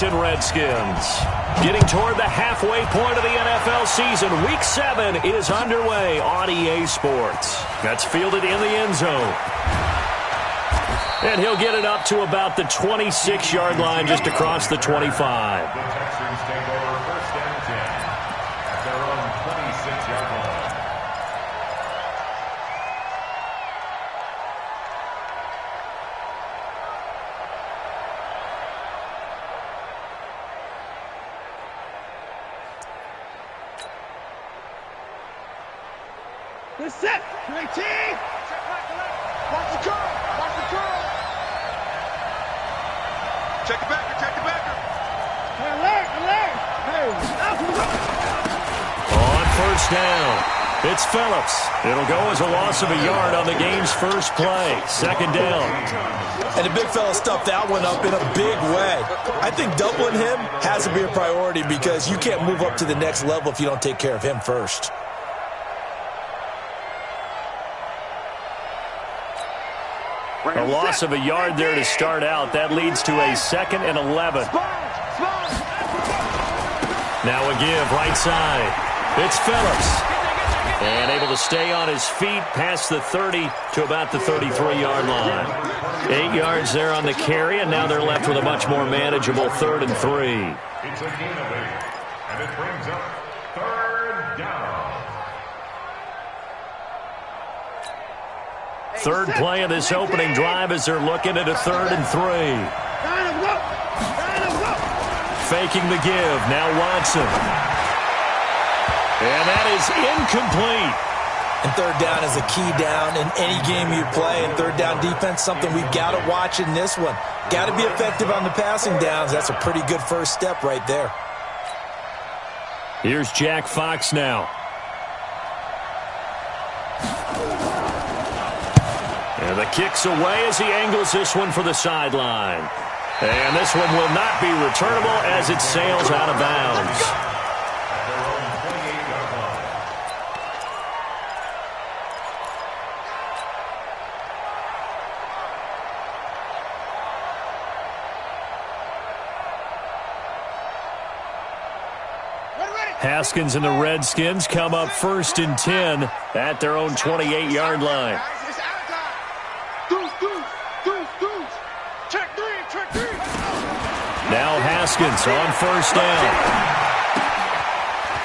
Redskins. Getting toward the halfway point of the NFL season. Week 7 is underway on EA Sports. That's fielded in the end zone. And he'll get it up to about the 26-yard line, just across the 25. The Texans take over first and 10 at their own 26-yard line. Good set. Great team. Watch the curl. Watch the curl. Check the backer. Check the backer. Alert. Alert. Hey. On first down, it's Phillips. It'll go as a loss of a yard on the game's first play. Second down. And the big fella stuffed that one up in a big way. I think doubling him has to be a priority because you can't move up to the next level if you don't take care of him first. A loss of a yard there to start out. That leads to a 2nd and 11. Now a give, right side. It's Phillips. And able to stay on his feet past the 30 to about the 33-yard line. 8 yards there on the carry, and now they're left with a much more manageable 3rd and 3. It's a gain of 8, and it brings up 3rd down. Third play of this opening drive as they're looking at a 3rd and 3. Faking the give. Now Watson. And that is incomplete. And third down is a key down in any game you play. And third down defense, something we've got to watch in this one. Got to be effective on the passing downs. That's a pretty good first step right there. Here's Jack Fox now. And the kick's away as he angles this one for the sideline. And this one will not be returnable as it sails out of bounds. Haskins and the Redskins come up 1st and 10 at their own 28-yard line. Now Haskins on first down.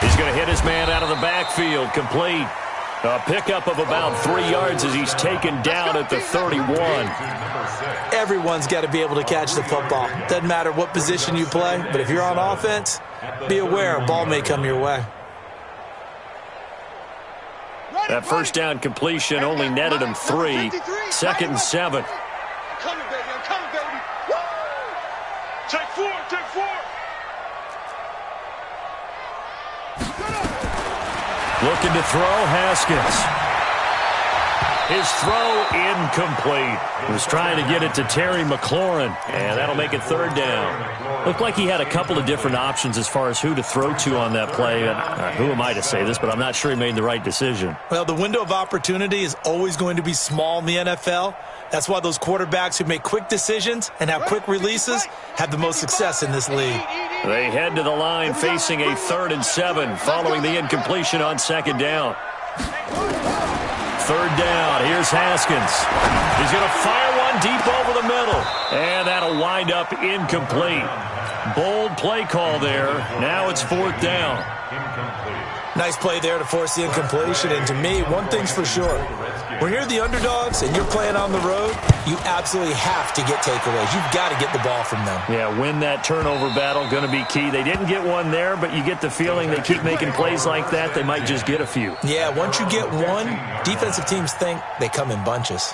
He's going to hit his man out of the backfield, complete. A pickup of about 3 yards as he's taken down at the 31. Everyone's got to be able to catch the football. Doesn't matter what position you play, but if you're on offense, be aware a ball may come your way. That first down completion only netted him 3. 2nd and 7. I'm coming, baby. I'm coming, baby. Woo! Take 4. Take 4. Looking to throw, Haskins. His throw incomplete. He was trying to get it to Terry McLaurin, and that'll make it 3rd down. Looked like he had a couple of different options as far as who to throw to on that play. And who am I to say this, but I'm not sure he made the right decision. Well, the window of opportunity is always going to be small in the NFL. That's why those quarterbacks who make quick decisions and have quick releases have the most success in this league. They head to the line facing a 3rd and 7 following the incompletion on 2nd down. 3rd down. Here's Haskins. He's going to fire one deep over the middle. And that'll wind up incomplete. Bold play call there. Now it's 4th down. Nice play there to force the incompletion. And to me, one thing's for sure. When you're the underdogs and you're playing on the road, you absolutely have to get takeaways. You've got to get the ball from them. Yeah, win that turnover battle, going to be key. They didn't get one there, but you get the feeling they keep making plays like that, they might just get a few. Yeah, once you get one, defensive teams think they come in bunches.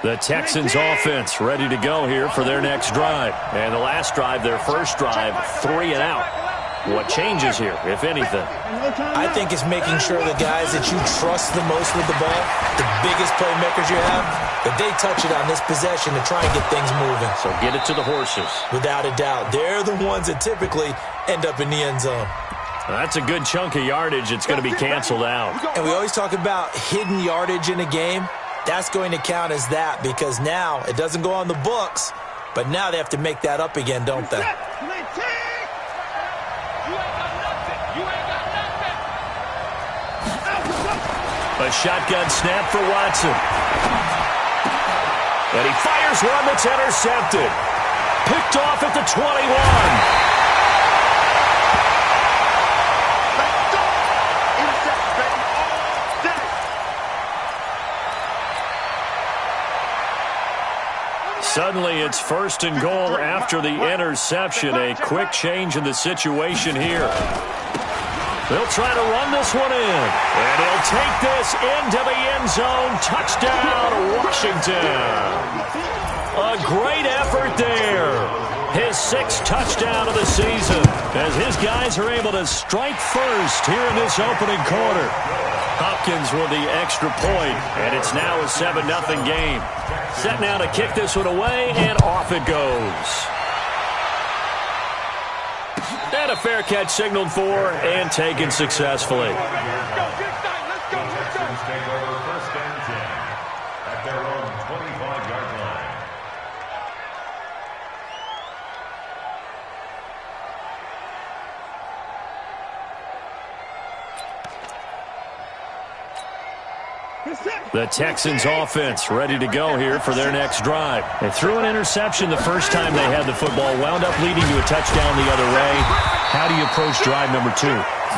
The Texans offense ready to go here for their next drive. And the last drive, their first drive, 3 and out. What changes here, if anything? I think it's making sure the guys that you trust the most with the ball, the biggest playmakers you have, that they touch it on this possession to try and get things moving. So get it to the horses. Without a doubt. They're the ones that typically end up in the end zone. That's a good chunk of yardage. It's going to be canceled out. And we always talk about hidden yardage in a game. That's going to count as that because now it doesn't go on the books, but now they have to make that up again, don't they? A shotgun snap for Watson. And he fires one that's intercepted. Picked off at the 21. Suddenly, it's 1st and goal after the interception. A quick change in the situation here. They'll try to run this one in. And he'll take this into the end zone. Touchdown, Washington. A great effort there. His 6th touchdown of the season as his guys are able to strike first here in this opening quarter. Hopkins with the extra point, and it's now a 7-0 game. Set now to kick this one away, and off it goes. And a fair catch signaled for and taken successfully. The Texans offense ready to go here for their next drive. They threw an interception the first time they had the football, wound up leading to a touchdown the other way. How do you approach drive number 2?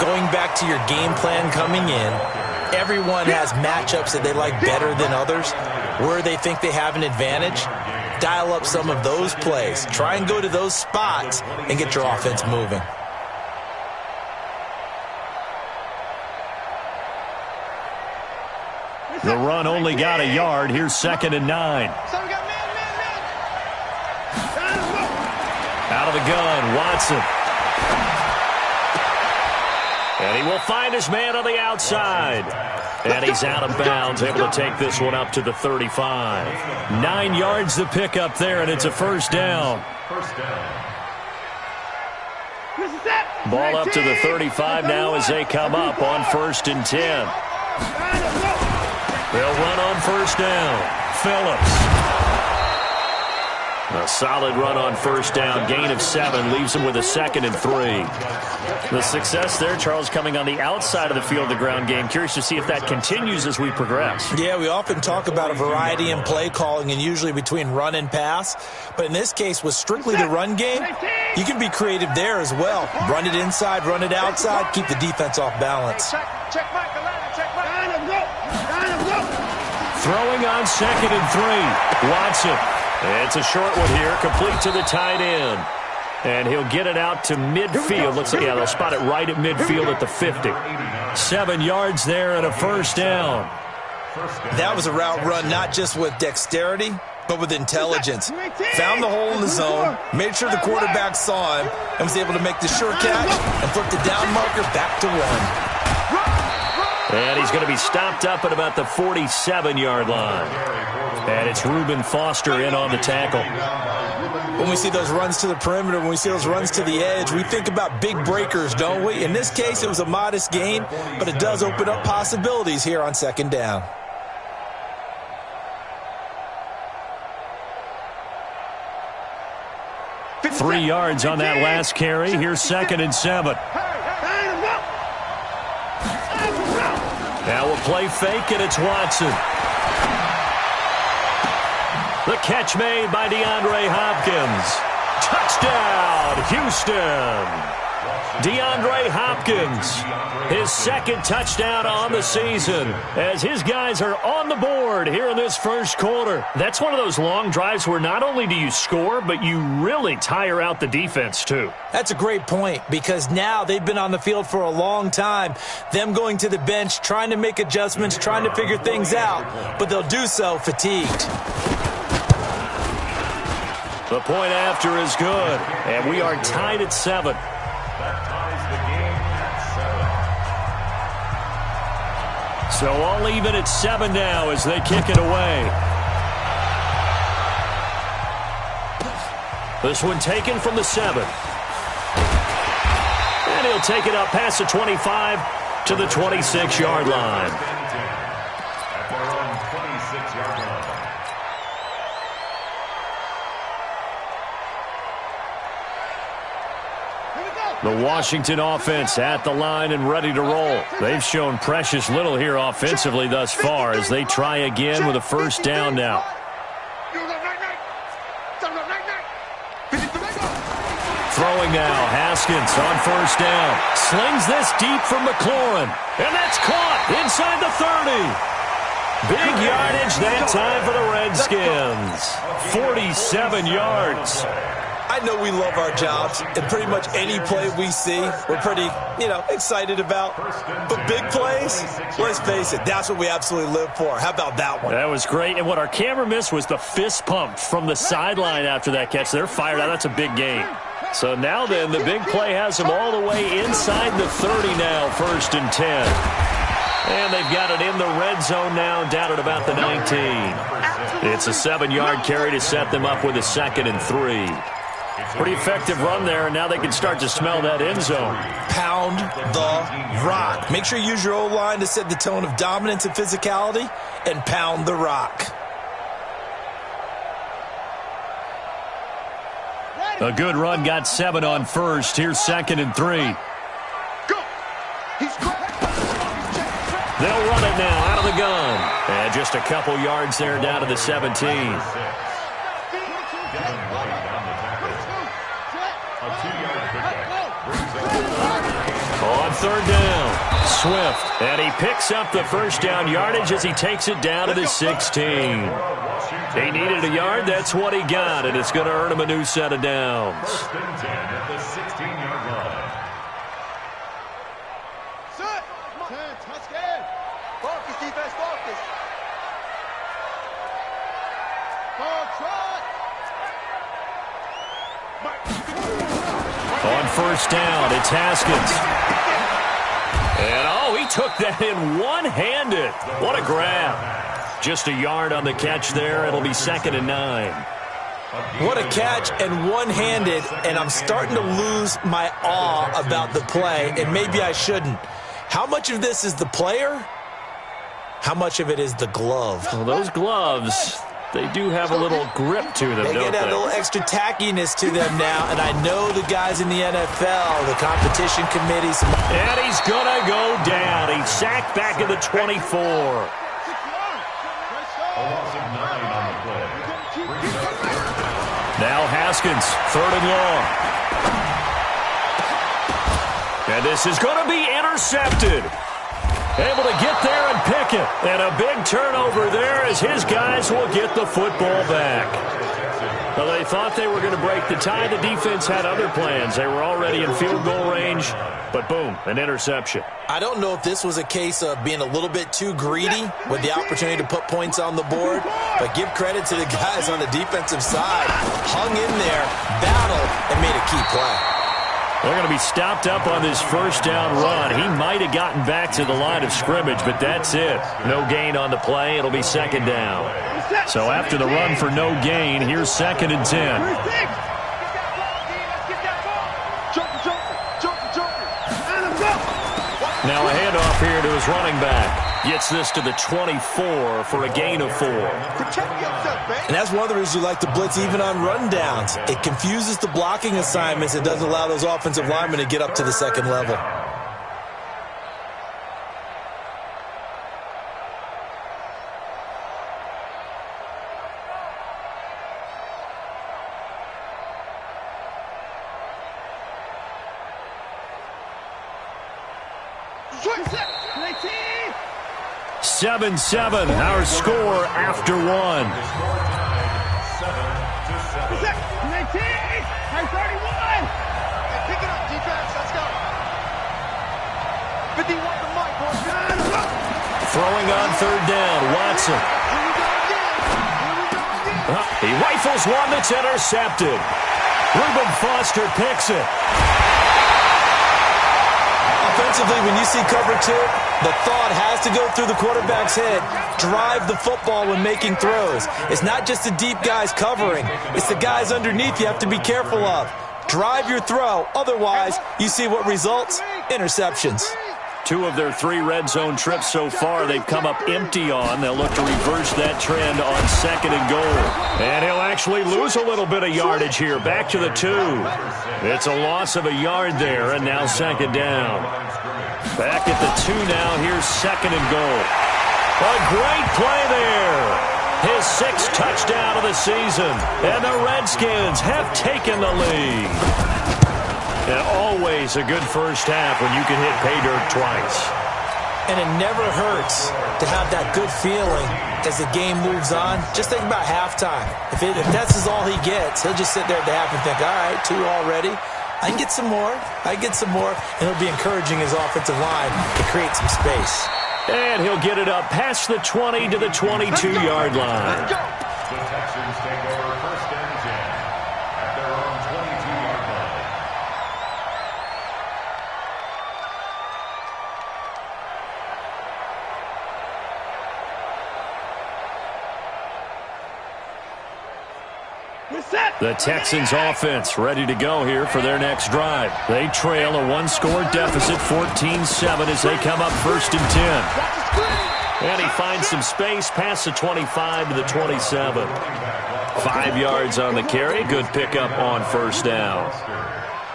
Going back to your game plan coming in, everyone has matchups that they like better than others. Where they think they have an advantage, dial up some of those plays. Try and go to those spots and get your offense moving. The run only got a yard. Here's 2nd and 9. Out of the gun, Watson. And he will find his man on the outside. And he's out of bounds, able to take this one up to the 35. 9 yards to pick up there, and it's a first down. Ball up to the 35 now as they come up on 1st and 10. They'll run on first down. Phillips. A solid run on first down. Gain of 7 leaves him with a 2nd and 3. The success there, Charles, coming on the outside of the field, the ground game. Curious to see if that continues as we progress. Yeah, we often talk about a variety in play calling and usually between run and pass. But in this case, with strictly the run game, you can be creative there as well. Run it inside, run it outside, keep the defense off balance. Throwing on 2nd and 3. Watson. It's a short one here, complete to the tight end. And he'll get it out to midfield. Looks like, yeah, they'll spot it right at midfield at the 50. 7 yards there and a first down. That was a route run not just with dexterity, but with intelligence. Found the hole in the zone, made sure the quarterback saw him, and was able to make the sure catch and flip the down marker back to 1. And he's going to be stopped up at about the 47-yard line. And it's Reuben Foster in on the tackle. When we see those runs to the perimeter, when we see those runs to the edge, we think about big breakers, don't we? In this case, it was a modest gain, but it does open up possibilities here on 2nd down. Three yards on that last carry. Here's 2nd and 7. Now we'll play fake, and it's Watson. The catch made by DeAndre Hopkins. Touchdown, Houston. DeAndre Hopkins, his 2nd touchdown on the season as his guys are on the board here in this first quarter. That's one of those long drives where not only do you score, but you really tire out the defense too. That's a great point because now they've been on the field for a long time. Them going to the bench, trying to make adjustments, trying to figure things out, but they'll do so fatigued. The point after is good, and we are tied at 7. So all even at 7 now as they kick it away. This one taken from the 7. And he'll take it up past the 25 to the 26-yard line. At their own 26-yard The Washington offense at the line and ready to roll. They've shown precious little here offensively thus far as they try again with a first down now. Throwing now, Haskins on first down. Slings this deep from McLaurin. And that's caught inside the 30. Big yardage that time for the Redskins. 47 yards. I know we love our jobs, and pretty much any play we see, we're pretty, excited about. But big plays, let's face it, that's what we absolutely live for. How about that one? That was great, and what our camera missed was the fist pump from the sideline after that catch. They're fired out. That's a big gain. So now then, the big play has them all the way inside the 30 now, 1st and 10. And they've got it in the red zone now, down at about the 19. It's a 7-yard carry to set them up with a 2nd and 3. Pretty effective run there, and now they can start to smell that end zone. Pound the rock. Make sure you use your O-line to set the tone of dominance and physicality, and pound the rock. A good run, got 7 on first. Here's 2nd and 3. They'll run it now out of the gun. And just a couple yards there down to the 17. On 3rd down, Swift. And he picks up the first down yardage as he takes it down to the 16. He needed a yard. That's what he got, and it's going to earn him a new set of downs. 1st and 10 at the 16-yard line. Focus, defense, focus. On 1st down, it's Haskins. And, he took that in one-handed. What a grab. Just a yard on the catch there. It'll be 2nd and 9. What a catch and one-handed, and I'm starting to lose my awe about the play, and maybe I shouldn't. How much of this is the player? How much of it is the glove? Well, those gloves, they do have a little grip to them, They don't get a they? little extra tackiness to them now, and I know the guys in the NFL, the competition committees. And he's going to go down. He's sacked back at the 24. A loss of 9 on the play. Now Haskins, 3rd and long. And this is going to be intercepted. Able to get there and pick it. And a big turnover there as his guys will get the football back. Well, they thought they were going to break the tie. The defense had other plans. They were already in field goal range. But boom, an interception. I don't know if this was a case of being a little bit too greedy with the opportunity to put points on the board, but give credit to the guys on the defensive side. Hung in there, battled, and made a key play. They're going to be stopped up on this first down run. He might have gotten back to the line of scrimmage, but that's it. No gain on the play. It'll be 2nd down. So after the run for no gain, here's 2nd and 10. Now a handoff here to his running back. Gets this to the 24 for a gain of 4. And that's one of the reasons you like to blitz even on rundowns. It confuses the blocking assignments. It doesn't allow those offensive linemen to get up to the 2nd level. Seven, our score after 1. Throwing on 3rd down, Watson. He rifles one that's intercepted. Reuben Foster picks it. Offensively, when you see cover 2, the thought has to go through the quarterback's head. Drive the football when making throws. It's not just the deep guys covering. It's the guys underneath you have to be careful of. Drive your throw. Otherwise, you see what results? Interceptions. 2 of their 3 red zone trips so far they've come up empty on. They'll look to reverse that trend on 2nd and goal. And he'll actually lose a little bit of yardage here. Back to the 2. It's a loss of a yard there, and now 2nd down. Back at the 2 now. Here's 2nd and goal. A great play there. His 6th touchdown of the season. And the Redskins have taken the lead. And always a good first half when you can hit pay dirt twice. And it never hurts to have that good feeling as the game moves on. Just think about halftime. If that's all he gets, he'll just sit there at the half and think, all right, 2 already. I can get some more. And he'll be encouraging his offensive line to create some space. And he'll get it up past the 20 to the 22-yard line. The Texans take over 1st and 10 at their own 22-yard line. The Texans offense ready to go here for their next drive. They trail a 1-score deficit, 14-7, as they come up 1st and 10. And he finds some space past the 25 to the 27. 5 yards on the carry. Good pickup on 1st down.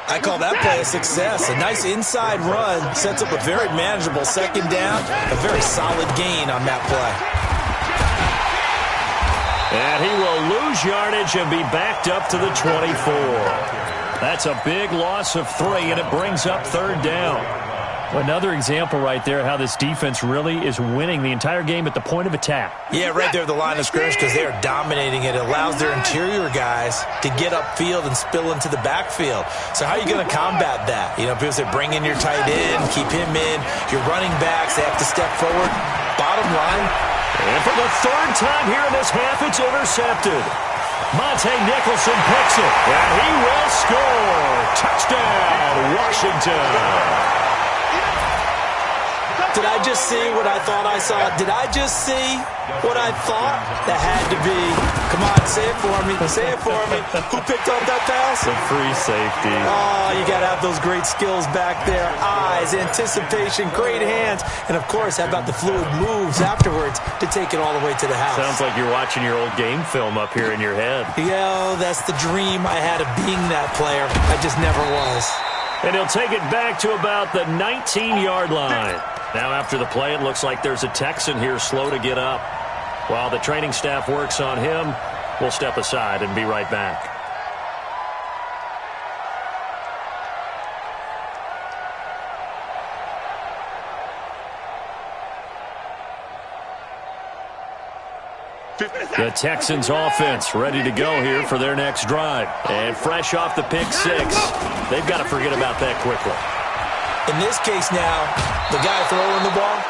I call that play a success. A nice inside run sets up a very manageable 2nd down. A very solid gain on that play. And he will lose yardage and be backed up to the 24. That's a big loss of 3, and it brings up 3rd down. Another example right there how this defense really is winning the entire game at the point of attack. Yeah, right there at the line of scrimmage because they are dominating it. It allows their interior guys to get upfield and spill into the backfield. So how are you going to combat that? You know, people say bring in your tight end, keep him in. Your running backs, they have to step forward. Bottom line, and for the 3rd time here in this half, it's intercepted. Monte Nicholson picks it, and he will score. Touchdown, Washington. Did I just see what I thought I saw? Did I just see what I thought? That had to be. Come on, say it for me. Say it for me. Who picked up that pass? The free safety. Oh, you got to have those great skills back there. Eyes, anticipation, great hands. And, of course, how about the fluid moves afterwards to take it all the way to the house? Sounds like you're watching your old game film up here in your head. Yeah, that's the dream I had of being that player. I just never was. And he'll take it back to about the 19-yard line. Now after the play, it looks like there's a Texan here slow to get up. While the training staff works on him, we'll step aside and be right back. The Texans offense ready to go here for their next drive. And fresh off the pick 6, they've got to forget about that quickly. In this case now, the guy throwing the ball,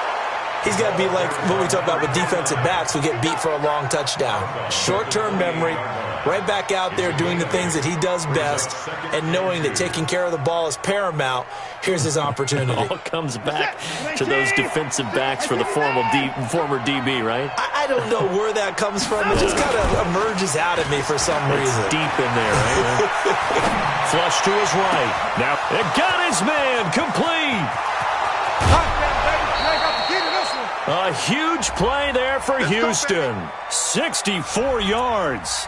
he's got to be like what we talk about with defensive backs who get beat for a long touchdown. Short-term memory, right back out there doing the things that he does best, and knowing that taking care of the ball is paramount. Here's his opportunity. It all comes back to those defensive backs for the former DB, right? I don't know where that comes from. It just kind of emerges out of me for some reason. It's deep in there, right? Flush to his right. Now, it got his man complete. A huge play there for Houston. 64 yards.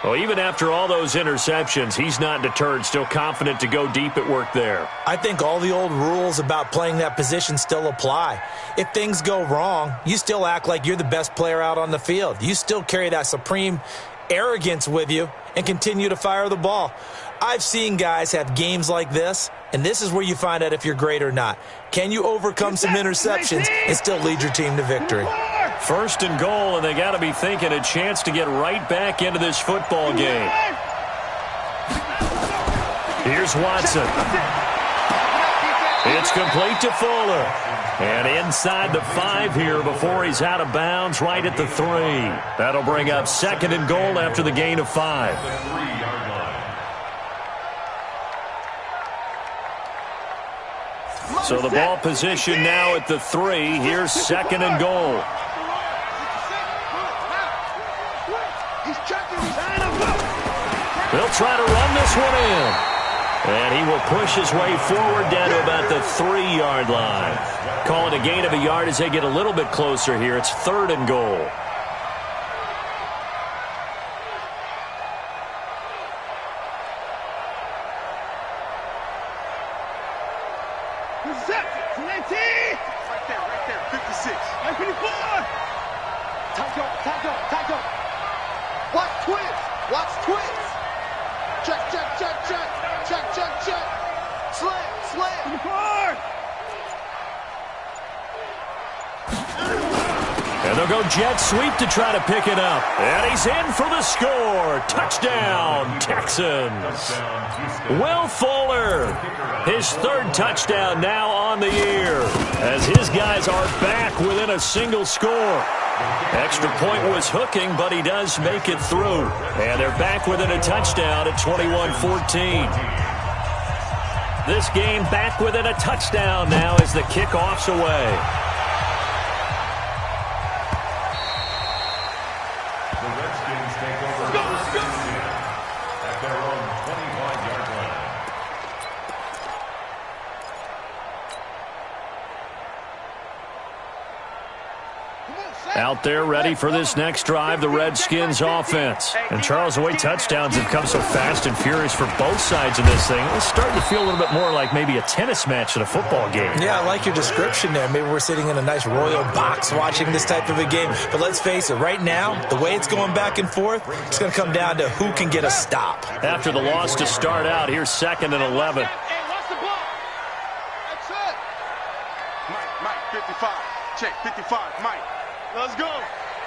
Well, even after all those interceptions, he's not deterred, still confident to go deep at work there. I think all the old rules about playing that position still apply. If things go wrong, you still act like you're the best player out on the field. You still carry that supreme arrogance with you and continue to fire the ball. I've seen guys have games like this, and this is where you find out if you're great or not. Can you overcome some interceptions and still lead your team to victory? 1st and goal, and they got to be thinking a chance to get right back into this football game. Here's Watson. It's complete to Fuller. And inside the 5 here before he's out of bounds, right at the 3. That'll bring up 2nd and goal after the gain of 5. So the ball position now at the 3. Here's 2nd and goal. They'll try to run this one in. And he will push his way forward down to about the 3-yard line. Call it a gain of a yard as they get a little bit closer here. It's 3rd and goal. Right there, 56. 54. Tight go. Watch twist. Check. Slam. 54. And they'll go jet sweep to try to pick it up. And he's in for the score. Touchdown, Texans. Will Fuller, his 3rd touchdown now on the year, as his guys are back within a single score. Extra point was hooking, but he does make it through. And they're back within a touchdown at 21-14. This game back within a touchdown now as the kickoff's away. Out there ready for this next drive, the Redskins offense. And Charles, the way touchdowns have come so fast and furious for both sides of this thing, it's starting to feel a little bit more like maybe a tennis match in a football game. Yeah, I like your description there. Maybe we're sitting in a nice royal box watching this type of a game. But let's face it, right now, the way it's going back and forth, it's going to come down to who can get a stop. After the loss to start out, here's 2nd and 11. Hey, watch the ball. That's it. Mike, 55. Check, 55, Mike. Let's go.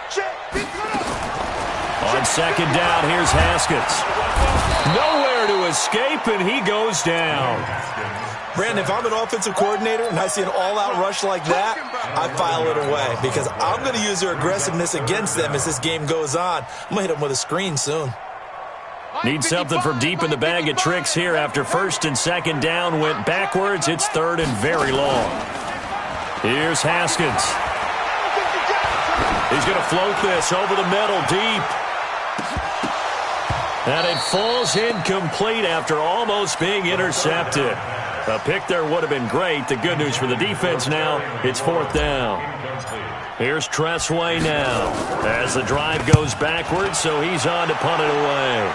Check. On 2nd down, here's Haskins. Nowhere to escape, and he goes down. Brandon, if I'm an offensive coordinator and I see an all-out rush like that, I file it away because I'm going to use their aggressiveness against them as this game goes on. I'm going to hit them with a screen soon. Need something from deep in the bag of tricks here after 1st and 2nd down went backwards. It's 3rd and very long. Here's Haskins. He's going to float this over the middle deep. And it falls incomplete after almost being intercepted. A pick there would have been great. The good news for the defense now, it's 4th down. Here's Tressway now as the drive goes backwards, so he's on to punt it away.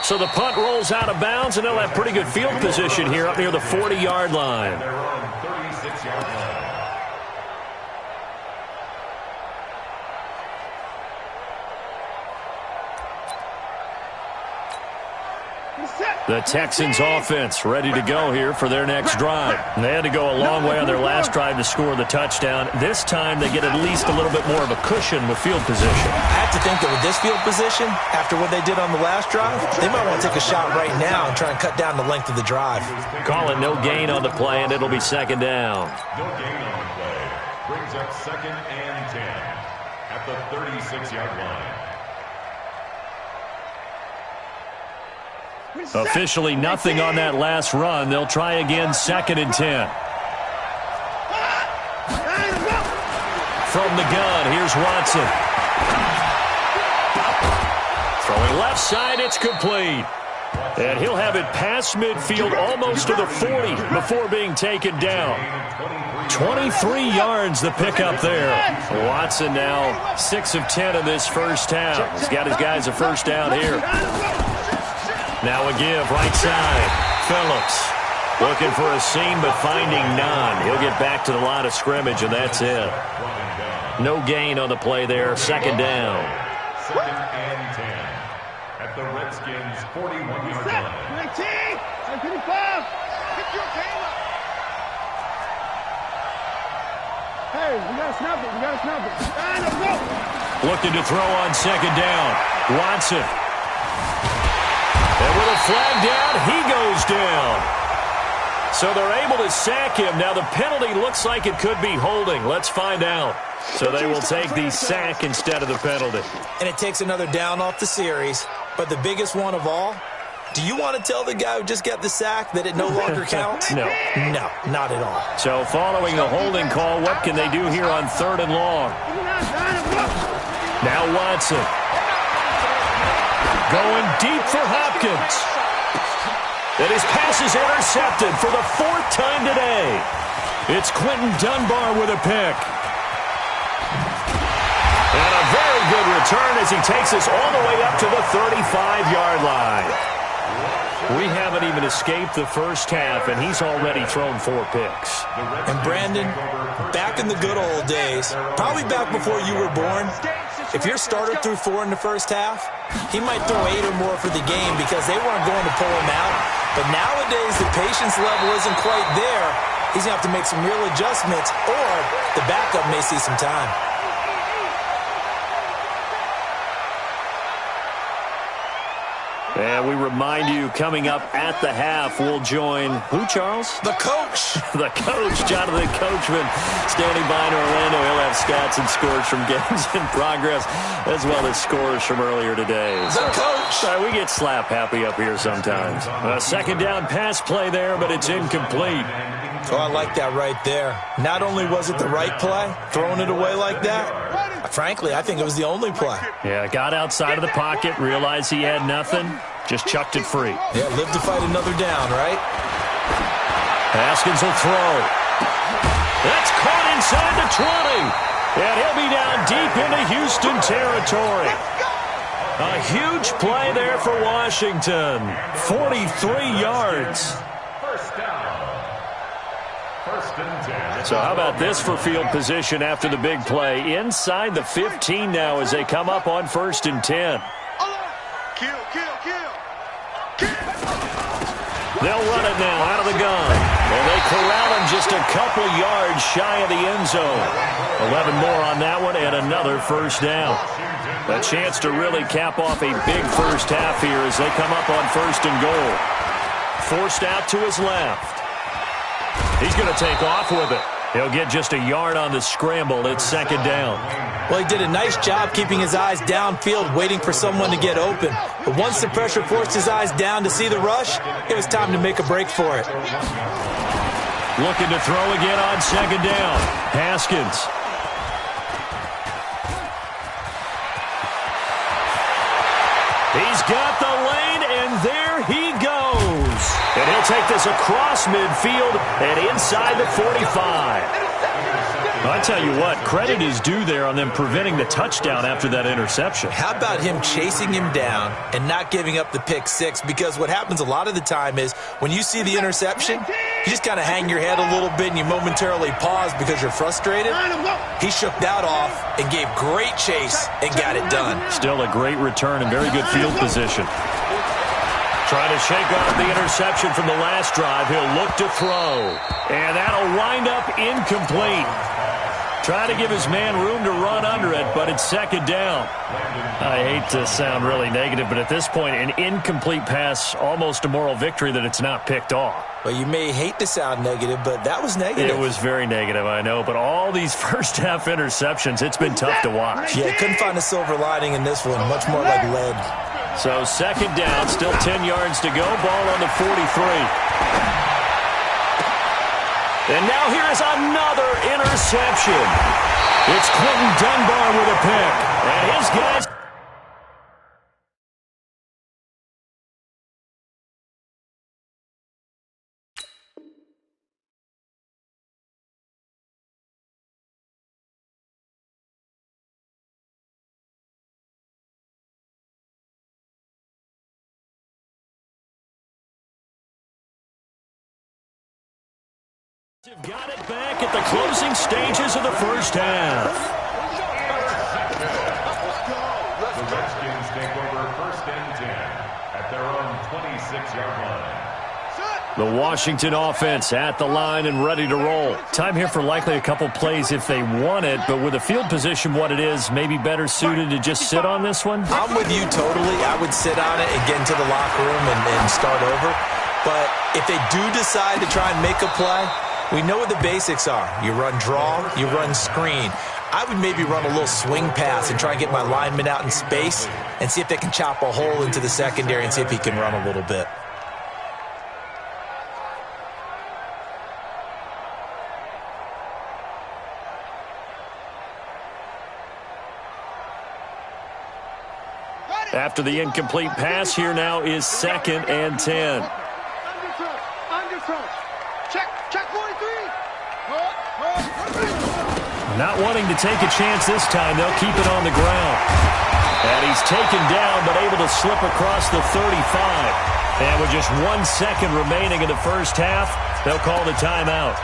So the punt rolls out of bounds, and they'll have pretty good field position here up near the 40-yard line. They're on 36-yard line. The Texans offense ready to go here for their next drive. They had to go a long way on their last drive to score the touchdown. This time they get at least a little bit more of a cushion with field position. I have to think that with this field position, after what they did on the last drive, they might want to take a shot right now and try and cut down the length of the drive. Call it no gain on the play, and it'll be 2nd down. No gain on the play. Brings up 2nd and 10 at the 36-yard line. Officially nothing on that last run. They'll try again, 2nd and 10. From the gun, here's Watson. Throwing left side, it's complete. And he'll have it past midfield almost to the 40 before being taken down. 23 yards the pickup there. Watson now 6 of 10 in this first half. He's got his guys a first down here. Now a give, right side. Phillips looking for a seam, but finding none. He'll get back to the line of scrimmage, and that's it. No gain on the play there. 2nd down. 2nd and 10 at the Redskins' 41-yard line. 19, 55. Pick your game up. Hey, we got to snap it. Let's go. Looking to throw on 2nd down. Watson. And with a flag down, he goes down. So they're able to sack him. Now the penalty looks like it could be holding. Let's find out. So they will take the sack instead of the penalty. And it takes another down off the series. But the biggest one of all, do you want to tell the guy who just got the sack that it no longer counts? No. No, not at all. So following the holding call, what can they do here on 3rd and long? Now Watson. Going deep for Hopkins. And his pass is intercepted for the 4th time today. It's Quentin Dunbar with a pick. And a very good return as he takes us all the way up to the 35-yard line. We haven't even escaped the first half, and he's already thrown 4 picks. And Brandon, back in the good old days, probably back before you were born, if your starter threw 4 in the first half, he might throw 8 or more for the game because they weren't going to pull him out. But nowadays, the patience level isn't quite there. He's going to have to make some real adjustments, or the backup may see some time. And we remind you, coming up at the half, we'll join who, Charles? The coach. The coach, Jonathan Coachman, standing by in Orlando. He'll have stats and scores from games in progress, as well as scores from earlier today. The coach. Sorry, we get slap happy up here sometimes. A second down pass play there, but it's incomplete. Oh, I like that right there. Not only was it the right play, throwing it away like that, frankly, I think it was the only play. Yeah, got outside of the pocket, realized he had nothing, just chucked it free. Yeah, live to fight another down, right? Haskins will throw. That's caught inside the 20. And he'll be down deep into Houston territory. A huge play there for Washington. 43 yards. So how about this for field position after the big play? Inside the 15 now as they come up on 1st and 10. Kill. They'll run it now out of the gun. And they corral him just a couple yards shy of the end zone. 11 more on that one and another first down. A chance to really cap off a big first half here as they come up on 1st and goal. Forced out to his left. He's going to take off with it. He'll get just a yard on the scramble. It's 2nd down. Well, he did a nice job keeping his eyes downfield, waiting for someone to get open. But once the pressure forced his eyes down to see the rush, it was time to make a break for it. Looking to throw again on 2nd down. Haskins. He's got the lane, and there he goes. And he'll take this across midfield and inside the 45. I tell you what, credit is due there on them preventing the touchdown after that interception. How about him chasing him down and not giving up the pick 6? Because what happens a lot of the time is when you see the interception, you just kind of hang your head a little bit and you momentarily pause because you're frustrated. He shook that off and gave great chase and got it done. Still a great return and very good field position. Trying to shake off the interception from the last drive. He'll look to throw. And that'll wind up incomplete. Trying to give his man room to run under it, but it's 2nd down. I hate to sound really negative, but at this point, an incomplete pass, almost a moral victory that it's not picked off. Well, you may hate to sound negative, but that was negative. It was very negative, I know, but all these first-half interceptions, it's been tough to watch. Yeah, couldn't find a silver lining in this one, much more like lead. So 2nd down, still 10 yards to go, ball on the 43. And now here is another interception. It's Quentin Dunbar with a pick. And his guys... got it back at the closing stages of the first half. The Redskins take over 1st and 10 at their own 26-yard line. The Washington offense at the line and ready to roll. Time here for likely a couple plays if they want it, but with the field position what it is, maybe better suited to just sit on this one? I'm with you totally. I would sit on it and get into the locker room and start over. But if they do decide to try and make a play, we know what the basics are. You run draw, you run screen. I would maybe run a little swing pass and try and get my lineman out in space and see if they can chop a hole into the secondary and see if he can run a little bit. After the incomplete pass, here now is 2nd and 10. Check 43. Not wanting to take a chance this time, they'll keep it on the ground. And he's taken down, but able to slip across the 35. And with just 1 second remaining in the first half, they'll call the timeout.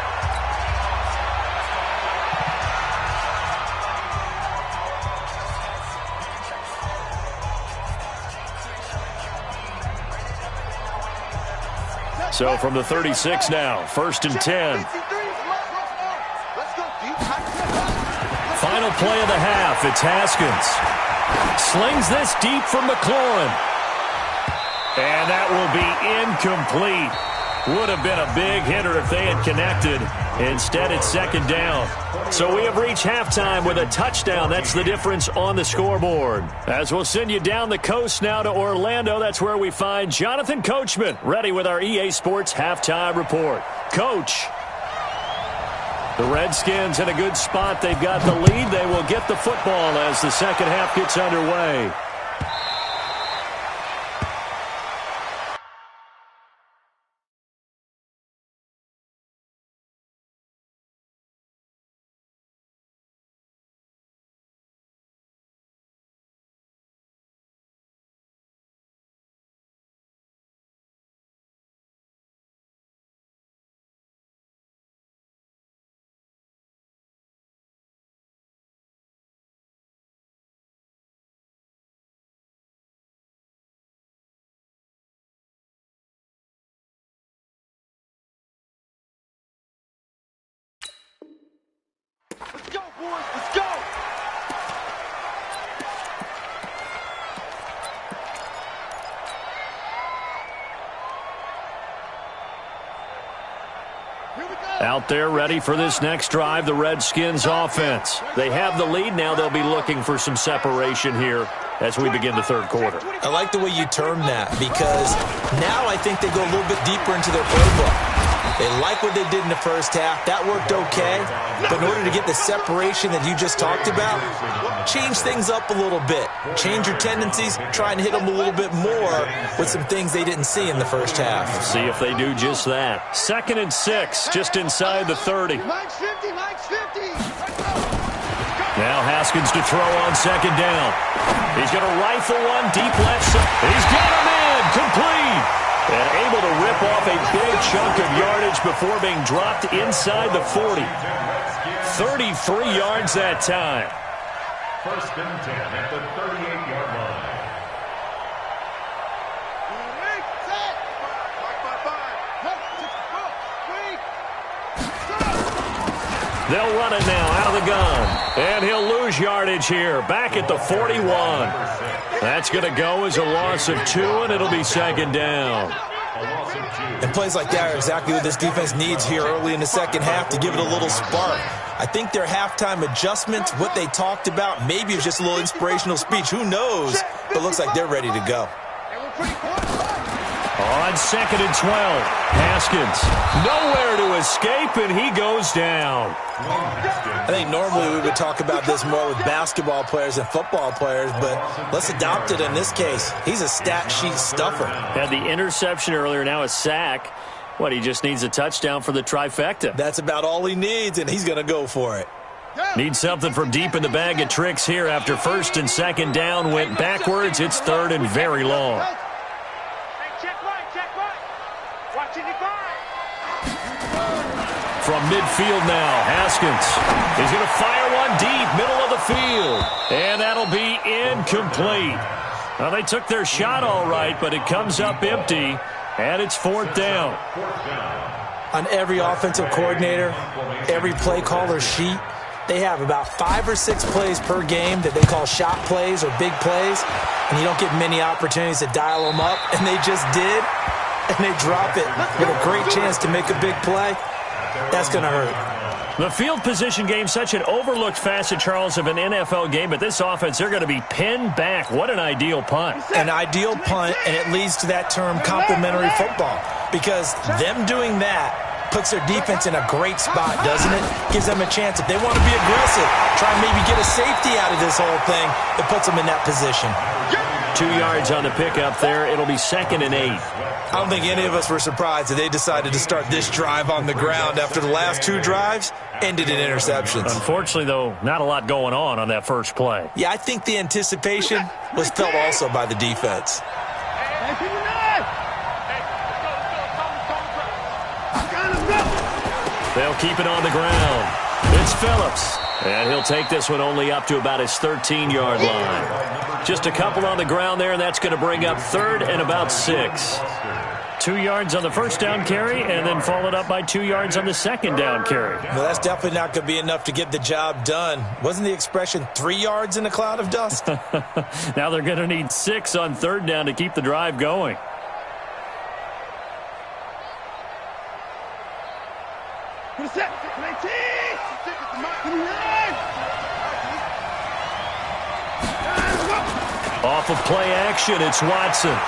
So from the 36 now, 1st and 10. Final play of the half, it's Haskins. Slings this deep from McLaurin. And that will be incomplete. Would have been a big hitter if they had connected. Instead, it's 2nd down. So we have reached halftime with a touchdown. That's the difference on the scoreboard. As we'll send you down the coast now to Orlando, that's where we find Jonathan Coachman, ready with our EA Sports halftime report. Coach. The Redskins in a good spot. They've got the lead. They will get the football as the second half gets underway. Let's go, boys. Let's go. Out there ready for this next drive, the Redskins offense. They have the lead. Now they'll be looking for some separation here as we begin the third quarter. I like the way you term that, because now I think they go a little bit deeper into their playbook. They like what they did in the first half. That worked okay. But in order to get the separation that you just talked about, change things up a little bit. Change your tendencies. Try and hit them a little bit more with some things they didn't see in the first half. See if they do just that. 2nd and 6, just inside the 30. Mike's 50. Mike's 50. Now Haskins to throw on 2nd down. He's going to rifle one deep left side. He's got him in. Complete. And able to rip off a big chunk of yardage before being dropped inside the 40. 33 yards that time. 1st and 10 at the 38-yard line. They'll run it now out of the gun. And he'll lose yardage here. Back at the 41. That's going to go as a loss of 2, and it'll be 2nd down. And plays like that are exactly what this defense needs here early in the second half to give it a little spark. I think their halftime adjustments, what they talked about, maybe it's just a little inspirational speech. Who knows? But looks like they're ready to go. On 2nd and 12, Haskins nowhere to escape, and he goes down. I think normally we would talk about this more with basketball players and football players, but let's adopt it in this case. He's a stat sheet stuffer. Had the interception earlier, now a sack. What, he just needs a touchdown for the trifecta. That's about all he needs, and he's going to go for it. Needs something from deep in the bag of tricks here after 1st and 2nd down. Went backwards. It's 3rd and very long. From midfield now, Haskins. He's going to fire one deep, middle of the field. And that'll be incomplete. Well, they took their shot all right, but it comes up empty, and it's 4th down. On every offensive coordinator, every play caller sheet, they have about 5 or 6 plays per game that they call shot plays or big plays, and you don't get many opportunities to dial them up, and they just did, and they drop it with a great chance to make a big play. That's going to hurt. The field position game, such an overlooked facet, Charles, of an NFL game, but this offense, they're going to be pinned back. What an ideal punt. An ideal punt, and it leads to that term complementary football, because them doing that puts their defense in a great spot, doesn't it? Gives them a chance. If they want to be aggressive, try and maybe get a safety out of this whole thing, it puts them in that position. 2 yards on the pickup there. It'll be 2nd and 8. I don't think any of us were surprised that they decided to start this drive on the ground after the last 2 drives ended in interceptions. Unfortunately, though, not a lot going on that first play. Yeah, I think the anticipation was felt also by the defense. They'll keep it on the ground. It's Phillips. And he'll take this one only up to about his 13-yard line. Just a couple on the ground there, and that's going to bring up 3rd and about 6. 2 yards on the first down carry, and then followed up by 2 yards on the second down carry. Well, that's definitely not going to be enough to get the job done. Wasn't the expression 3 yards in a cloud of dust? Now they're going to need 6 on 3rd down to keep the drive going. Off of play action, it's Watson. And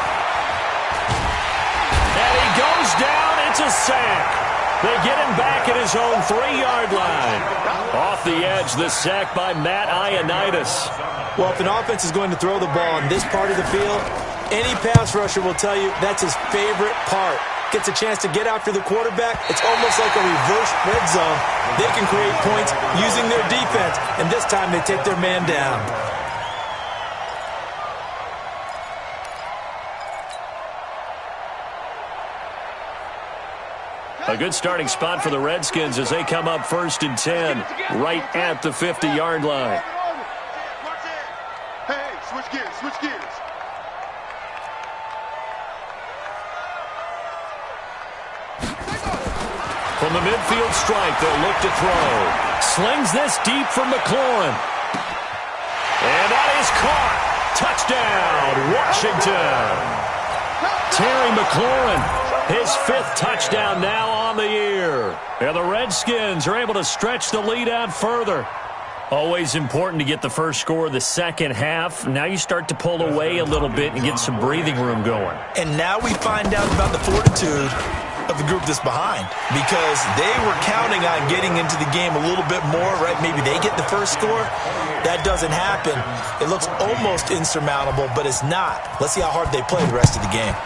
he goes down. It's a sack. They get him back at his own 3-yard line. Off the edge, the sack by Matt Ioannidis. Well, if an offense is going to throw the ball in this part of the field, any pass rusher will tell you that's his favorite part. Gets a chance to get after the quarterback. It's almost like a reverse red zone. They can create points using their defense, and this time they take their man down. A good starting spot for the Redskins as they come up 1st and 10, right at the 50-yard line. Hey, switch gears, switch gears. From the midfield strike, they'll look to throw. Slings this deep for McLaurin. And that is caught. Touchdown, Washington. Terry McLaurin, his 5th touchdown now on the year. And the Redskins are able to stretch the lead out further. Always important to get the first score of the second half. Now you start to pull away a little bit and get some breathing room going. And now we find out about the fortitude of the group that's behind, because they were counting on getting into the game a little bit more, right? Maybe they get the first score. That doesn't happen. It looks almost insurmountable, but it's not. Let's see how hard they play the rest of the game.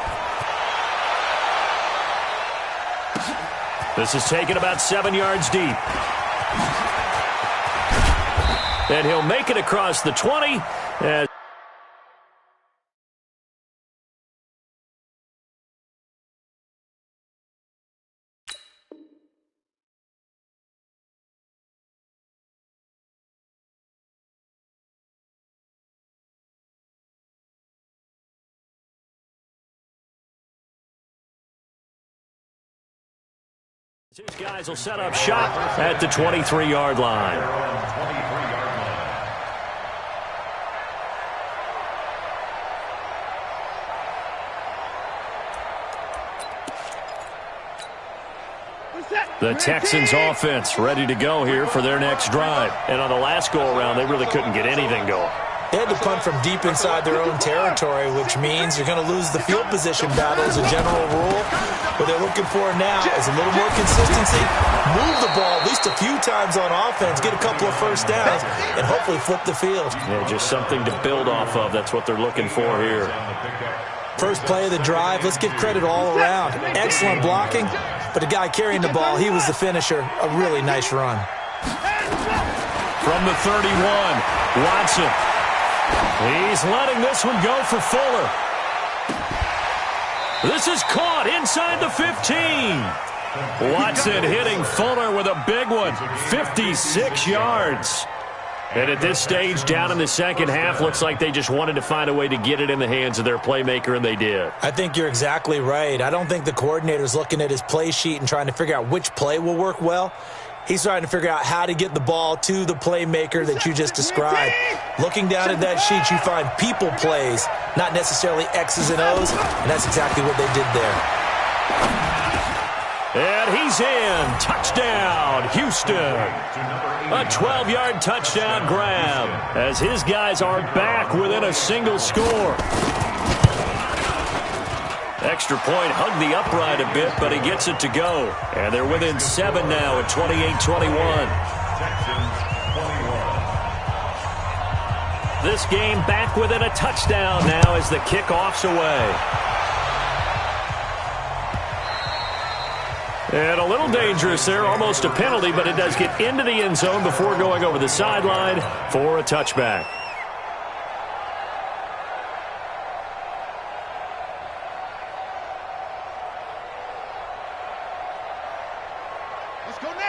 This is taken about 7 yards deep. And he'll make it across the 20. These guys will set up shop at the 23-yard line. The Texans offense ready to go here for their next drive. And on the last go-around, they really couldn't get anything going. They had to punt from deep inside their own territory, which means you're going to lose the field position battle as a general rule. What they're looking for now is a little more consistency, move the ball at least a few times on offense, get a couple of first downs, and hopefully flip the field. Yeah, just something to build off of. That's what they're looking for here. First play of the drive, let's give credit all around. Excellent blocking, but the guy carrying the ball, he was the finisher. A really nice run. From the 31, Watson. He's letting this one go for Fuller. This is caught inside the 15. Watson hitting Fuller with a big one, 56 yards. And at this stage, down in the second half, looks like they just wanted to find a way to get it in the hands of their playmaker, and they did. I think you're exactly right. I don't think the coordinator's looking at his play sheet and trying to figure out which play will work well. He's trying to figure out how to get the ball to the playmaker that you just described. Looking down at that sheet, you find people plays, not necessarily X's and O's, and that's exactly what they did there. And he's in. Touchdown, Houston. A 12-yard touchdown grab as his guys are back within a single score. Extra point hugged the upright a bit, but he gets it to go. And they're within 7 now at 28-21. This game back within a touchdown now as the kickoff's away. And a little dangerous there, almost a penalty, but it does get into the end zone before going over the sideline for a touchback.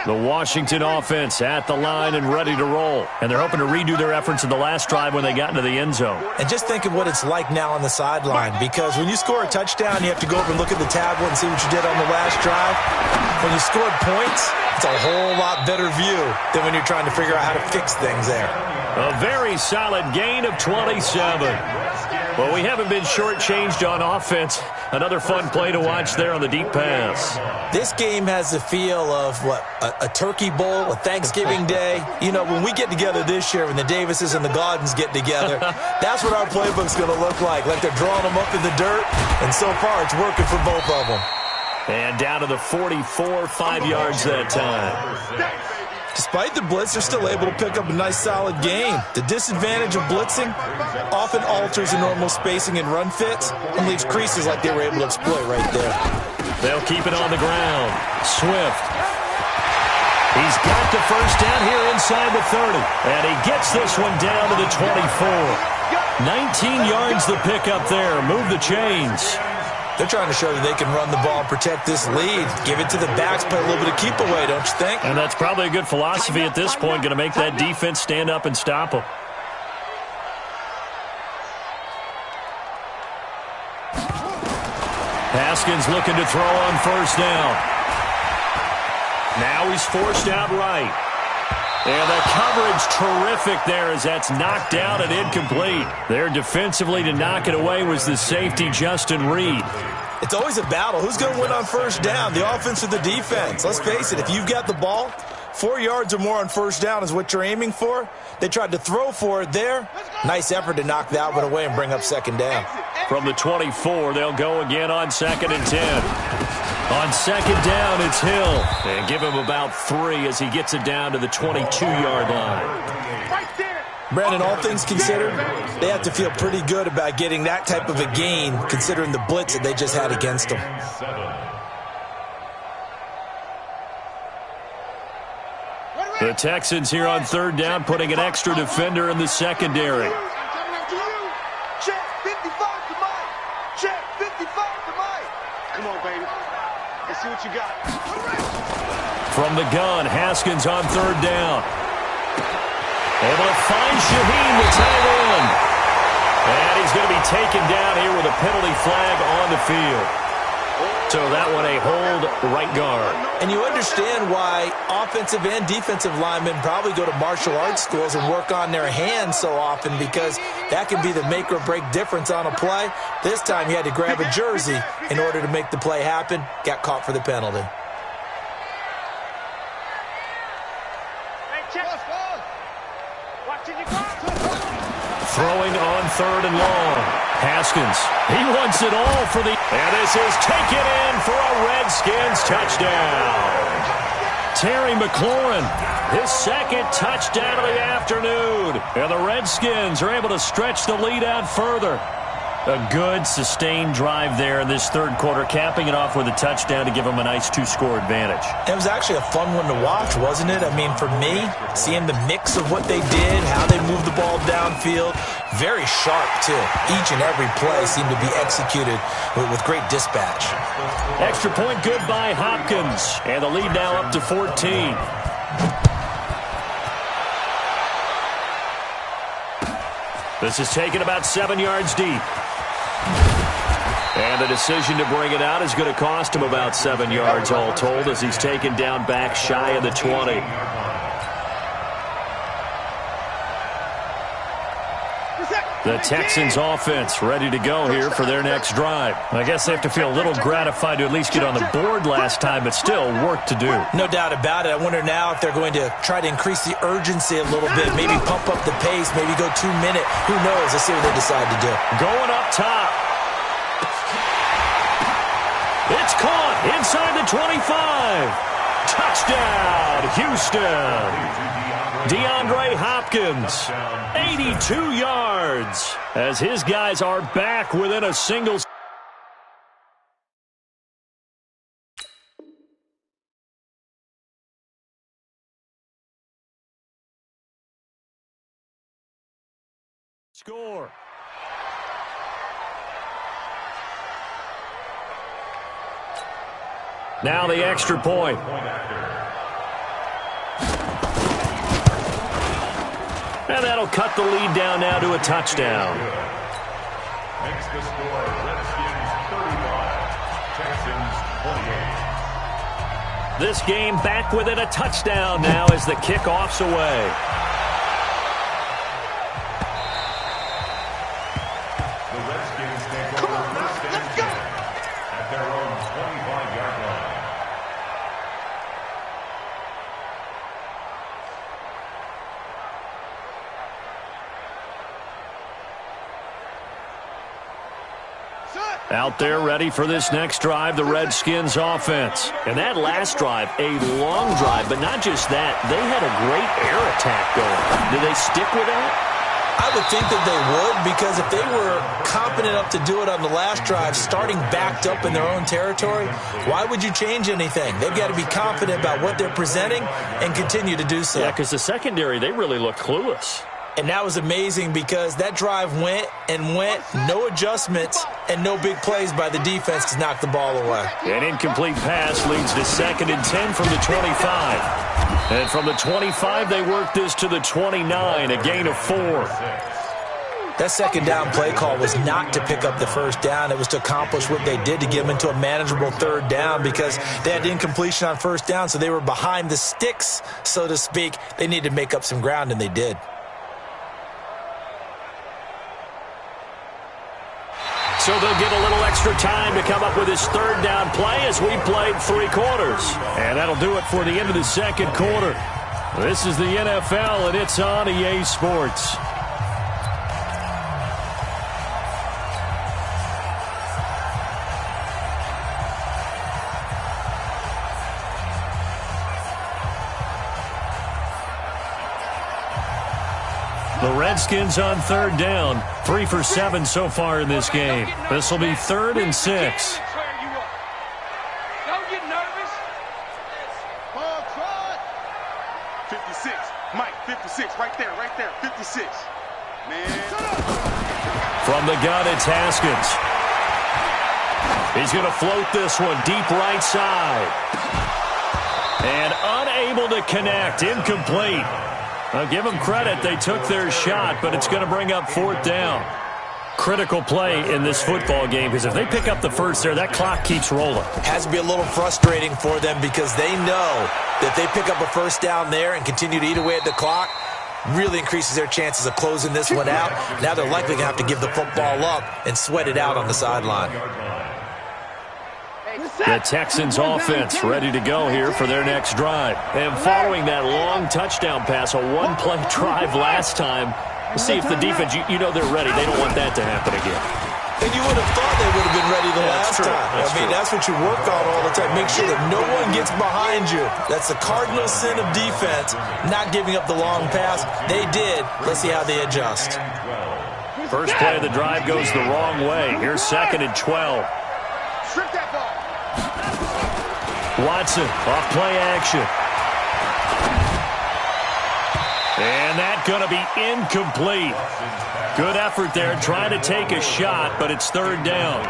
The Washington offense at the line and ready to roll. And they're hoping to redo their efforts in the last drive when they got into the end zone. And just think of what it's like now on the sideline, because when you score a touchdown, you have to go over and look at the tablet and see what you did on the last drive. When you scored points, it's a whole lot better view than when you're trying to figure out how to fix things there. A very solid gain of 27. Well, we haven't been shortchanged on offense. Another fun play to watch there on the deep pass. This game has the feel of, what, a turkey bowl, a Thanksgiving day. You know, when we get together this year, when the Davises and the Gaudens get together, that's what our playbook's going to look like they're drawing them up in the dirt, and so far it's working for both of them. And down to the 44, 5 yards that time. Despite the blitz, they're still able to pick up a nice, solid gain. The disadvantage of blitzing often alters the normal spacing and run fits and leaves creases like they were able to exploit right there. They'll keep it on the ground. Swift. He's got the first down here inside the 30. And he gets this one down to the 24. 19 yards the pickup there. Move the chains. They're trying to show that they can run the ball and protect this lead. Give it to the backs, play a little bit of keep away, don't you think? And that's probably a good philosophy at this point, going to make that defense stand up and stop them. Haskins looking to throw on first down. Now he's forced out right. And the coverage terrific there as that's knocked out and incomplete. There defensively to knock it away was the safety, Justin Reed. It's always a battle. Who's going to win on first down, the offense or the defense? Let's face it, if you've got the ball, 4 yards or more on first down is what you're aiming for. They tried to throw for it there. Nice effort to knock that one away and bring up second down. From the 24, they'll go again on 2nd and 10. On second down, it's Hill. And give him about 3 as he gets it down to the 22-yard line. Brandon, all things considered, they have to feel pretty good about getting that type of a gain, considering the blitz that they just had against them. The Texans here on third down, putting an extra defender in the secondary. Check 55 to Mike. Check 55 to Mike. Come on, baby. Let's see what you got. From the gun, Haskins on third down. Able to find Shaheen, the tight end. And he's going to be taken down here with a penalty flag on the field. So that one a hold right guard. And you understand why offensive and defensive linemen probably go to martial arts schools and work on their hands so often, because that can be the make or break difference on a play. This time he had to grab a jersey in order to make the play happen. Got caught for the penalty. Throwing on third and long. Haskins, he wants it all for the... And this is taken in for a Redskins touchdown. Terry McLaurin, his second touchdown of the afternoon. And the Redskins are able to stretch the lead out further. A good, sustained drive there in this third quarter, capping it off with a touchdown to give them a nice 2-score advantage. It was actually a fun one to watch, wasn't it? I mean, for me, seeing the mix of what they did, how they moved the ball downfield, very sharp, too. Each and every play seemed to be executed with great dispatch. Extra point good by Hopkins, and the lead now up to 14. This is taken about 7 yards deep. And the decision to bring it out is going to cost him about 7 yards all told, as he's taken down back shy of the 20. The Texans offense ready to go here for their next drive. I guess they have to feel a little gratified to at least get on the board last time, but still work to do. No doubt about it. I wonder now if they're going to try to increase the urgency a little bit, maybe pump up the pace, maybe go 2 minute. Who knows? Let's see what they decide to do. Going up top. It's caught inside the 25. Touchdown, Houston. DeAndre Hopkins, 82 yards, as his guys are back within a single score. Now the extra point. And that'll cut the lead down now to a touchdown. Makes the score Redskins 35, Texans 28. This game back within a touchdown now as the kickoff's away. The Redskins take over first and 10 at their own 25-yard line. Out there ready for this next drive, the Redskins offense. And that last drive, a long drive, but not just that. They had a great air attack going. Do they stick with that? I would think that they would, because if they were confident enough to do it on the last drive, starting backed up in their own territory, why would you change anything? They've got to be confident about what they're presenting and continue to do so. Yeah, because the secondary, they really look clueless. And that was amazing because that drive went and went, no adjustments, and no big plays by the defense to knock the ball away. An incomplete pass leads to 2nd and 10 from the 25. And from the 25, they work this to the 29, a gain of 4. That second down play call was not to pick up the first down. It was to accomplish what they did to get them into a manageable third down because they had incompletion on first down, so they were behind the sticks, so to speak. They needed to make up some ground, and they did. So they'll get a little extra time to come up with his third down play as we played 3 quarters. And that'll do it for the end of the second quarter. This is the NFL, and it's on EA Sports. The Redskins on third down, 3 for 7 so far in this game. This will be 3rd and 6. Don't get nervous. 56, Mike, 56, right there, 56. Man. From the gun, it's Haskins. He's going to float this one deep right side. And unable to connect, incomplete. I'll give them credit. They took their shot, but it's going to bring up 4th down. Critical play in this football game because if they pick up the first there, that clock keeps rolling. Has to be a little frustrating for them because they know that they pick up a first down there and continue to eat away at the clock, really increases their chances of closing this one out. Now they're likely going to have to give the football up and sweat it out on the sideline. The Texans offense ready to go here for their next drive. And following that long touchdown pass, a one-play drive last time, we'll see if the defense, you know they're ready. They don't want that to happen again. And you would have thought they would have been ready the last time. That's what you work on all the time. Make sure that no one gets behind you. That's the cardinal sin of defense, not giving up the long pass. They did. Let's see how they adjust. First play of the drive goes the wrong way. Here's 2nd and 12. Strip that ball. Watson off play action. And that's going to be incomplete. Good effort there, trying to take a shot, but it's 3rd down.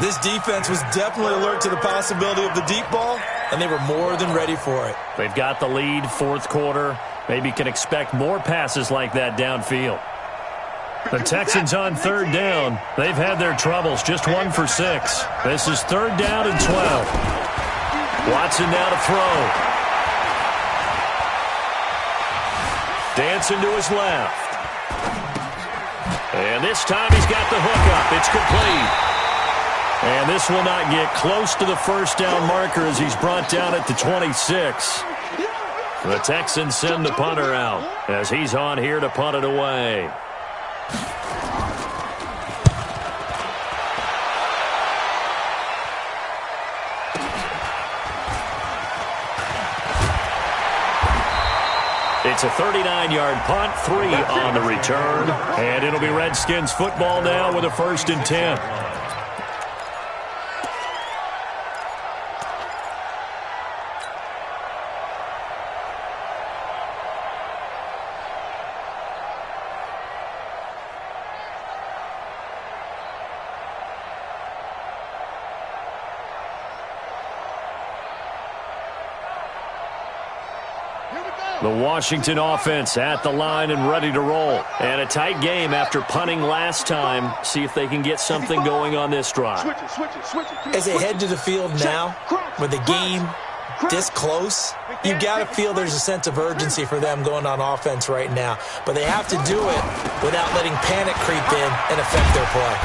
This defense was definitely alert to the possibility of the deep ball, and they were more than ready for it. They've got the lead, 4th quarter. Maybe can expect more passes like that downfield. The Texans on 3rd down. They've had their troubles, just 1 for 6. This is 3rd down and 12. Watson now to throw. Dancing to his left. And this time he's got the hook up. It's complete. And this will not get close to the first down marker as he's brought down at the 26. The Texans send the punter out as he's on here to punt it away. It's a 39-yard punt, 3 on the return. And it'll be Redskins football now with a 1st and 10. The Washington offense at the line and ready to roll. And a tight game after punting last time. See if they can get something going on this drive. As they head to the field now, with the game this close, you got to feel there's a sense of urgency for them going on offense right now. But they have to do it without letting panic creep in and affect their play.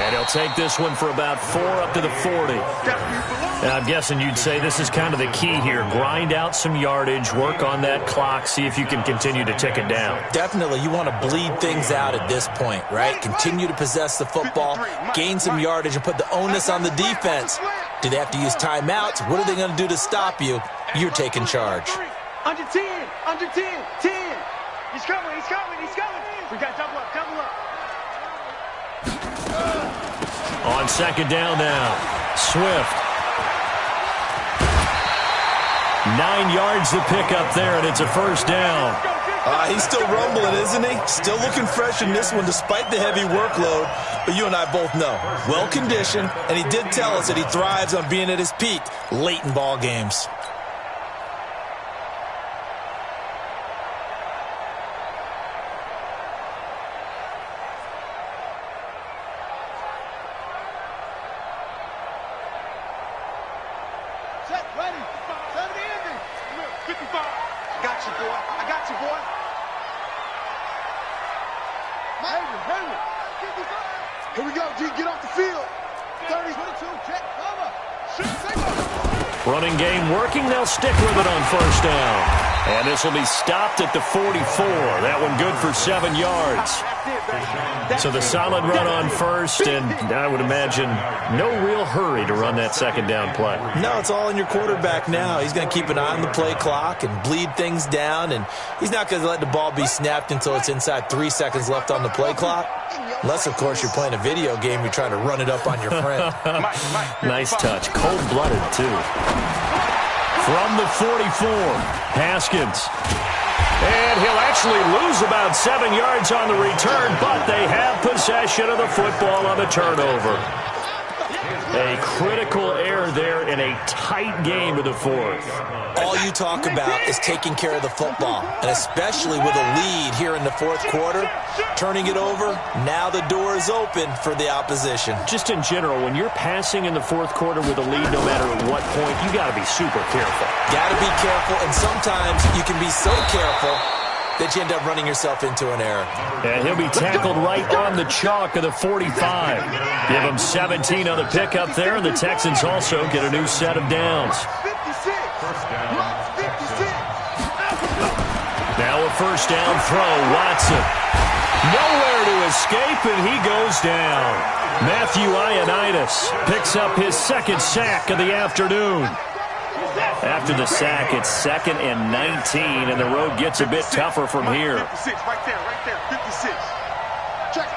And he'll take this one for about 4 up to the 40. And I'm guessing you'd say this is kind of the key here. Grind out some yardage, work on that clock, see if you can continue to tick it down. Definitely. You want to bleed things out at this point, right? Continue to possess the football, gain some yardage, and put the onus on the defense. Do they have to use timeouts? What are they going to do to stop you? You're taking charge. Under 10, under 10, 10. He's coming, he's coming, he's coming. We got double up, double up. On 2nd down now, Swift. 9 yards to pick up there, and it's a 1st down. He's still rumbling, isn't he? Still looking fresh in this one despite the heavy workload. But you and I both know, well-conditioned, and he did tell us that he thrives on being at his peak late in ball games. Here we go, G. Get off the field. 30, 22, check, cover. Running game working. They'll stick with it on 1st down. And this will be stopped at the 44. That one good for 7 yards. So the solid run on 1st, and I would imagine no real hurry to run that 2nd down play. No, it's all in your quarterback now. He's going to keep an eye on the play clock and bleed things down, and he's not going to let the ball be snapped until it's inside 3 seconds left on the play clock. Unless, of course, you're playing a video game, you're trying to run it up on your friend. Nice touch. Cold-blooded, too. From the 44, Haskins. And he'll actually lose about 7 yards on the return, but they have possession of the football on the turnover. A critical error there in a tight game of the 4th. All you talk about is taking care of the football, and especially with a lead here in the 4th quarter, turning it over, now the door is open for the opposition. Just in general, when you're passing in the 4th quarter with a lead, no matter at what point, you got to be super careful. Got to be careful, and sometimes you can be so careful that you end up running yourself into an error. And he'll be tackled right on the chalk of the 45. Give him 17 on the pickup there, and the Texans also get a new set of downs. Now a 1st down throw, Watson. Nowhere to escape, and he goes down. Matthew Ioannidis picks up his 2nd sack of the afternoon. After the sack, it's 2nd and 19, and the road gets a bit tougher from here. 56, right there, 56. Check.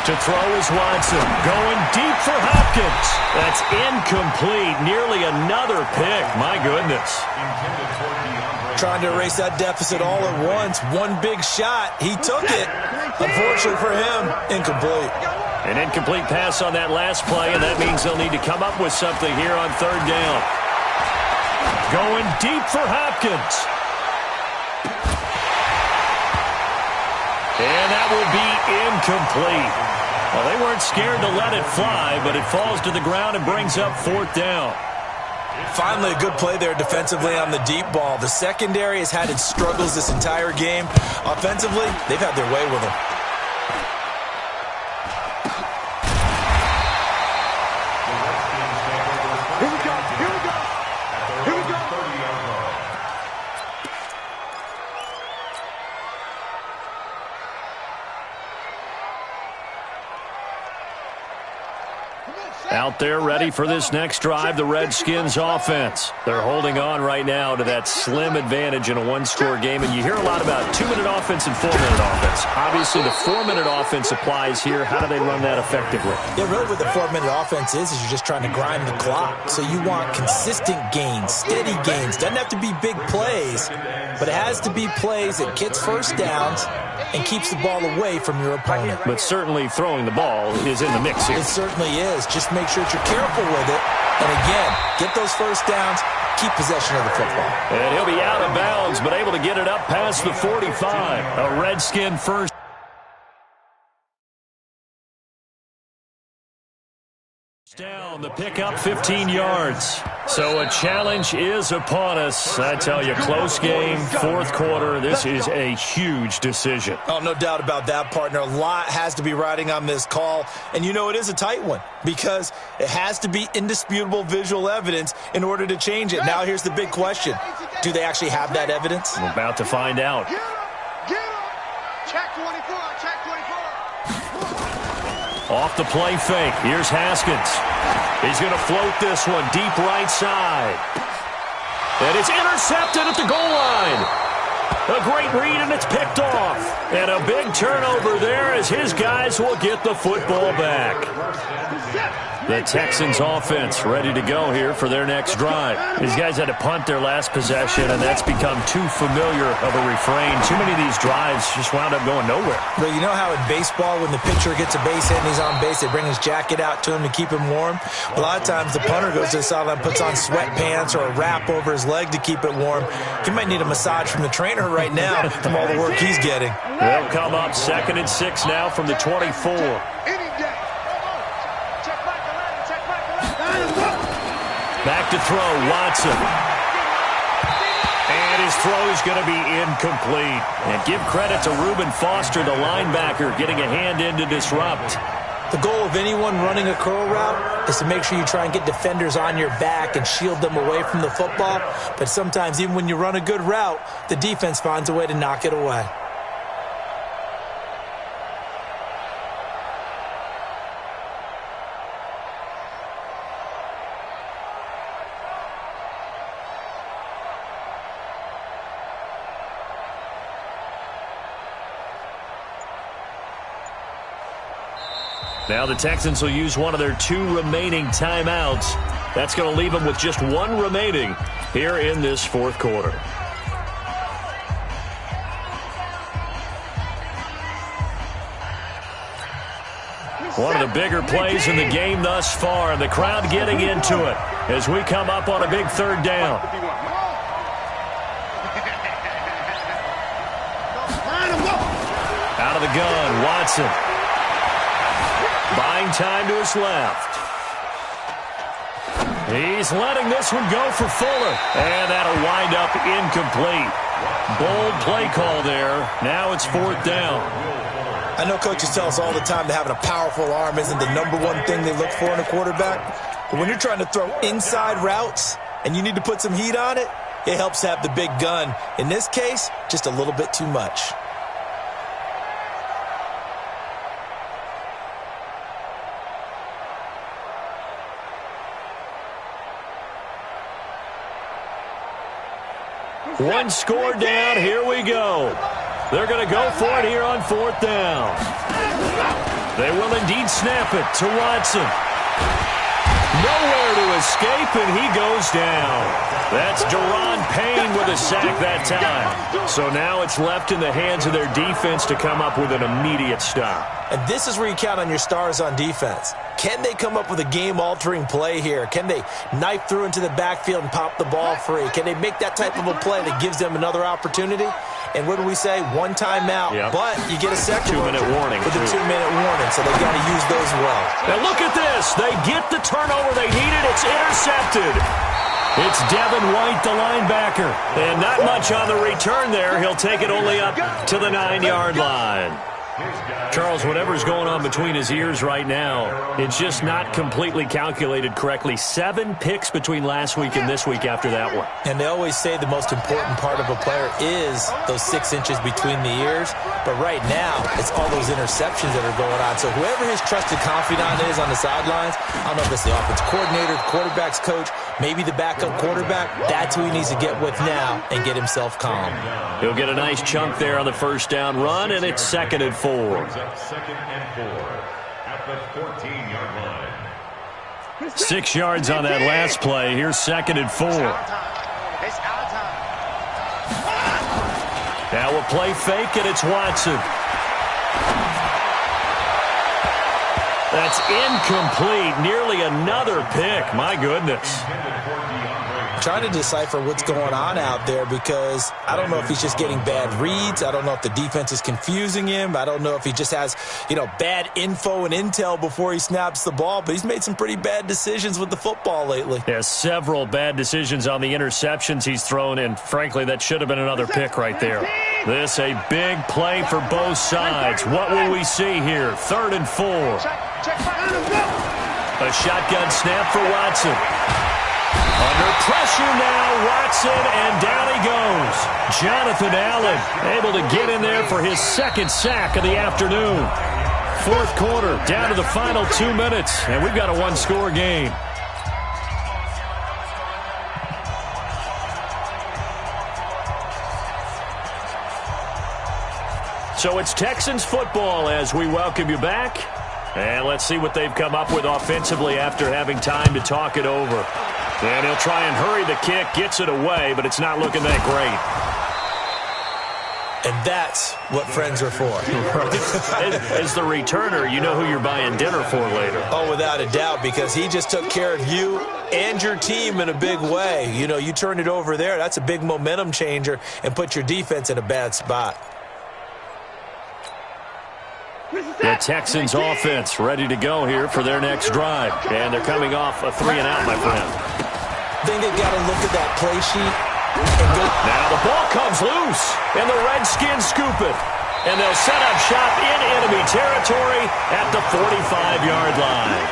To throw is Watson, going deep for Hopkins. That's incomplete, nearly another pick. My goodness. Trying to erase that deficit all at once. One big shot. He took it. Unfortunately for him, incomplete. An incomplete pass on that last play, and that means they'll need to come up with something here on 3rd down. Going deep for Hopkins. And that will be incomplete. Well, they weren't scared to let it fly, but it falls to the ground and brings up 4th down. Finally, a good play there defensively on the deep ball. The secondary has had its struggles this entire game. Offensively, they've had their way with them. Out there ready for this next drive, the Redskins offense. They're holding on right now to that slim advantage in a one-score game, and you hear a lot about 2-minute offense and 4-minute offense. Obviously, the 4-minute offense applies here. How do they run that effectively? Yeah, really what the 4-minute offense is you're just trying to grind the clock. So you want consistent gains, steady gains. Doesn't have to be big plays, but it has to be plays that gets first downs and keeps the ball away from your opponent. But certainly throwing the ball is in the mix here. It certainly is. Just make sure that you're careful with it. And again, get those first downs, keep possession of the football. And he'll be out of bounds, but able to get it up past the 45. A Redskin first. Down, the pickup 15 yards. So a challenge is upon us. I tell you, close game, fourth quarter. This is a huge decision. Oh, no doubt about that, partner. A lot has to be riding on this call. And you know it is a tight one because it has to be indisputable visual evidence in order to change it. Now here's the big question. Do they actually have that evidence? We're about to find out. Get up. Check 24. Check 24. Off the play fake. Here's Haskins. He's going to float this one deep right side. And it's intercepted at the goal line. A great read, and it's picked off. And a big turnover there as his guys will get the football back. The Texans offense ready to go here for their next drive. These guys had to punt their last possession, and that's become too familiar of a refrain. Too many of these drives just wound up going nowhere. But you know how in baseball, when the pitcher gets a base hit and he's on base, they bring his jacket out to him to keep him warm? A lot of times the punter goes to the sideline, puts on sweatpants or a wrap over his leg to keep it warm. He might need a massage from the trainer right now from all the work he's getting. They'll come up 2nd and 6 now from the 24. Back to throw, Watson. And his throw is going to be incomplete. And give credit to Reuben Foster, the linebacker, getting a hand in to disrupt. The goal of anyone running a curl route is to make sure you try and get defenders on your back and shield them away from the football. But sometimes even when you run a good route, the defense finds a way to knock it away. Now the Texans will use one of their 2 remaining timeouts. That's going to leave them with just 1 remaining here in this fourth quarter. One of the bigger plays in the game thus far, and the crowd getting into it as we come up on a big 3rd down. Out of the gun, Watson. Buying time to his left. He's letting this one go for Fuller. And that'll wind up incomplete. Bold play call there. Now it's 4th down. I know coaches tell us all the time that having a powerful arm isn't the #1 thing they look for in a quarterback. But when you're trying to throw inside routes and you need to put some heat on it, it helps to have the big gun. In this case, just a little bit too much. One score down. Here we go. They're going to go for it here on 4th down. They will indeed snap it to Watson. Nowhere to escape, and he goes down. That's Deron Payne with a sack that time. So now it's left in the hands of their defense to come up with an immediate stop. And this is where you count on your stars on defense. Can they come up with a game-altering play here? Can they knife through into the backfield and pop the ball free? Can they make that type of a play that gives them another opportunity? And what do we say? 1 timeout, but you get a second 2-minute warning. With a 2-minute warning, so they got to use those well. Now look at this. They get the turnover they needed. It's intercepted. It's Devin White, the linebacker. And not much on the return there. He'll take it only up to the 9-yard line. Charles, whatever's going on between his ears right now, it's just not completely calculated correctly. 7 picks between last week and this week after that one. And they always say the most important part of a player is those 6 inches between the ears. But right now, it's all those interceptions that are going on. So whoever his trusted confidant is on the sidelines, I don't know if it's the offensive coordinator, the quarterback's coach, maybe the backup quarterback, that's who he needs to get with now and get himself calm. He'll get a nice chunk there on the first down run, and it's 2nd and 4. Second and 4 at the 14-yard line. 6 yards on that last play. Here's 2nd and 4. Now a play fake, and it's Watson. That's incomplete. Nearly another pick. My goodness. Trying to decipher what's going on out there because I don't know if he's just getting bad reads. I don't know if the defense is confusing him. I don't know if he just has, bad info and intel before he snaps the ball. But he's made some pretty bad decisions with the football lately. Yeah, several bad decisions on the interceptions he's thrown, and frankly, that should have been another pick right there. This a big play for both sides. What will we see here? 3rd and 4. A shotgun snap for Watson. Under pressure now, Watson, and down he goes. Jonathan Allen able to get in there for his 2nd sack of the afternoon. 4th quarter, down to the final 2 minutes, and we've got a 1-score game. So it's Texans football as we welcome you back. And let's see what they've come up with offensively after having time to talk it over. And he'll try and hurry the kick, gets it away, but it's not looking that great. And that's what friends are for. As the returner, you know who you're buying dinner for later. Oh, without a doubt, because he just took care of you and your team in a big way. You turn it over there, that's a big momentum changer and put your defense in a bad spot. The Texans offense ready to go here for their next drive. And they're coming off a 3-and-out, my friend. I think they've got to look at that play sheet and go. Now the ball comes loose, and the Redskins scoop it. And they'll set up shop in enemy territory at the 45-yard line.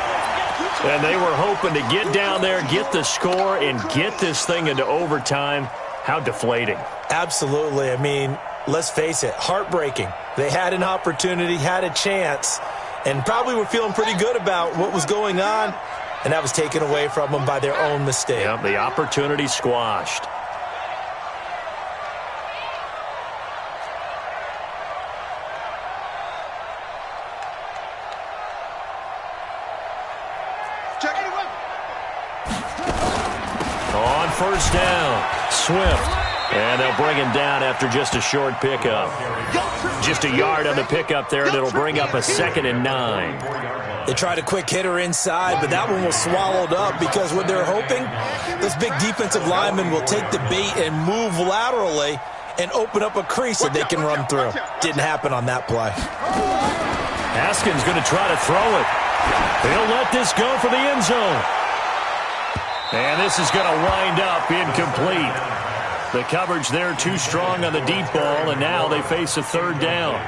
And they were hoping to get down there, get the score, and get this thing into overtime. How deflating. Absolutely. I mean, let's face it, heartbreaking. They had an opportunity, had a chance, and probably were feeling pretty good about what was going on, and that was taken away from them by their own mistake. Yep, the opportunity squashed. On first down, Swift. And they'll bring him down after just a short pickup. Just a yard on the pickup there, and it'll bring up a 2nd and 9. They tried a quick hitter inside, but that one was swallowed up because what they're hoping, those big defensive linemen will take the bait and move laterally and open up a crease that they can run through. Didn't happen on that play. Haskins going to try to throw it. He'll let this go for the end zone. And this is going to wind up incomplete. The coverage there too strong on the deep ball, and now they face a 3rd down.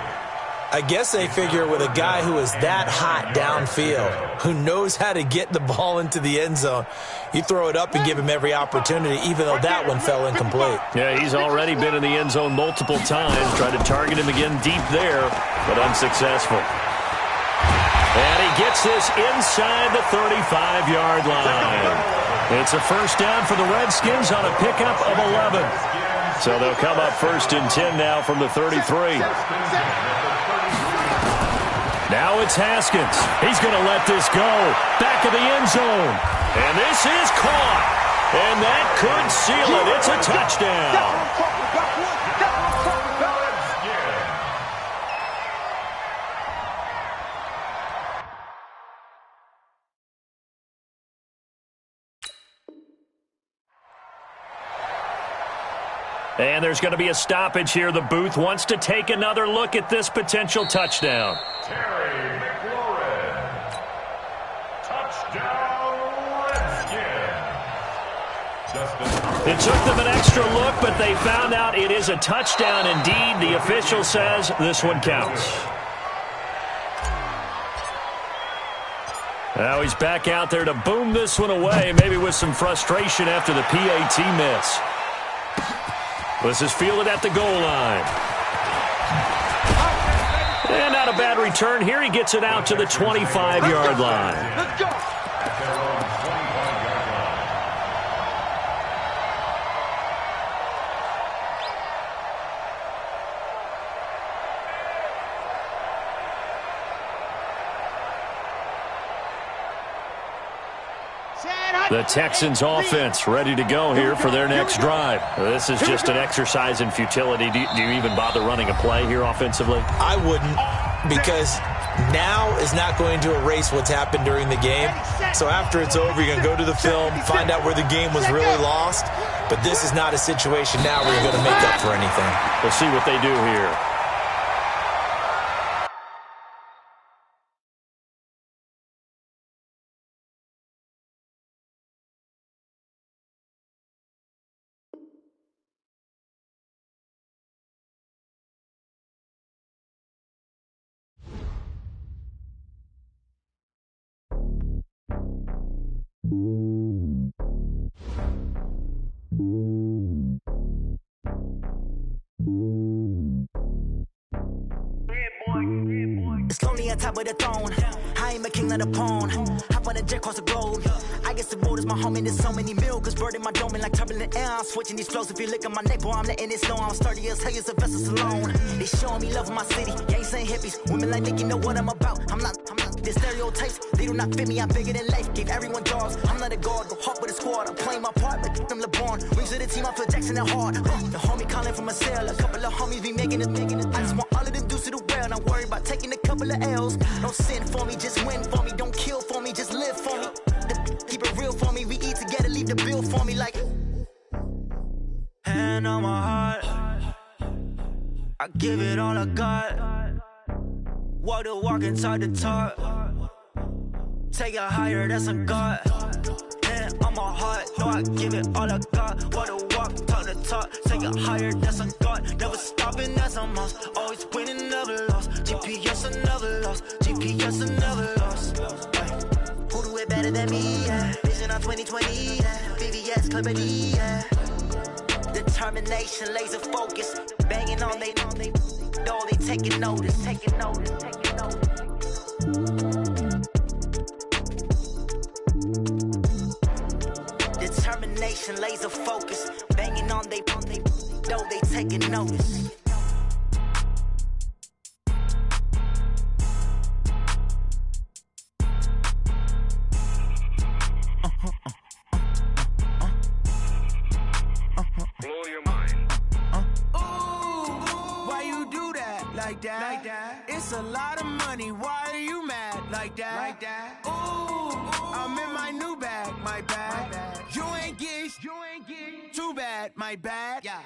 I guess they figure with a guy who is that hot downfield, who knows how to get the ball into the end zone, you throw it up and give him every opportunity, even though that one fell incomplete. Yeah, he's already been in the end zone multiple times, tried to target him again deep there, but unsuccessful. And he gets this inside the 35-yard line. It's a first down for the Redskins on a pickup of 11. So they'll come up 1st and 10 now from the 33. Now it's Haskins. He's going to let this go. Back of the end zone. And this is caught. And that could seal it. It's a touchdown. And there's going to be a stoppage here. The booth wants to take another look at this potential touchdown. Terry McLaurin. Touchdown, Redskins. It took them an extra look, but they found out it is a touchdown indeed. The official says this one counts. Now he's back out there to boom this one away, maybe with some frustration after the PAT miss. This is fielded at the goal line. And not a bad return here. He gets it out to the 25-yard line. Let's go. The Texans offense ready to go here for their next drive. This is just an exercise in futility. Do you even bother running a play here offensively? I wouldn't, because now is not going to erase what's happened during the game. So after it's over, you're going to go to the film, find out where the game was really lost. But this is not a situation now where you're going to make up for anything. We'll see what they do here. It's lonely on top of the throne. I ain't a king of the pawn. Hop on a jet across the globe. I guess the road is my home and there's so many milks. Bird in my dome and like turbulent air. I'm switching these flows. If you look at my neck, boy, I'm letting it slow. I'm sturdy as hell, as a vessel alone. They showing me love in my city. Gangs ain't hippies. Women like Nicky know what I'm about. I'm not the stereotypes. They do not fit me. I'm bigger than life. Gave everyone jobs. I'm not a guard. Go hard with a squad. I'm playing my part, but them LeBron. Rings of the team. I feel Jackson and hard. The homie calling from a cell. A couple of homies be making it. I just want all of them dudes to the well. Not worry about taking a couple of L's. Don't sin for me, just win for me. Don't kill for me, just live for me. Keep it real for me. We eat together, leave the bill for me like. Hand on my heart, I give it all I got. Walk the walk and talk the talk. Take it higher, that's a God. Hand on my heart, no, I give it all I got. Walk the walk, talk the talk. Take it higher, that's a God. Never stopping, that's a must. Always winning, never lost. GPS, I never lost. GPS, I never lost. Who do it better than me? Yeah. Vision on 2020. Yeah. VVS, Clarity. Yeah. Determination, laser focus. Banging on they know they taking notice. Taking notice. Taking notice. Determination, laser focus. Banging on they know they taking notice. Like that. It's a lot of money. Why are you mad like that? Like that. Ooh, I'm in my new bag. My bad. You ain't getting too bad. My bad. Yeah.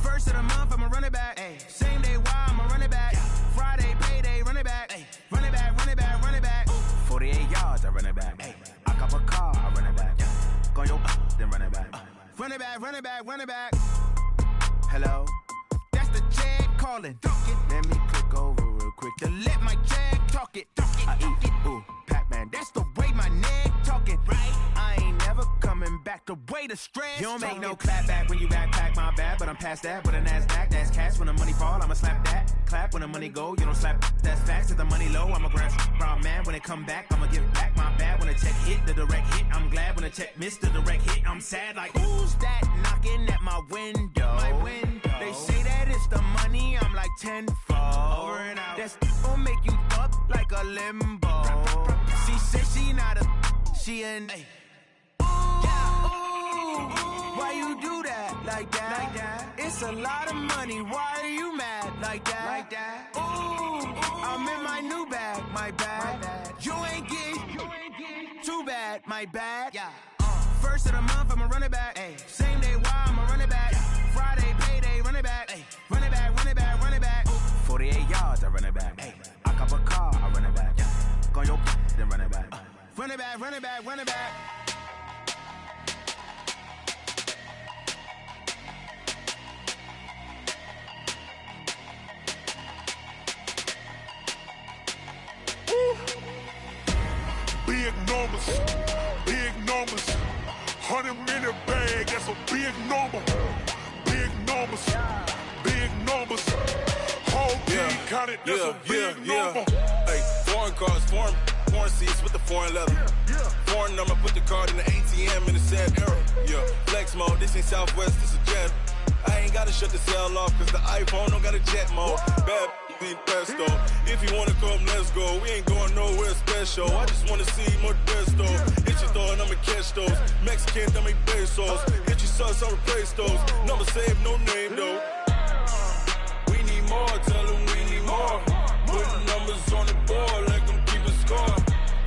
First of the month, I'ma run it back. Ay. Same day, why I'ma run it back. Yeah. Friday, payday, run it back. Ay. Run it back, run it back, run it back. 48 yards, I run it back. Ay. I cop a car, I run it back. Yeah. Go your then run it back. Run it back, run it back, run it back. Hello? That's the check calling. Let me click over real quick to let my check talk it. I eat it, ooh, Pac-Man. That's the way my neck talking. Right? I ain't never coming back the way the stress. You don't make no clap back when you backpack, my bad. But I'm past that with a NASDAQ. That's cash when the money fall, I'ma slap that. Clap when the money go, you don't slap. That's facts. If the money low, I'ma grab brown man. When it come back, I'ma give back my bad. When the check hit, the direct hit. I'm glad when the check missed the direct hit. I'm sad like, who's that knocking at my window? My window. They say that it's the money, I'm like tenfold. Over and out. That's gon' make you up like a limbo. She said she not a, she an. Ooh, why you do that like that? Like that? It's a lot of money. Why are you mad like that? Like that? Ooh, I'm in my new bag. My bad. You ain't getting too bad. My bad. Yeah. First of the month, I'ma run it back. Ay. Same day, why I'ma run it back. Friday, payday, run it back. Ay. Run it back, run it back, run it back. 48 yards, I run it back. Ay. I cop a car, I run it back. Yeah. Go your then run it back. Run it back, run it back, run it back. Big numbers, big numbers. 100-minute bag, that's a big number. Big numbers, big numbers. Whole team counted, that's a big number. Hey, foreign cars, foreign seats with the foreign leather. Foreign number, put the card in the ATM in the sad era. Yeah, flex mode, this ain't Southwest, this a jet. I ain't gotta shut the cell off, cause the iPhone don't got a jet mode. Bad be pesto. If you wanna come, let's go. We ain't going nowhere special. I just wanna see more desto. Hit your thought, I'ma catch those. Mexican, I'ma make pesos. Hit your sus, I'ma replace those. Number save, no name though. We need more, tell them we need more. Putting numbers on the board like I'm keeping score.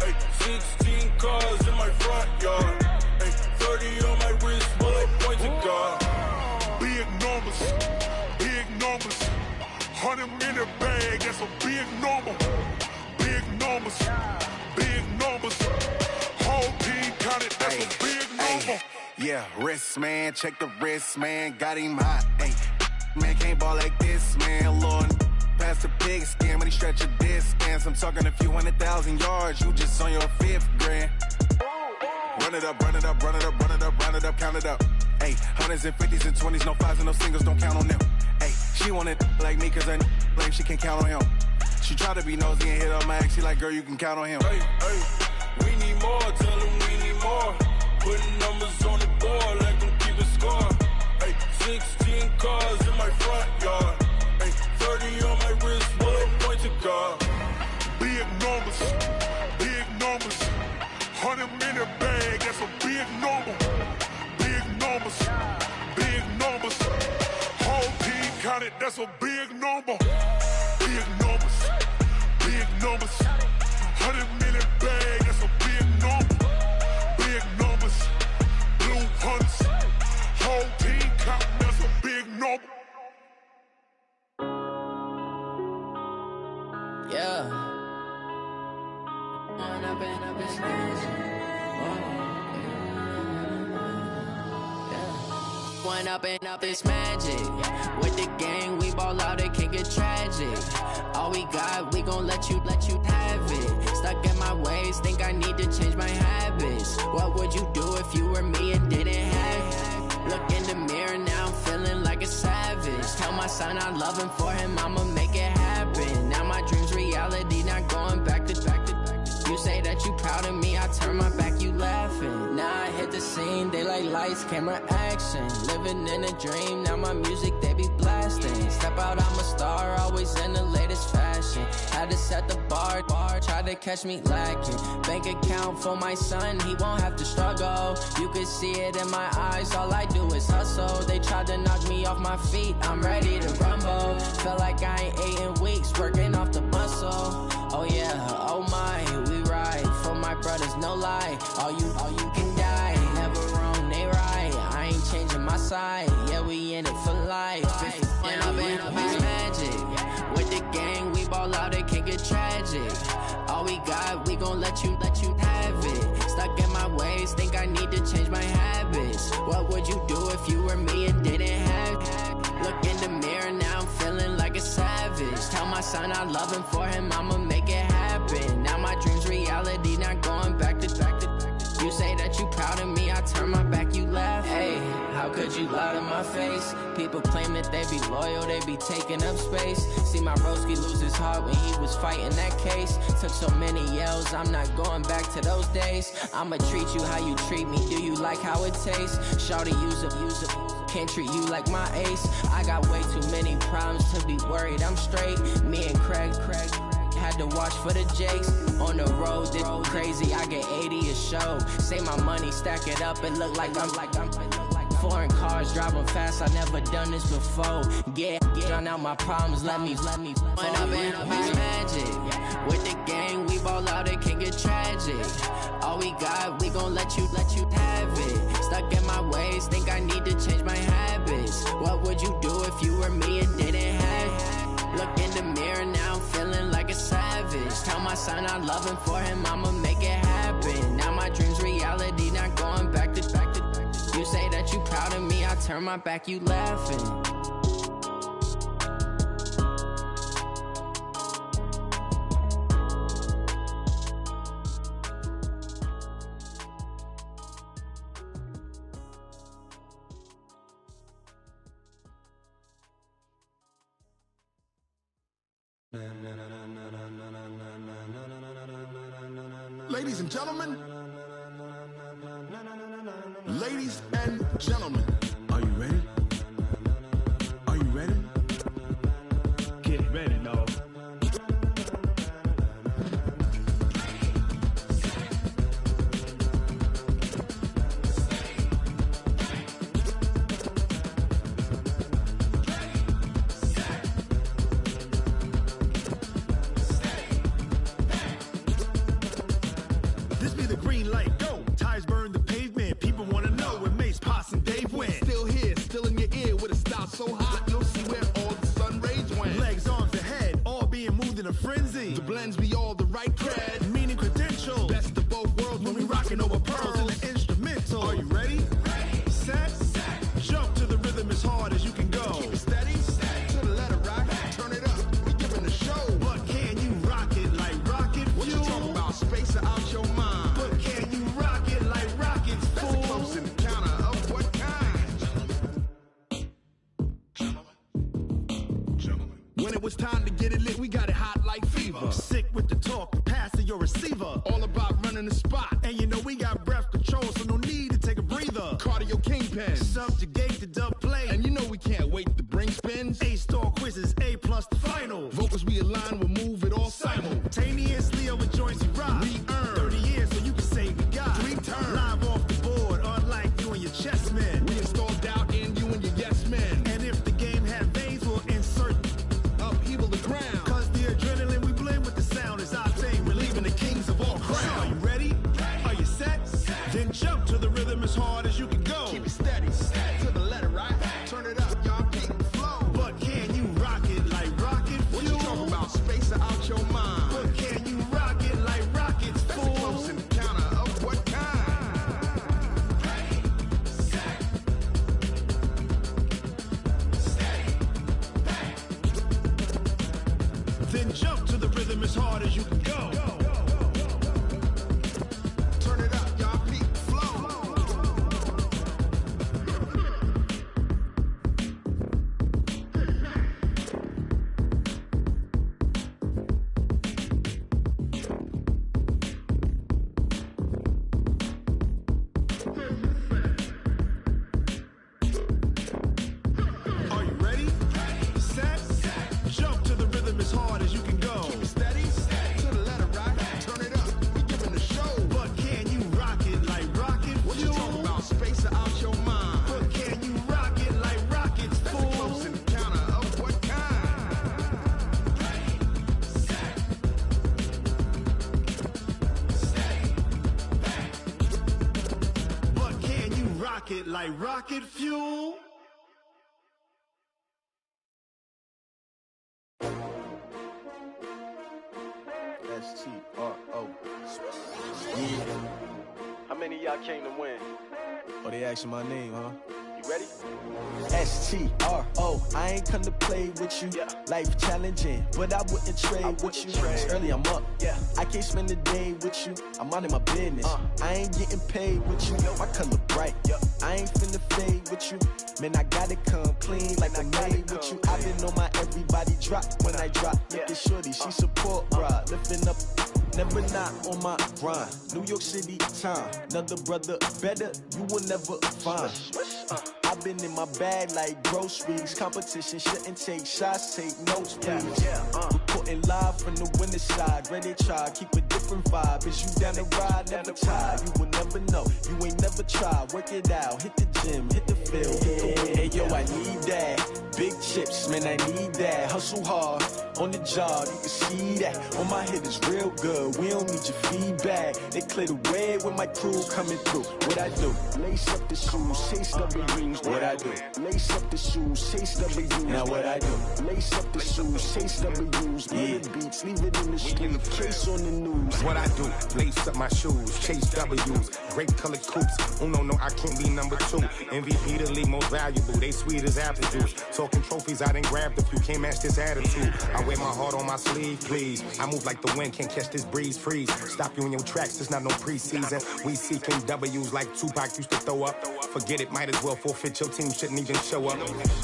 Hey, 16 cars in my front yard. Hey, 30 on my wrist, bullet point to God. Big numbers, big numbers. 100-minute bag, that's a big number. Big numbers, big numbers. Whole team counted, that's a big number. Yeah, wrist man, check the wrist man, got him hot. Ay, man can't ball like this, man. Lord, past the pig skin when he stretch a distance. I'm talking a few 100,000 yards, you just on your 5th grand. Run it up, run it up, run it up, run it up, run it up, count it up. Ay, 100s and 50s and 20s, no 5s and no singles, don't count on them. Ay, she want it like me, cause her blame, she can't count on him. She try to be nosy and hit up my ex, she like, girl, you can count on him. Hey, hey, we need more, tell them we need more. Putting numbers on the board like I'm keeping score. Hey, 16 cars in my front yard. Hey, 30 on my wrist, bullet point to God. Big numbers, big numbers. 100-minute bag, that's a big number. Big numbers, big numbers. Whole team counted, that's a big number. Big numbers, big numbers. 100-minute bag, that's a big number. Big numbers, blue hunts. Whole team counting, that's a big number. Yeah. One up and up, it's magic. With the gang, we ball out, it can get tragic. All we got, we gon' let you have it. Stuck in my ways, think I need to change my habits. What would you do if you were me and didn't have it? Look in the mirror, now I'm feeling like a savage. Tell my son I love him, for him I'ma make it happen. Now my dream's reality, not going back to. You say that you proud of me, I turn my back, you laughing. Now I hit the scene, they like lights, camera, action. Living in a dream, now my music, they be blasting. Step out, I'm a star, always in the latest fashion. Had to set the bar, try to catch me lacking. Bank account for my son, he won't have to struggle. You can see it in my eyes, all I do is hustle. They tried to knock me off my feet, I'm ready to rumble. Feel like I ain't ate in weeks, working off the muscle. Oh yeah, oh my, we ride for my brothers, no lie. All you can die, never wrong, they right. I ain't changing my side, yeah, we in it for life. And up it's magic. With the gang, we ball out, it can get tragic. All we got, we gon' let you have it. Stuck in my ways, think I need to change my habits. What would you do if you were me and didn't have it? Look in the mirror, now I'm feeling like a savage. Tell my son I love him, for him I'ma make it happen. Now my dream's reality, not going back to. You say that you proud of me, I turn my back, you laugh. Hey, how could you lie to my face? People claim that they be loyal, they be taking up space. See my broski lose his heart when he was fighting that case. Took so many yells, I'm not going back to those days. I'ma treat you how you treat me, do you like how it tastes? Shawty, use it. Can't treat you like my ace. I got way too many problems to be worried, I'm straight. Me and Craig had to watch for the Jakes. On the road, this crazy, I get 80 a show. Say my money, stack it up, and look like I'm foreign cars, driving fast, I never done this before. Get on out my problems, let me One up and up is magic. With the gang, we ball out, it can get tragic. All we got, we gon' let you have it. Stuck in my ways, think I need to change my habits. What would you do if you were me and didn't have it? Look in the mirror, now I'm feeling like a savage. Tell my son I love him, for him I'ma make it happen. Now my dream's reality, not going back to. You say that you proud of me, I turn my back, you laughing. Ladies and gentlemen, ladies and gentlemen, are you ready? Are you ready? Get ready, dog. This be the green light, go. Tires burn the pavement. People want to know where Mace, Potts, and Dave went. Still here, still in your ear with a style so hot, you'll see where all the sun rays went. Legs, arms, and head, all being moved in a frenzy. The blends be all the right cred, meaning credentials. Best of both worlds when we rocking over pearls in the instrumental. Are you ready? Ready. Set. Jump to the rhythm as hard as you can go. Keep it steady. To the letter rock. Turn it up. We giving the show. But can you rock it like rocket fuel? What you talking about? Space or out your mind? But can you rock it like rockets, fool? That's a close encounter of what kind? Gentlemen. When it was time to get it lit, we got it hot like fever. Sick with the talk, the pass to your receiver. All about running the spot. And you know we got breath control, so no need to take a breather. Cardio kingpin. Subjugate the dub play. And you know we can't wait to bring spins. A-star quizzes, A+ the final. Vocals we align, we'll move it all simultaneously over joints we rock. We earn 30 years so you can say we got 3 turns. Live off the board, unlike you and your chess men. We install doubt in you and your yes men. And if the game had veins, we'll insert upheaval the ground. Cause the adrenaline we blend with the sound is our thing. Relieving the kings of all crowns. So are you ready? Are you set? Then jump to the rhythm as hard as you can go. Keep it steady. To the letter right. Turn it up, y'all keep the flow. But can you rock it like rocket fuel? What you talking about? Space or out your mind? But can you rock it like rockets, fool? That's a close encounter of what kind? Ready, set, steady, back. Then jump to the rhythm as hard as you can go. Turn it up, y'all keep the flow. Are you ready? Set. Jump to the rhythm as hard as you can go. Keep it steady. To the letter right. Turn it up. We giving the show. But can you rock it like rocket fuel? What you talking about? Space or out your mind? But can you rock it like rockets, fool? That's a close encounter of what kind? Ready, set, steady, back. But can you rock it like rocket fuel? S-T-R-O. Yeah. How many of y'all came to win? Oh, they asking my name, huh? You ready? S-T-R-O. I ain't come to play with you. Yeah. Life challenging, but I wouldn't trade with you. It's early, I'm up. Yeah. I can't spend the day with you. I'm minding my business. I ain't getting paid with you. My color bright. I ain't finna fade with you. Man, I gotta come clean like I made with you. I've been on my everybody drop when I drop. Look at shorty, she support rod. Lifting up, never not on my grind. New York City time. Another brother better, you will never find. I've been in my bag like groceries. Competition shouldn't take shots, take notes, please. Reporting live from the winter side. Ready to try, keep a different vibe. Is you down the ride, never tired. You will never know, you ain't never tried. Work it out, hit the gym, hit the field, hit the wind. Hey yo, I need that. Big chips, man, I need that. Hustle hard, on the job, you can see that. On my head is real good, we don't need your feedback. They clear the way when my crew coming through. What I do? Lace up the shoes, chase W's. What I do? Lace up the shoes, chase W's. Now what I do? Lace up the shoes, chase W's. Yeah. Beats, leave it in the street, case on the news. What I do? Lace up my shoes, chase W's. Grape colored coops. Oh no, I can't be number 2. MVP the league most valuable. They sweet as apple juice. Talking trophies, I done grabbed a few. Can't match this attitude. I wear my heart on my sleeve, please. I move like the wind, can't catch this breeze, freeze. Stop you in your tracks, it's not no preseason. We seeking W's like Tupac used to throw up. Forget it, might as well forfeit. Your team shouldn't even show up.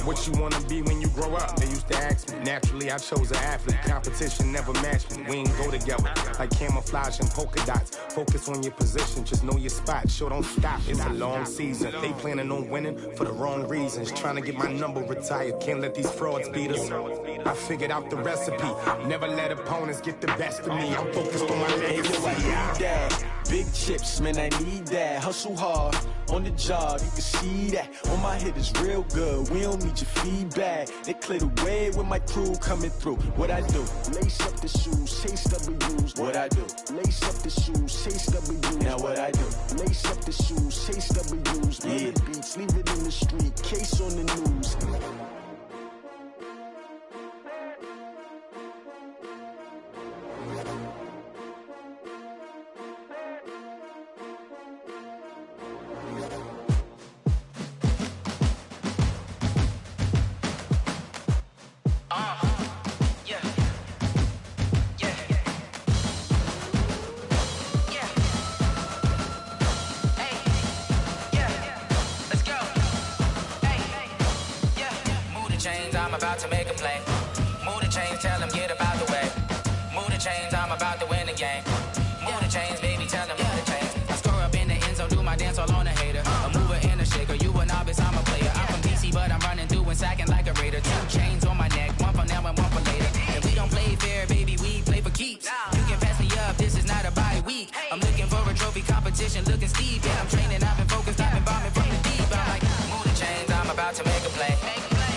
What you wanna be when you grow up? They used to ask me. Naturally, I chose an athlete. Competition never match me. We ain't go together like camouflage and polka dots. Focus on your position, just know your spot. Sure, don't stop. It's a long season. They planning on winning for the wrong reasons. Trying to get my number retired. Can't let these frauds beat us. I figured out the recipe. Never let opponents get the best of me. I'm focused on my legacy. I need that. Big chips, man, I need that. Hustle hard on the job, you can see that. On my hit is real good. We don't need your feedback. They clear the way with my crew coming through. What I do? Lace up the shoes, chase W's. What I do? Lace up the shoes, chase W's. Now what I do? Lace up the shoes, chase W's. Yeah. The beats, leave it in the street. Case on the news. I'm about to make a play. Move the chains, tell them get up out the way. Move the chains, I'm about to win the game. Move the chains, baby, tell them move the chains. I score up in the end zone, do my dance all on a hater. A mover and a shaker, you a novice, I'm a player. I'm from DC, but I'm running through and sacking like a raider. 2 chains on my neck, one for now and one for later. And we don't play fair, baby, we play for keeps. You can pass me up, this is not a bye week. I'm looking for a trophy competition, looking steep. Yeah, I'm training, I've been focused, I've been bombing from the deep. I'm like, move the chains, I'm about to make a play.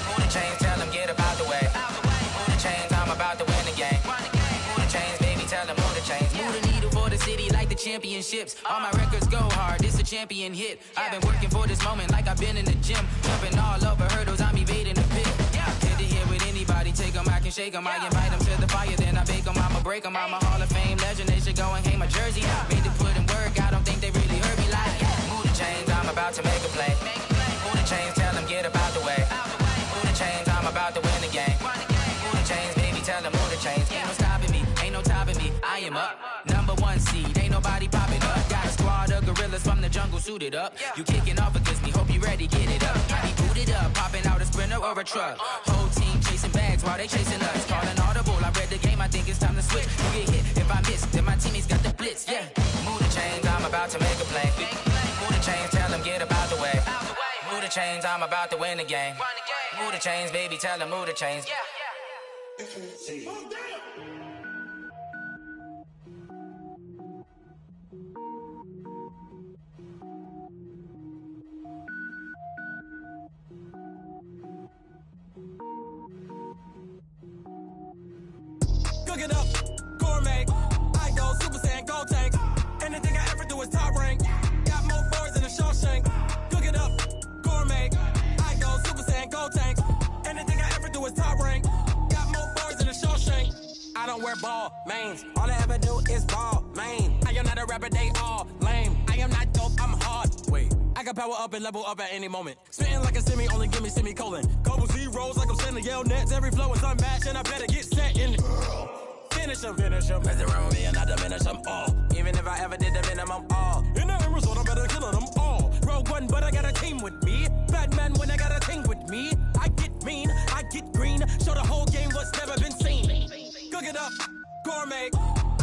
Move the chains, tell them get up out the way. Move the chains, I'm about to win the game. Move the chains, baby, tell them move the chains. Move the needle for the city like the championships. All my records go hard, this a champion hit. I've been working for this moment like I've been in the gym. Jumping all over hurdles, I'm evading the pit. Hit to hit with anybody, take them, I can shake them. I invite them to the fire, then I bake them, I'ma break them. I'm a Hall of Fame legend, they should go and hang my jersey. Made to put in work, I don't think they really heard me like. Move the chains, I'm about to make a play. Move the chains, tell them get up out the way. Move the chains, I'm about to win the game. Move the chains, baby, tell them move the chains. Ain't no stopping me, ain't no topping me, I am up. #1 seed, ain't nobody popping up. Got a squad of gorillas from the jungle suited up. You kicking off against me, hope you ready, get it up. I be booted up, popping out a sprinter or a truck. Whole team chasing bags while they chasing us. Calling audible, I read the game, I think it's time to switch. You get hit if I miss, then my teammates got the blitz, yeah. Move the chains, I'm about to make a play. Move the chains, tell them get up out the way. Move the chains, I'm about to win the game. Move the chains, baby, tell them move the chains. Cook it up, gourmet. I go Super Saiyan, go tank. Anything I ever do is top rank. Got more boys than a Shawshank. Cook it up, gourmet. I go Super Saiyan, go tank. Anything I ever do is top rank. Got more boys than a Shawshank. I don't wear ball mains. All I ever do is ball main. I am not a rapper, they all lame. I am not dope, I'm hard. Wait, I can power up and level up at any moment. Spitting like a semi, only give me semicolon. Couple zeros like I'm sending yell nets. Every flow is unmatched and I better get set in. Finish them. Mess around with me and I diminish them all. Even if I ever did the minimum all. In the end result, I better kill them all. Rogue One, but I got a team with me. Batman when I got a team with me. I get mean, I get green. Show the whole game what's never been seen. Cook it up, gourmet.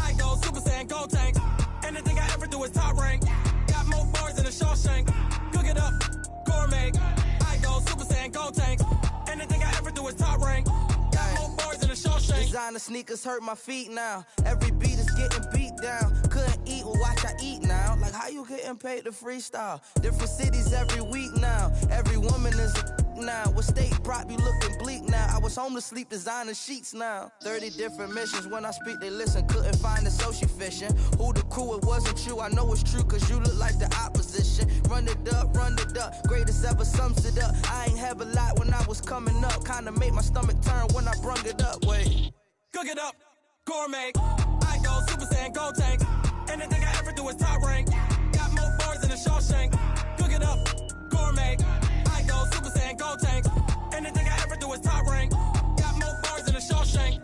I go Super Saiyan, go tank. Anything I ever do is top rank. Got more boys than a Shawshank. Cook it up, gourmet. I go Super Saiyan, go tank. Anything I ever do is top rank. Got more boys than a Shawshank. Designer sneakers hurt my feet now. Every beat is getting beat down. Couldn't eat, well watch I eat now. Like how you getting paid to freestyle? Different cities every week now. Every woman is a now. What state prop you looking bleak now? I was home to sleep designer sheets now. 30 different missions. When I speak they listen. Couldn't find the social fishing. Who the crew? It wasn't you. I know it's true cause you look like the opposition. Run it up. Greatest ever sums it up. I ain't have a lot when I was coming up. Kinda made my stomach turn when I brung it up. Wait. Cook it up, gourmet. I go Super Saiyan, go tank. Anything I ever do is top rank. Got more boys than a Shawshank. Cook it up, gourmet. I go Super Saiyan, go tank. Anything I ever do is top rank. Got more boys than a Shawshank.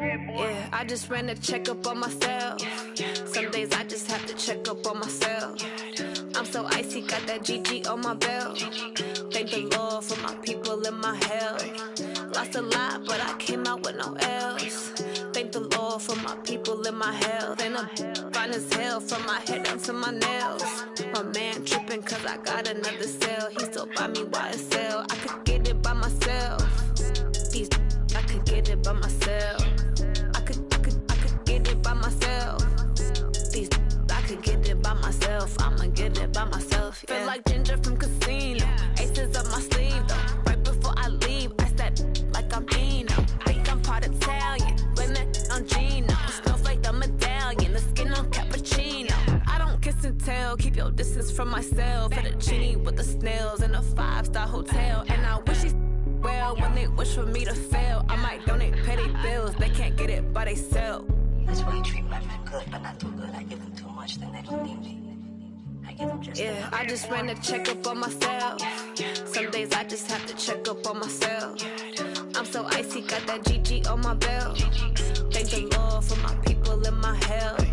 Yeah, I I just ran a checkup on myself. Some days I just have to check up on myself. I'm so icy, got that GG on my belt. Thank the Lord for my people in my health. Lost a lot, but I came out with no L's. Thank the Lord for my people in my health. And I'm fine as hell from my head down to my nails. My man tripping cause I got another cell. He still buy me YSL. I could get it by myself. These I could get it by myself. I could get it by myself. These I could get it by myself. I'ma get it by myself. Yeah. Feel like Ginger from Casino. Aces up my sleeve though. Right before I leave, I step like I'm Dino. Think I'm part Italian. Blame that on Gino. Snowflake the medallion. The skin on cappuccino. I don't kiss and tell. Keep your distance from myself. At a genie with the snails in a 5-star hotel. And I wish he's well when they wish for me to fail. I might donate petty bills. They can't get it by theyself. That's why you treat my men good, but not too good. I give them too much, then they don't need me. I give them just yeah, I just ran a checkup on myself. Some days I just have to check up on myself. I'm so icy, got that GG on my belt. Thank the Lord for my people in my health.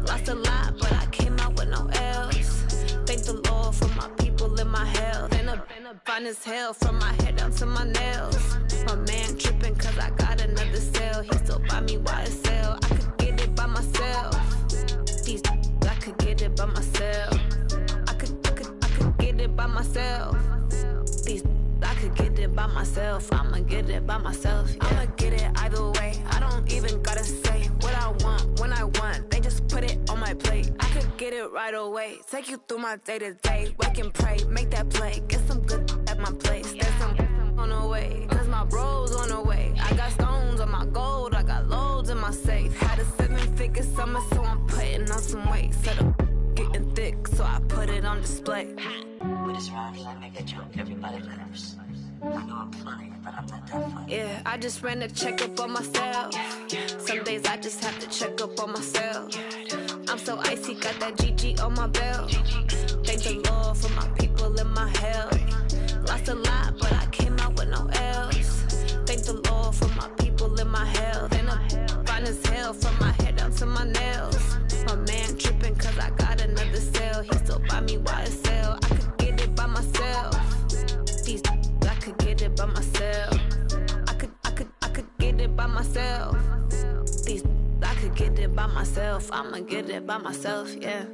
Lost a lot, but I came out with no L's. Thank the Lord for my people in my health. And I'm fine as hell from my head down to my nails. My man tripping cause I got another cell. He still buy me YSL. I could get it by myself. These I could get it by myself. I could get it by myself. These I could get it by myself. I'ma get it by myself. Yeah. I'ma get it either way. I don't even gotta say what I want when I want. They just put it on my plate. I could get it right away. Take you through my day to day. Wake and pray, make that play. Get some good at my place. There's some on the way. Cause my bros on the way. I got stones on my gold. I got loads in my safe. Had a 7-figure summer, so I'm putting on some weight. Set up getting thick, so I put it on display. With this round, I make a joke. Everybody laughs. I know I'm funny, but I'm not that funny. Yeah, I just ran a checkup on myself. Some days I just have to check up on myself. I'm so icy, got that GG on my belt. Thank the Lord for my people in my health. Lost a lot, but I came out with no L's. Thank the Lord for my people in my health. And I'm fine as hell from my head down to my nails. My man tripping cause I got another cell. He still buy me YSL. I could get it by myself. These I could get it by myself. I could get it by myself. These I could get it by myself. I'ma get it by myself, yeah.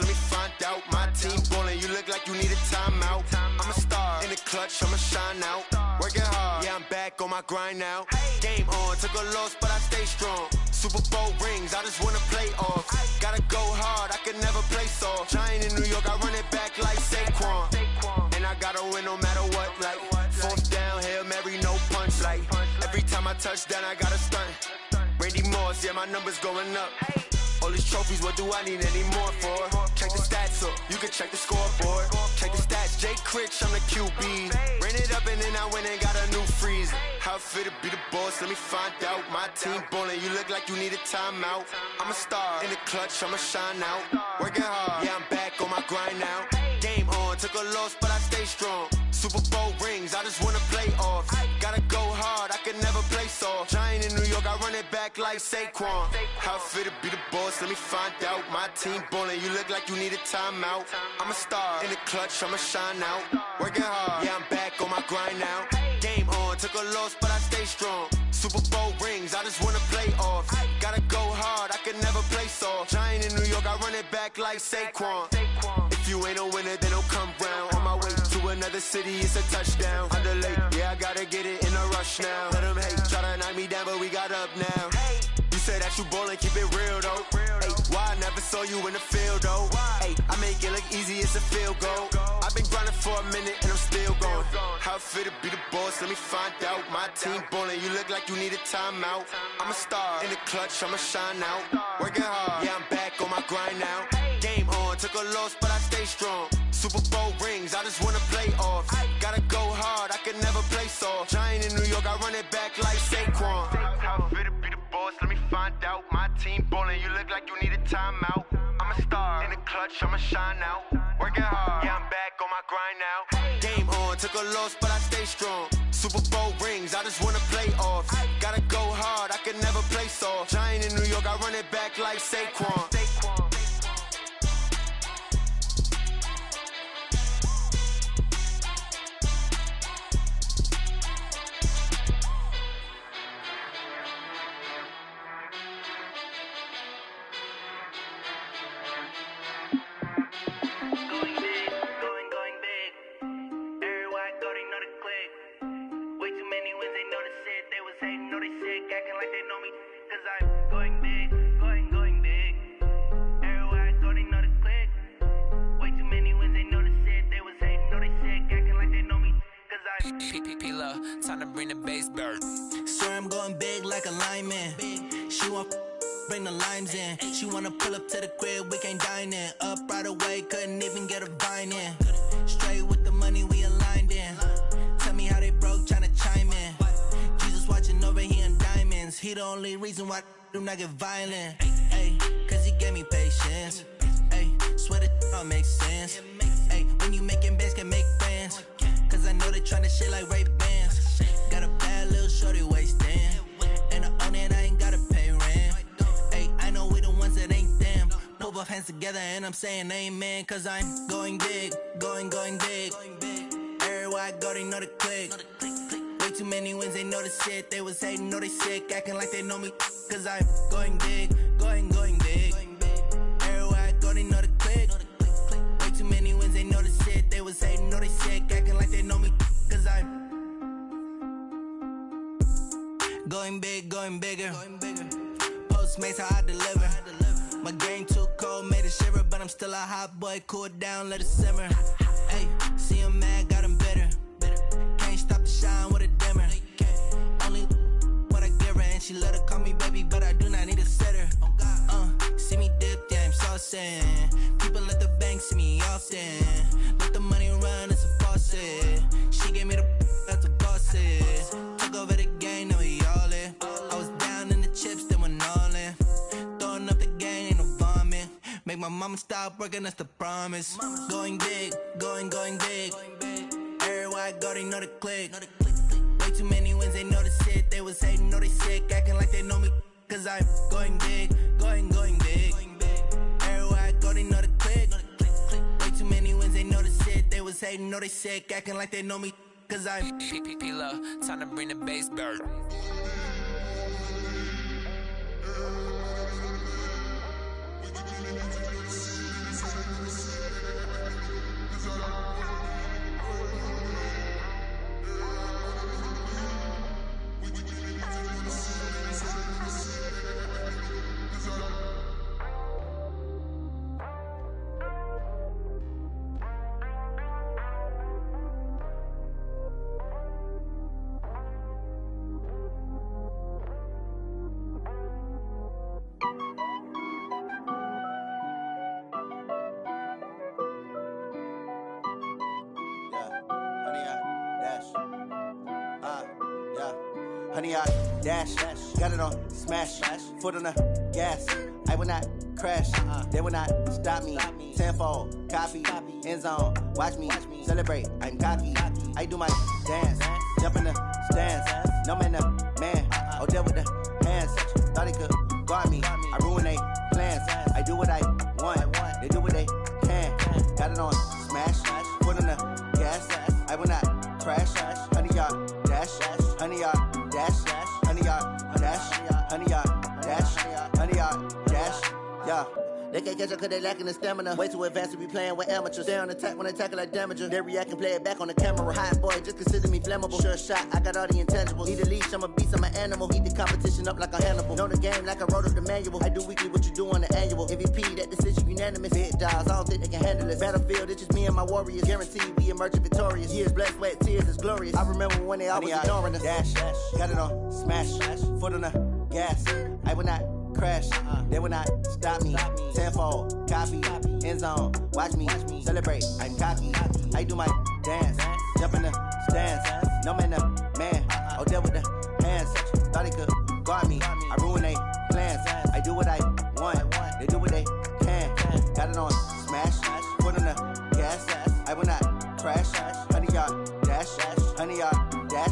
Let me find out. My team ballin', you look like you need a timeout. I'm a star in the clutch, I'ma shine out. Working hard, yeah, I'm back on my grind now. Game on, took a loss, but I stay strong. Super Bowl rings, I just wanna play off. Gotta go hard, I can never play soft. Giant in New York, I run it back like Saquon. And I gotta win no matter what, like 4th down, Hail Mary, no punch. Like every time I touch down, I gotta stunt. Randy Moss, yeah, my numbers going up. All these trophies, what do I need any more for? Check the stats up, you can check the scoreboard. Check the stats, Jay Critch, I'm the QB. Ran it up and then I went and got a new freezer. How it fit to be the boss, let me find out. My team ballin', you look like you need a timeout. I'm a star in the clutch, I'ma shine out. Working hard, yeah, I'm back on my grind now. Game on, took a loss, but I stay strong. Super Bowl rings, I just wanna play off. Gotta go hard, I can never play soft. Giant in New York, I run it back like Saquon. How it fit to be the boss, let me find out. My team ballin', you look like you need a timeout. I'm a star in the clutch, I'ma shine out. Working hard, yeah, I'm back on my grind now. Game on, took a loss, but I stay strong. Super Bowl rings, I just wanna play off. Gotta go hard, I can never play soft. Giant in New York, I run it back like Saquon. If you ain't a winner, then don't come round. On my way to another city, it's a touchdown. Underlay, yeah, I gotta get it in a rush now. Let them hate, try to knock me down, but we got up now. You say that you ballin', keep it real though. Ay, why I never saw you in the field though? Ay, I make it look easy, it's a field goal. I've been grinding for a minute and I'm still going. How it fit to be the boss, let me find out. My team ballin', you look like you need a timeout. I'm a star in the clutch, I'ma shine out. Working hard, yeah, I'm back on my grind now. Game Game on, took a loss, but I stay strong. Super Bowl rings, I just wanna play off. Gotta go hard, I can never play soft. Giant in New York, I run it back like Saquon. How fit to be the boss, let me find out. My team ballin', you look like you need a timeout. I'm a star, in the clutch, I'ma shine out. Working hard, yeah, I'm back on my grind now. Game on, took a loss, but I stay strong. Super Bowl rings, I just wanna play off. Gotta go hard, I can never play soft. Giant in New York, I run it back like Saquon. Time to bring the bass bird. Swear I'm going big like a lineman. She want bring the limes in. She wanna pull up to the crib, we can't dine in. Up right away, couldn't even get a vine in. Straight with the money we aligned in. Tell me how they broke, tryna chime in. Jesus watching over here in diamonds. He the only reason why I do not get violent. Ay, cause he gave me patience. Ay, swear that all makes sense. Ay, when you making bands, can make friends. Cause I know they tryna shit like Ray-Bans. Got a bad little shorty wasting. And I own it, I ain't gotta pay rent. Ay, I know we the ones that ain't them. Pull both hands together and I'm saying amen. Cause I'm going big, going big. Everywhere I go, they know the click. Way too many wins, they know the shit. They was hating, know they sick, acting like they know me. Cause I'm going big, going big. Everywhere I go, they know the click. Way too many wins, they know the shit. They was hating, know they sick, acting like they know me. Cause I'm going big, going bigger. Postmates how I deliver. My game too cold, made it shiver. But I'm still a hot boy, cool it down, let it simmer. Hey, see him mad, got him bitter. Can't stop the shine with a dimmer. Only what I give her, and she let her call me baby, but I do not need a sitter. See me dip, yeah, I'm saucing. People at the bank see me often. Let the money run, it's a faucet. She gave me the that's a bosses. Took over the game, now we all in. I was down in the chips, then went all in. Throwing up the game, ain't no vomit. Make my mama stop working, that's the promise. Going big, going big. Everywhere I go, they know the click. Way too many wins, they know the shit. They was hating, know they sick, acting like they know me. Cause I'm going big, going big. Everywhere I go, they know the click. Way too many wins, they know the shit. They was hating, know they sick, acting like they know me. Cause I'm P-P-P-Love, time to bring the bass bird. Honey, I dash, got it on smash, foot on the gas. I will not crash, they will not stop me. Tenfold, copy, end zone, watch me celebrate. I'm cocky, I do my dance, jump in the stands. No man, the man, oh, deal with the hands. Thought he could guard me, I ruin they plans. I do what I want, they do what they can. Got it on smash, foot on the gas. I will not crash, honey, y'all dash, honey, y'all dash, honey, y'all dash, honey, y'all dash, honey, y'all dash, yeah. They can't catch up cause they lacking the stamina. Way too advanced to be playing with amateurs. Stay on attack when they tackle like damager. They react and play it back on the camera. Hot boy, just consider me flammable. Sure shot, I got all the intangibles. Need a leash, I'm a beast, I'm an animal. Heat the competition up like a Hannibal. Know the game like I wrote up the manual. I do weekly what you do on the annual. MVP, that decision unanimous. Hit dials, I don't think they can handle it. Battlefield, it's just me and my warriors. Guaranteed we emerging victorious. Years, blood, sweat, tears, it's glorious. I remember when they always ignoring us. Dash, got it on smash, foot on the gas. I will not crash, they will not stop me. Tenfold, copy, end zone, watch me celebrate. I'm cocky, I do my dance, jump in the stands. No man, the man, oh, there with the hands. Thought he could guard me, I ruin they plans. I do what I want, they do what they can. Got it on smash, foot on the gas. I will not crash, 100-yard dash, 100-yard dash,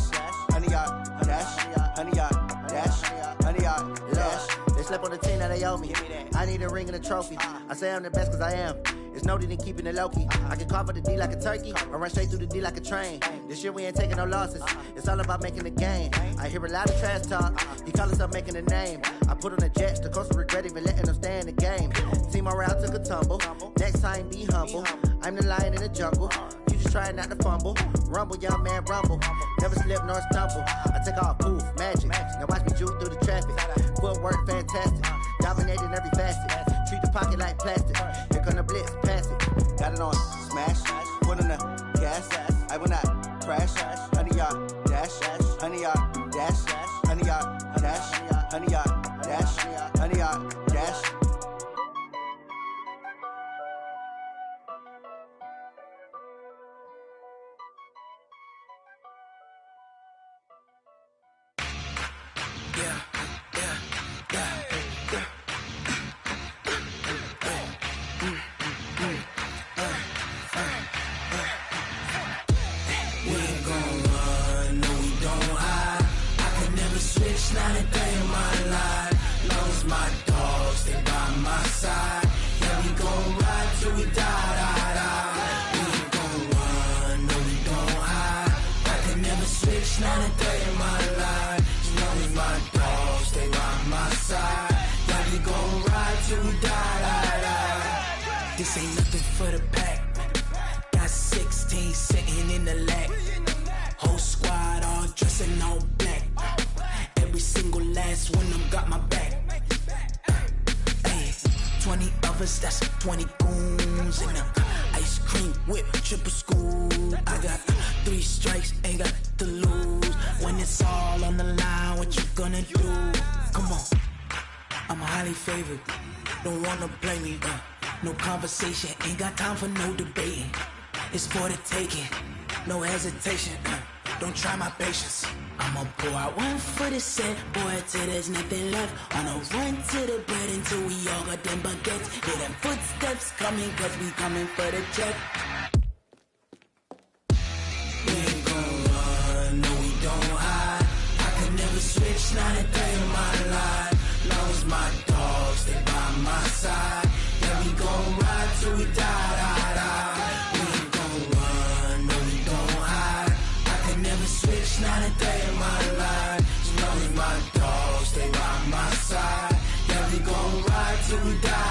100-yard dash, 100-yard dash, 100-yard dash. They slept on the team that they owe me. I need a ring and a trophy. I say I'm the best cause I am. It's no need in keeping it low-key. I can carve for the D like a turkey, or run straight through the D like a train. This year we ain't taking no losses. It's all about making the game. I hear a lot of trash talk. He call us up making a name. I put on the Jets, the coast regret even letting them stay in the game. Team around took a tumble. Next time be humble. I'm the lion in the jungle. You just trying not to fumble. Rumble, young man, rumble. Never slip nor stumble. I take off, poof, magic. Now watch me juke through the traffic. Footwork fantastic. Dominating every facet. Treat the pocket like plastic. Here come the blitz, pass it. Got it on smash. Foot on the gas. I will not crash. 100-yard dash. 100-yard dash. 100-yard dash. 100-yard dash. 100-yard dash. Not a day in my life. Lost my dogs, they by my side. Yeah, we gon' ride till we die. We ain't gon' run, no, we gon' hide. I can never switch, not a day in my life. As long as my dogs, they by my side. Yeah, we gon' ride till we die. This ain't nothing for the pack. Got 16 sitting in the lap. Whole squad all dressing all black. Every single last one of them got my back. Hey, 20 of us, that's 20 goons. And ice cream whip, triple school. I got 3 strikes, ain't got to lose. When it's all on the line, what you gonna do? Come on, I'm highly favored. Don't wanna blame me, no conversation, ain't got time for no debating. It's for the taking, no hesitation. Don't try my patience. I'ma pour out one for the set, boy, till there's nothing left. On a run to the bread until we all got them baguettes. Hear them footsteps coming, cause we coming for the check. We ain't gon' run, no, we don't hide. I could never switch, not a day in my life. Long as my dogs, they by my side. Yeah, we gon' ride till we die. We ain't gon' run, no, we don't hide. I could never switch, not a day in my life. As long as my dogs, they by my side. Yeah, we gon' ride till we die.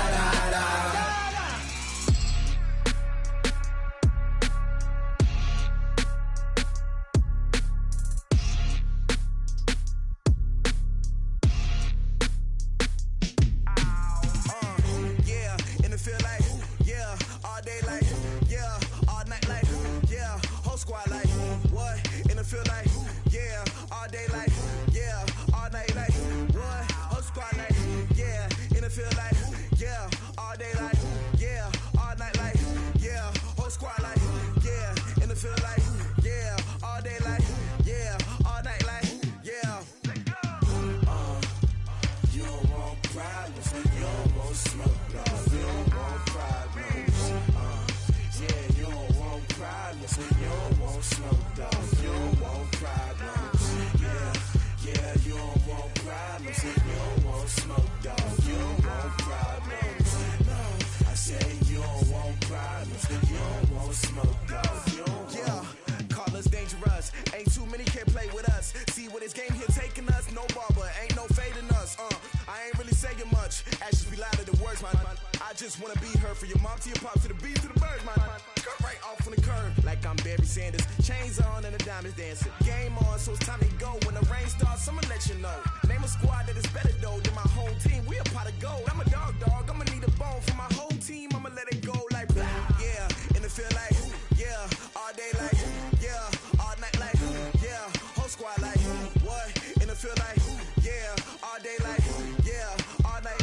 just wanna be her. For your mom to your pop, to the beat, to the birds, man. Cut right off on the curb, like I'm Barry Sanders. Chains on and the diamonds dancing. Game on, so it's time to go. When the rain starts, I'ma let you know. Name a squad that is better though than my whole team. We a pot of gold. I'm a dog, I'ma need a bone for my whole team. I'ma let it go like blah. Yeah, and it feel like yeah, all day like yeah, all night like yeah, whole squad like what? And it feel like yeah, all day like yeah, all night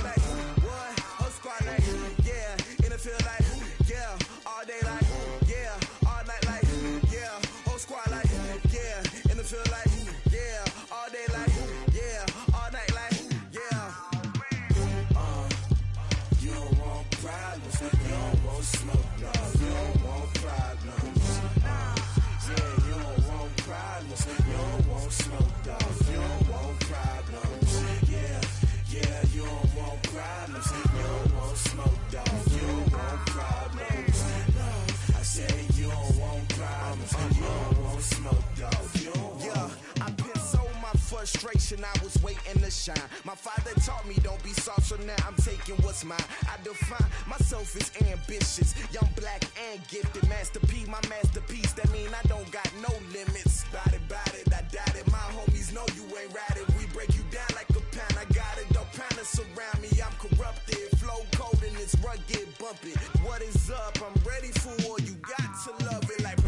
frustration, I was waiting to shine. My father taught me don't be soft, so now I'm taking what's mine. I define myself as ambitious, young, black, and gifted. Master P, my masterpiece, that mean I don't got no limits. Bout it, I doubt it. My homies know you ain't ratted. We break you down like a pound. I got it, don't pound to surround me. I'm corrupted, flow cold and it's rugged, bumpy. What is up? I'm ready for war. You got to love it like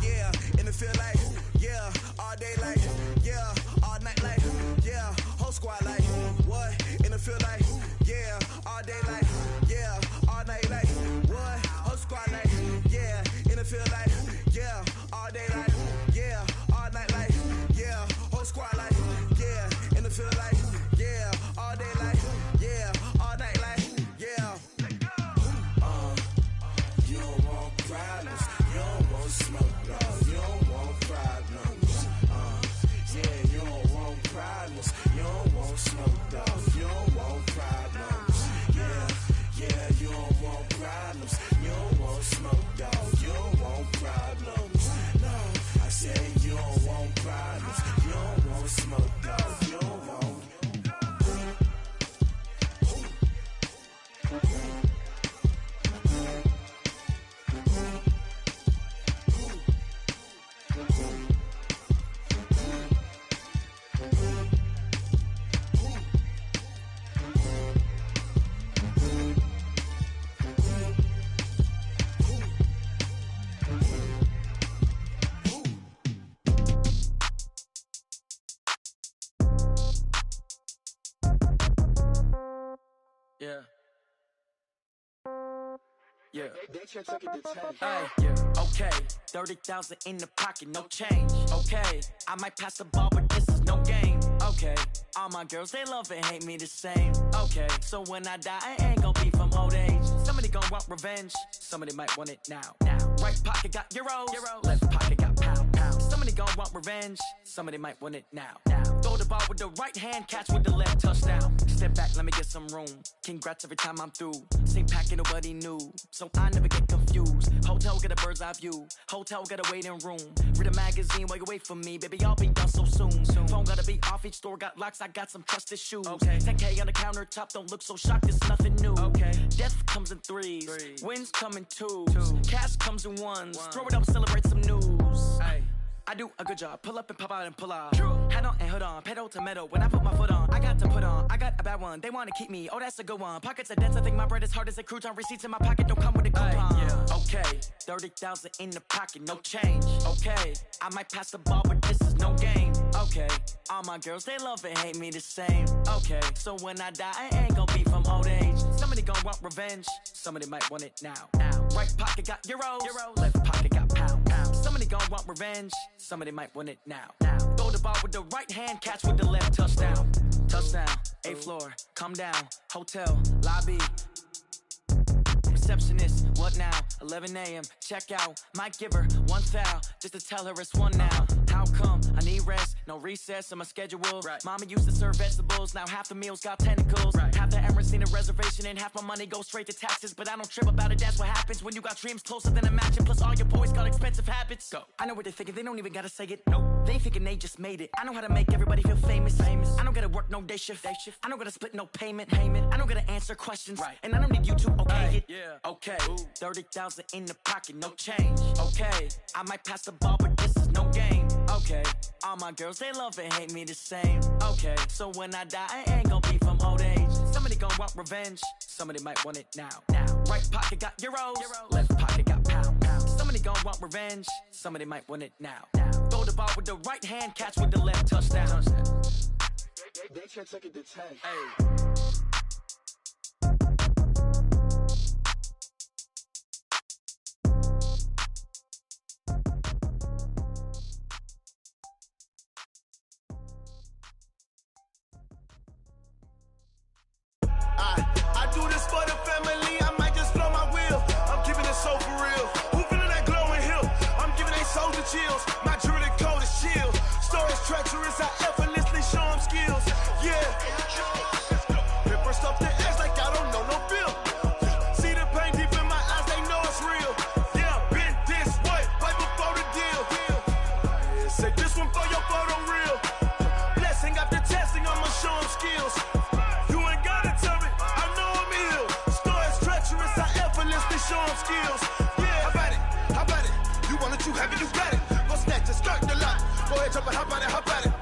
yeah, and it feel like yeah, all day like yeah, all night like yeah, whole squad like what? And it feel like yeah, all day like yeah, all night like what? Whole squad like yeah, and it feel like yeah, all day like yeah, all night like yeah, whole squad like yeah, and it feel like yeah, all day like yeah, all night like yeah. You don't want problems, you don't want smoke, no, you don't want problems. Yeah, you don't want problems, you don't want smoke, dog, you don't want problems. Yeah, you don't want problems, you don't want smoke, dog, you don't want problems. No, I said you don't want problems, you don't want smoke, dog, you don't want. Yeah. Yeah. Hey, yeah. Okay. 30,000 in the pocket, no change. Okay. I might pass the ball, but this is no game. Okay. All my girls, they love and hate me the same. Okay. So when I die, I ain't gonna be from old age. Somebody gonna want revenge. Somebody might want it now. Right pocket got euros. Left pocket got pound. Somebody gonna want revenge. Somebody might want it now. Throw the ball with the right hand, catch with the left, touchdown. Step back, let me get some room. Congrats every time I'm through. Same packet, nobody knew, so I never get confused. Hotel got a bird's eye view. Hotel got a waiting room. Read a magazine while you wait for me, baby. I'll be done so soon. Phone gotta be off. Each store got locks. I got some trusted shoes. Okay. 10K on the countertop. Don't look so shocked. It's nothing new. Okay. Death comes in threes. Wins come in twos. Cash comes in ones. Throw it up, celebrate some news. Ay. I do a good job. Pull up and pop out and pull out. Head on and hood on. Pedal to metal. When I put my foot on, I got to put on. I got a bad one. They want to keep me. Oh, that's a good one. Pockets are dense. I think my bread is hard as a crouton. Receipts in my pocket don't come with a coupon. Yeah. Okay. 30,000 in the pocket. No change. Okay. I might pass the ball, but this is no game. Okay. All my girls, they love and hate me the same. Okay. So when I die, I ain't gonna be from old age. Somebody gonna want revenge. Somebody might want it now. Right pocket got euros. Left pocket got pound. Somebody gonna want revenge. Somebody might want it now. Throw the ball with the right hand, catch with the left, touchdown. Touchdown, 8th floor, come down, hotel, lobby. Receptionist, what now? 11 a.m., check out. Might give her one foul, just to tell her it's one now. How come? I need rest, no recess in my schedule. Mama used to serve vegetables, now half the meals got tentacles. Half the Emirates need a reservation and half my money goes straight to taxes. But I don't trip about it, that's what happens when you got dreams closer than a match. And plus all your boys got expensive habits. Go. I know what they're thinking, they don't even gotta say it. Nope. They ain't thinking they just made it. I know how to make everybody feel famous. I don't gotta work no day shift. I don't gotta split no payment. I don't gotta answer questions. And I don't need you to okay it. Yeah. Okay. 30,000 in the pocket, no change. Okay. I might pass the ball, but this is no game. Okay. All my girls, they love and hate me the same. Okay. So when I die, I ain't gonna be from old age. Somebody gonna want revenge. Somebody might want it now. Right pocket got euros. Left pocket got pound. Somebody gonna want revenge. Somebody might want it now. Throw the ball with the right hand, catch with the left, touchdown. They can't take it to 10. Hey. I do this for the family, I might just blow my wheel. I'm giving it so for real. Who feeling that glowing hill? I'm giving they soldier chills. My jewelry coat is chill. Stories treacherous, I effortlessly show them skills. Yeah. you have it, you got it. Go snatch it, skirt the lot. Go ahead, jump and hop on it, hop on it.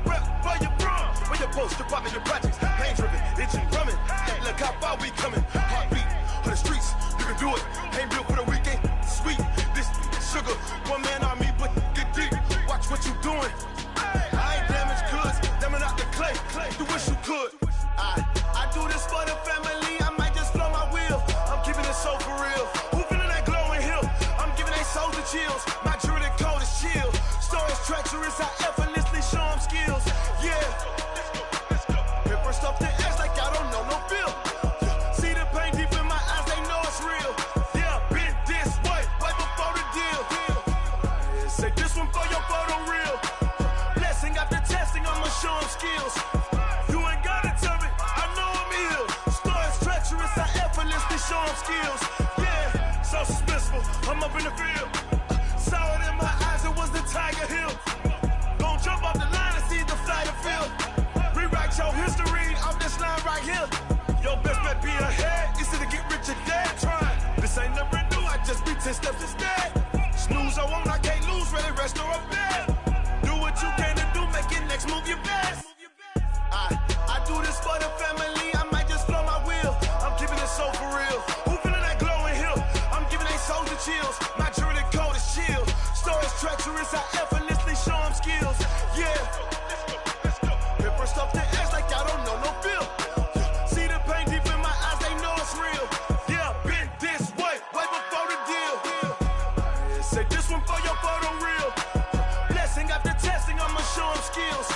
Rep for your bro, for your post, your pop, and your projects. Pain driven, itching, drumming. Look how far we coming. Heartbeat on the streets, you can do it. Ain't built for the weekend. Sweet, this sugar, one man army, but get deep. Watch what you doing. I ain't damaged goods, damn it out the clay. You wish you could. I do this for the family. I might just blow my wheel. I'm keeping it so for real. Who feeling that glowing hill? I'm giving they souls the chills. My jewelry code is chill. Stories treacherous, I effortlessly show them skills. Yeah. Paper stuff the edge like I don't know no feel. See the pain deep in my eyes, they know it's real. Yeah, been this way, right before the deal. Say this one for your photo real. Blessing after testing, I'ma show them skills. You ain't gotta tell me, I know I'm ill. Stories treacherous, I effortlessly show them skills. Yeah, so suspenseful, I'm up in the field. Saw it in my eyes, it was the Tiger Hill. Gon' jump off the line and see the flight of field. Rewrite your history off this line right here. Your best bet be ahead, easy to get rich or dead. Trying, this ain't never new, I just be 10 steps instead. Snooze I won't, I can't lose, ready, rest or up bed. Do what you can to do, make it next move your best. I do this for the family, I might just blow my wheel. I'm keeping it so for real. Who feeling that glowing hill? I'm giving they souls the chills. My jewelry code is chill. Stories treacherous, I effortlessly show them skills. Yeah. Paper stuff the edge like I don't know no feel. See the pain deep in my eyes, they know it's real. Yeah, been this way, way before the deal. Say this one for your photo real. Blessing after testing, I'ma show them skills.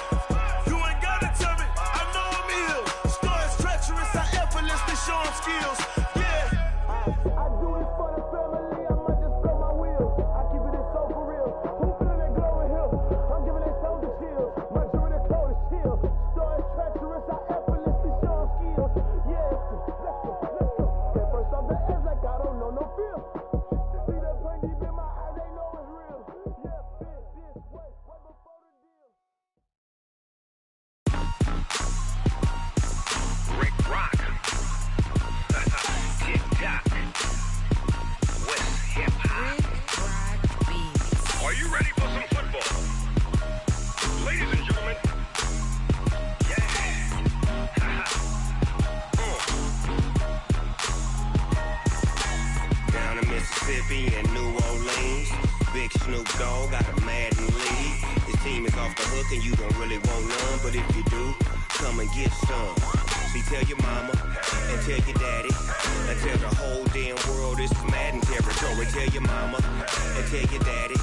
You ain't gotta tell me, I know I'm ill. Stories treacherous, I effortlessly show them skills. Yeah. I do this for the family, I might just blow my wheel. I keep it so for real. Who feeling that glowing hill? I'm giving they souls the chills. My jewelry code is chill. Stories treacherous, I effortlessly show them skills. Yeah. Let's go. Get first off the edge like I don't know no feel. See the pain deep in my eyes, they know it's real. Yeah, been this way, way before the deal. Rick Rock. TikTok. West Hip Hop. Are you ready for some football? Ladies and gentlemen. Yeah. Down in Mississippi and New Orleans, Big Snoop Dogg got a Madden league. His team is off the hook and you don't really want none, but if you do, come and get some. See, tell your mama and tell your daddy and tell the whole damn world this is Madden territory. Tell your mama and tell your daddy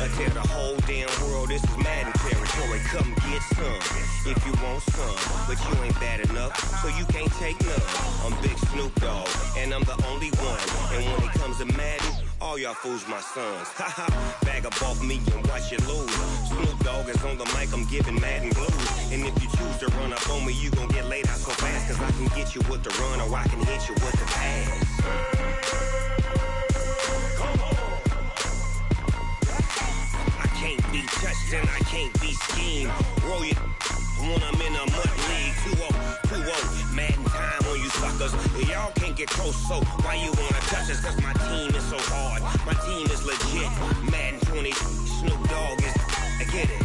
and tell the whole damn world this is Madden territory. Come get some if you want some, but you ain't bad enough, so you can't take none. I'm Big Snoop Dogg and I'm the only one. And when it comes to Madden, all y'all fools my sons. Haha, bag up off me and watch you lose. Snoop Dogg is on the mic, I'm giving Madden blues. And if you choose to run up on me, you gon' get laid out so fast. Cause I can get you with the run or I can hit you with the pass. I can't be touched and I can't be schemed. Roll you when I'm in a mud league. 2-0, Madden time on you suckers. Y'all can't get close, so why you wanna touch us? Cause my team is so hard, my team is legit. Madden 20, Snoop Dogg is, I get it.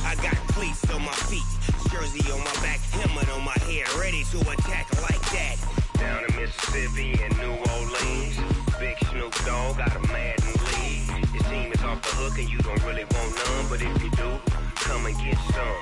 I got cleats on my feet, jersey on my back, helmet on my head, ready to attack like that. Down in Mississippi and New Orleans, Big Snoop Dogg got a Madden league. His team is off the hook and you don't really want none, but if you do, come and get some.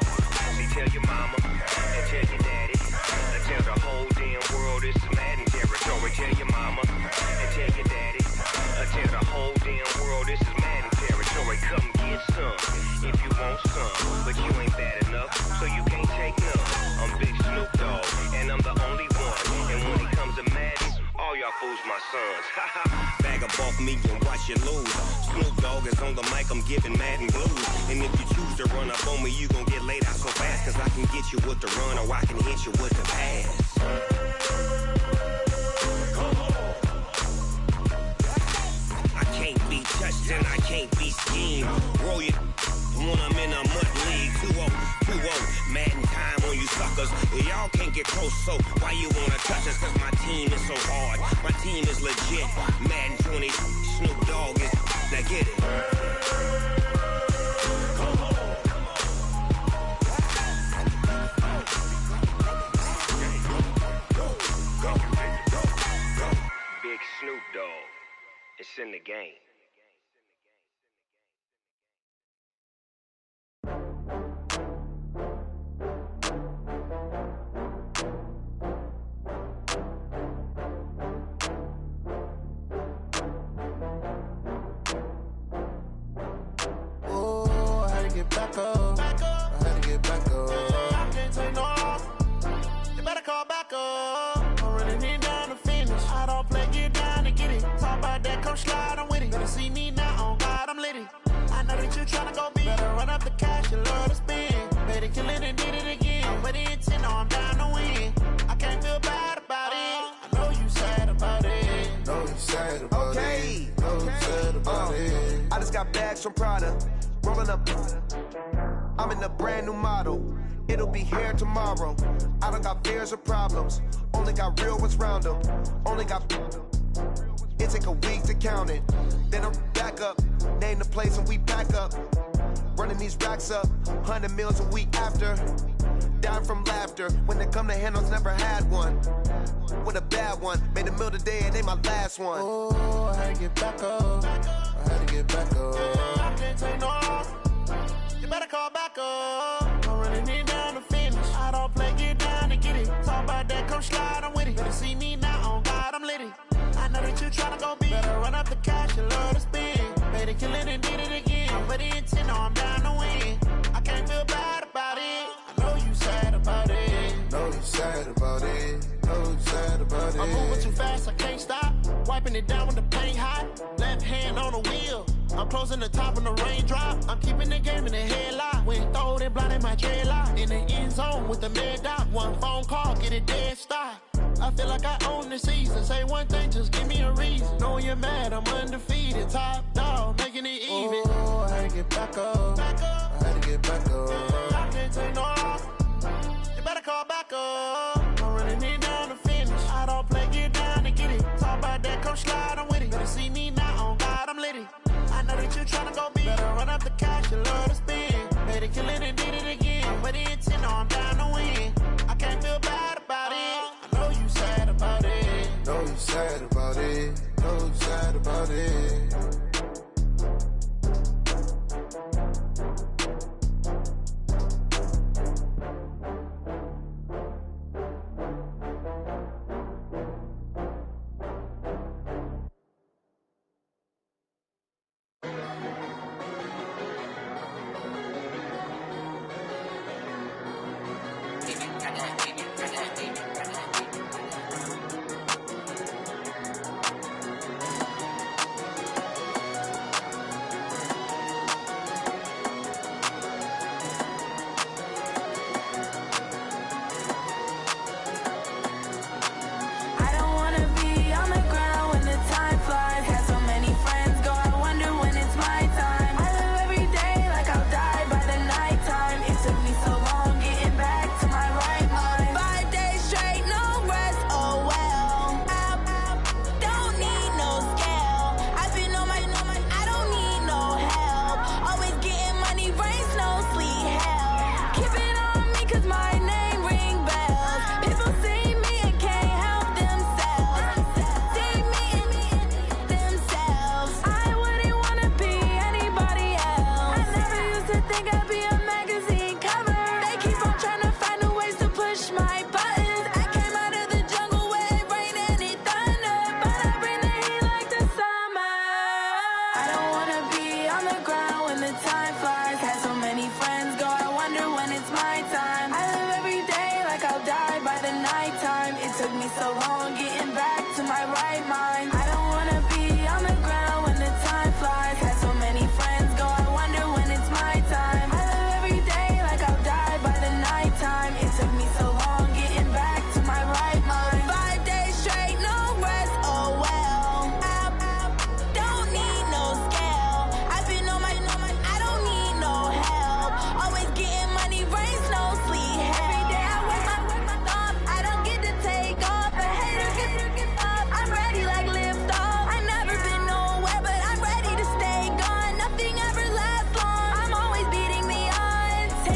See, tell your mama and tell your daddy and tell the whole damn world this is Madden territory. Tell your mama and tell your daddy and tell the whole damn world this is Madden territory. Come get some if you want some, but you ain't bad enough, so you can't take none. I'm Big Snoop Dogg and I'm the only one. And when it comes to Madden, all y'all fools my sons. Bag up off me and watch you lose. Snoop Dogg is on the mic, I'm giving Madden blues. And if you choose to run up on me, you gon' get laid out so fast. Cause I can get you with the run or I can hit you with the pass. I can't be touched and I can't be schemed. Roll you when I'm in a mud league. 2-0, Madden time on you suckers. Y'all can't get close, so why you wanna touch us? Cause my team is so hard. My team is legit. Madden 20, Snoop Dogg is. Now get it. Big Snoop Dogg. It's in the game. Get back up. I had to get back up. I can't take no loss. You better call back up. I'm running it down to finish. I don't play, get down to get it. Talk about that, come slide, I'm with it. Better see me now, on God, I'm litty. I know that you tryna go big. Better run up the cash, you love to spend. Better kill it and did it again. I'm with the intent, no, I'm down to win. I can't feel bad about it. I know you sad about it. Know you sad about it. Know you sad about it. I just got bags from Prada. Rolling up, I'm in a brand new model. It'll be here tomorrow. I don't got fears or problems. Only got real ones round them. Only got. It take a week to count it. Then I'm back up. Name the place and we pack up. Running these racks up. 100 meals a week after. Down from laughter. When they come to handles, never had one. With a bad one. Made a meal today and ain't my last one. Oh, I had to get back up. I had to get back up. I can't take no loss. You better call back up. I'm running it down to finish. I don't play, get down to get it. Talk about that, come slide, I'm with it. Better see me now, on God, I'm litty. I know that you tryna go big. Better run up the cash, you love to spend. Better kill it and did it again. I'm with the intent, no, I'm down to win. I can't feel bad about it. I know you sad about it. Know you sad about it. Know you sad about it. I'm moving too fast, I can't stop. Wiping it down with the paint hot. Left hand on the wheel. I'm closing the top when the raindrop. I'm keeping the game in the headlock. When throw it blind in my dreadlock. In the end zone with the mad dot. One phone call, get it dead stop. I feel like I own the season. Say one thing, just give me a reason. Knowing you're mad, I'm undefeated. Top dog, making it even. Oh, I had to get back up. I had to get back up. I can't take no loss. You better call back up. I'm running it down to finish. I don't play, get down to get it. Talk about that, come slide, I'm with it. Better see me now, on God, I'm litty. I know that you tryna go big. Better run up the cash, you love to spend. Better kill it and did it again. I'm with the intent, no, I'm down to win. I can't feel bad about it. I know you sad about it. Know you sad about it. Know you sad about it.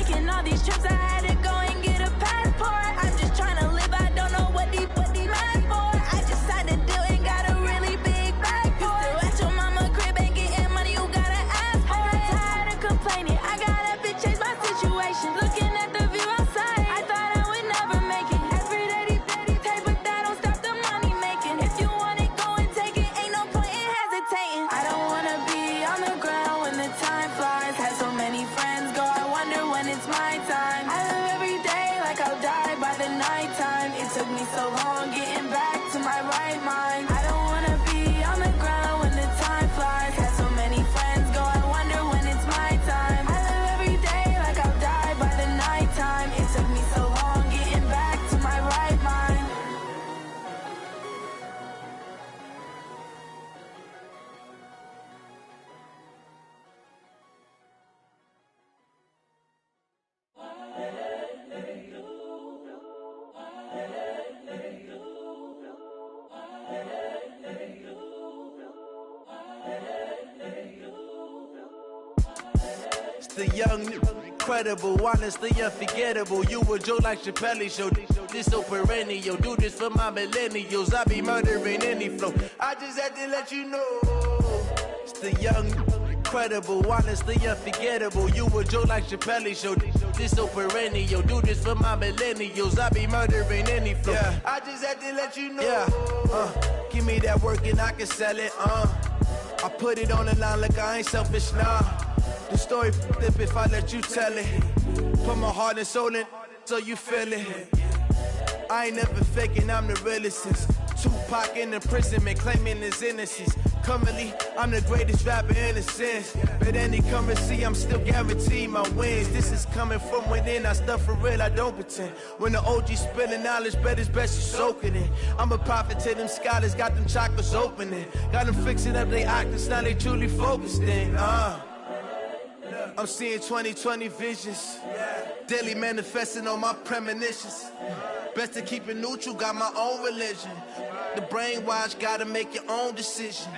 taking all these trips, I had to go and get a passport. I'm just trying to live, I don't know what these mad for. I just signed a deal and got a really big bag for it. Still at your mama crib and getting money, you gotta ask for it. I'm tired of complaining, I gotta change my situation. Looking at the view outside, I thought I would never make it. Every day they pay, but that don't stop the money making. If you want it, go and take it, ain't no point in hesitating. I don't wanna be on the ground when the time flies. Had so many friends go, I wonder when it's my time. I live every day like I'll die by the nighttime. It took me so long getting back to my right mind. I don't wanna be on the ground when the time flies. Had so many friends go, I wonder when it's my time. I live every day like I'll die by the nighttime. It took me so long getting back to my right mind. It's the young, incredible, honestly unforgettable. You a joke like Chappelle show. This so perennial. Do this for my millennials. I be murdering any flow. I just had to let you know. It's the young, incredible, honestly unforgettable. You a joke like Chappelle show. This so perennial. Do this for my millennials. I be murdering any flow. Yeah. I just had to let you know. Yeah. Give me that work and I can sell it. I put it on the line like I ain't selfish, nah. The story flip if I let you tell it. Put my heart and soul in so you feel it. I ain't never faking, I'm the realest since Tupac in imprisonment, claiming his innocence. Currently, I'm the greatest rapper in a sense. But any currency, I'm still guaranteed my wins. This is coming from within, I stuff for real, I don't pretend. When the OG spilling knowledge, bet it's best you soak it in. I'm a prophet to them scholars, got them chakras opening. Got them fixing up their octaves, now they truly focused in. I'm seeing 2020 visions. Daily manifesting on my premonitions. Best to keep it neutral, got my own religion. The brainwash, gotta make your own decision.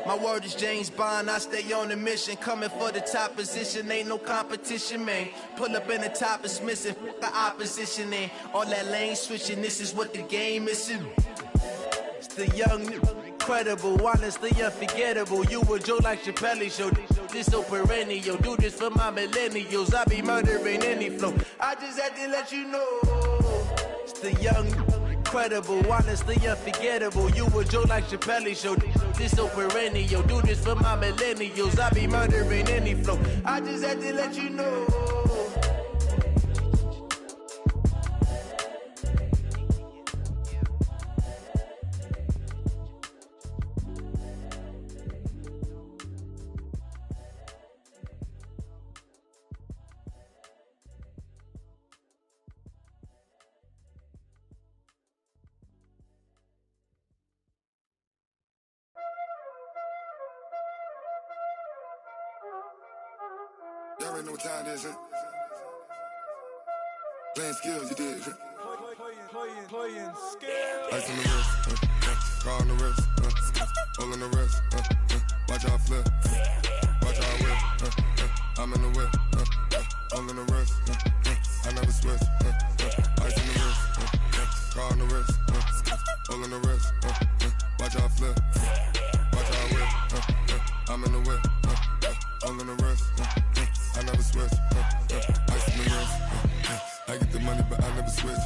My word is James Bond, I stay on a mission. Coming for the top position, ain't no competition, man. Pull up in the top, it's missing, the opposition, ain't all that lane switching, this is what the game is. It's the young, incredible, honestly unforgettable. You a joke like Chappelle show. This so perennial. Do this for my millennials. I be murdering any flow. I just had to let you know. It's the young, incredible, honestly unforgettable. You a joke like Chappelle show. This so perennial. Do this for my millennials. I be murdering any flow. I just had to let you know. Y'all already know what time it is, huh? Playing skills, you did. Playing skills. Ice on the wrist, car on the wrist, all on the wrist, watch how I flip, watch how I whip, I'm in the whip, all on the wrist, I never switch, ice on the wrist, car on the wrist, all on the wrist, watch how I flip, watch how I whip, I'm in the whip, all on the wrist, I never switch, ice on the wrist, I get the money but I never switch.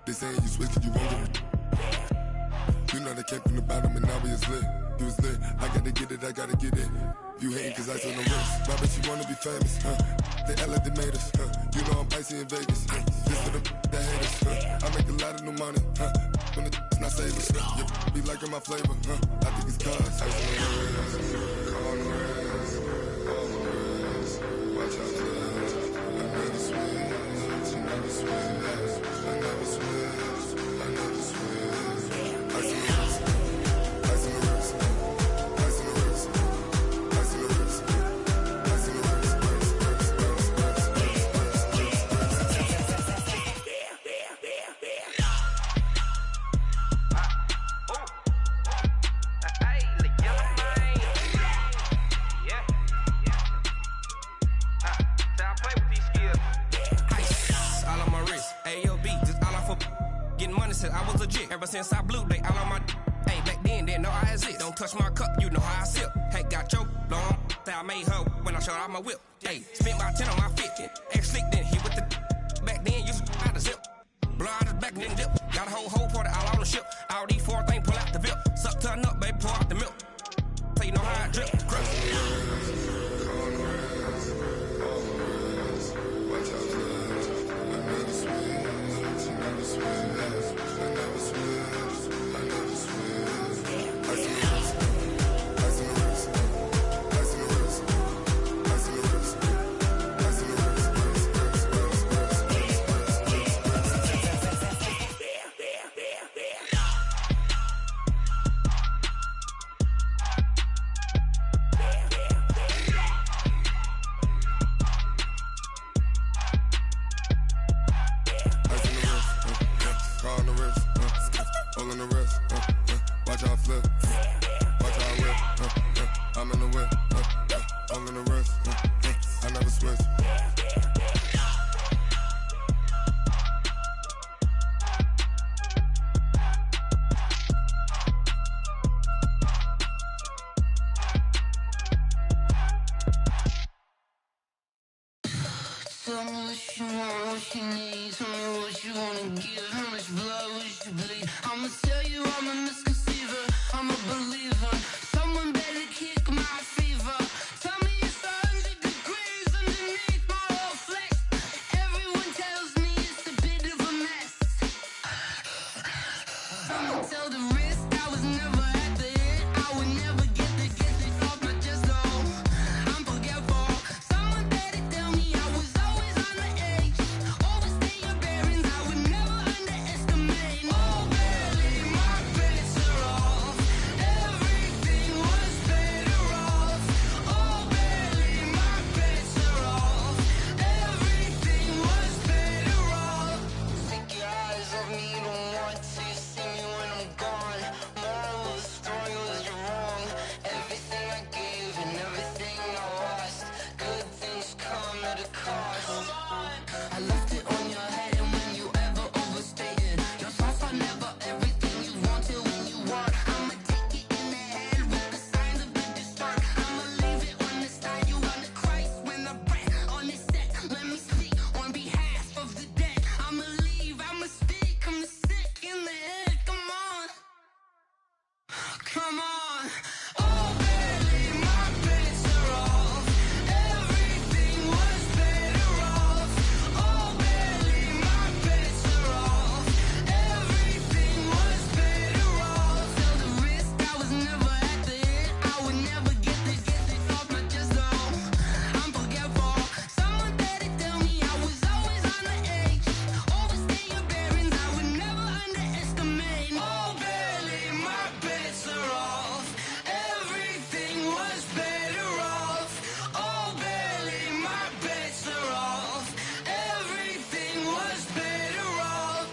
They saying you switch it, you won't get it. You know they came from the bottom and now we is lit. You was lit, I gotta get it, I gotta get it. You hating cause ice on the wrist. Why bet you wanna be famous, They act like they made us, You know I'm icy in Vegas, Just for them that hate us, I make a lot of new money, When it's not savers, You be liking my flavor, I think it's cause ice on the wrist, on the wrist, on the wrist. Watch out for that, I never switch, I never switch, I never switch, I never switch. Ice on the wrist, ice on the wrist, ice on the wrist, ice on the wrist, ice on the wrist, since I blew, they all on my hey, back then, didn't know I exist. Don't touch my cup, you know how I sip. Hey, got your long, that I made her when I showed out my whip. Hey, spent my 10 on my 50. Ex-slick, then he with the back then, used to out the zip. Blow out his back, then dip. Got a whole party all on the ship. All these 4 things, pull out the VIP. Suck, turn up, baby, pour out the milk. So you know how I drip. Tell me what you want, what you need. Tell me what you wanna give. How much blood would you bleed? I'ma tell you I'm a misconceiver. I'm a believer. Someone better kick my fever. Tell me it's 100 degrees underneath my whole flesh. Everyone tells me it's a bit of a mess. I'ma tell the risk I was never at the end. I would never get this off my chest though. I'm forgetful. Someone better tell me I was always on the edge. Overstay your bearings, I would never underestimate. Oh, barely, my bets are off. Everything was better off. Oh, barely, my bets are off. Everything was better off. Take your eyes off me, don't want to see me when I'm gone. Moral of the story was you're wrong. Everything I gave and everything I lost. Good things come at a cost. I left it on your head, and when you ever overstated, your thoughts are never everything you wanted when you want. I'ma take it in the head with the signs of the distort. I'ma leave it on the side. You on the Christ when I breath on this set. Let me speak on behalf of the dead. I'ma leave, I'ma speak. I'm sick in the head. Come on, come on. Oh, barely, my bets are off. Everything was better off. Oh, barely, my bets are off. Everything was better off. Tell the risk I was never at the end. I would never get this off my chest though. I'm forgetful. Someone better tell me I was always on the edge. Overstay your bearings, I would never underestimate. Oh, barely, my bets are off. Everything was better off. Oh, barely, my bets are off. Everything was better off.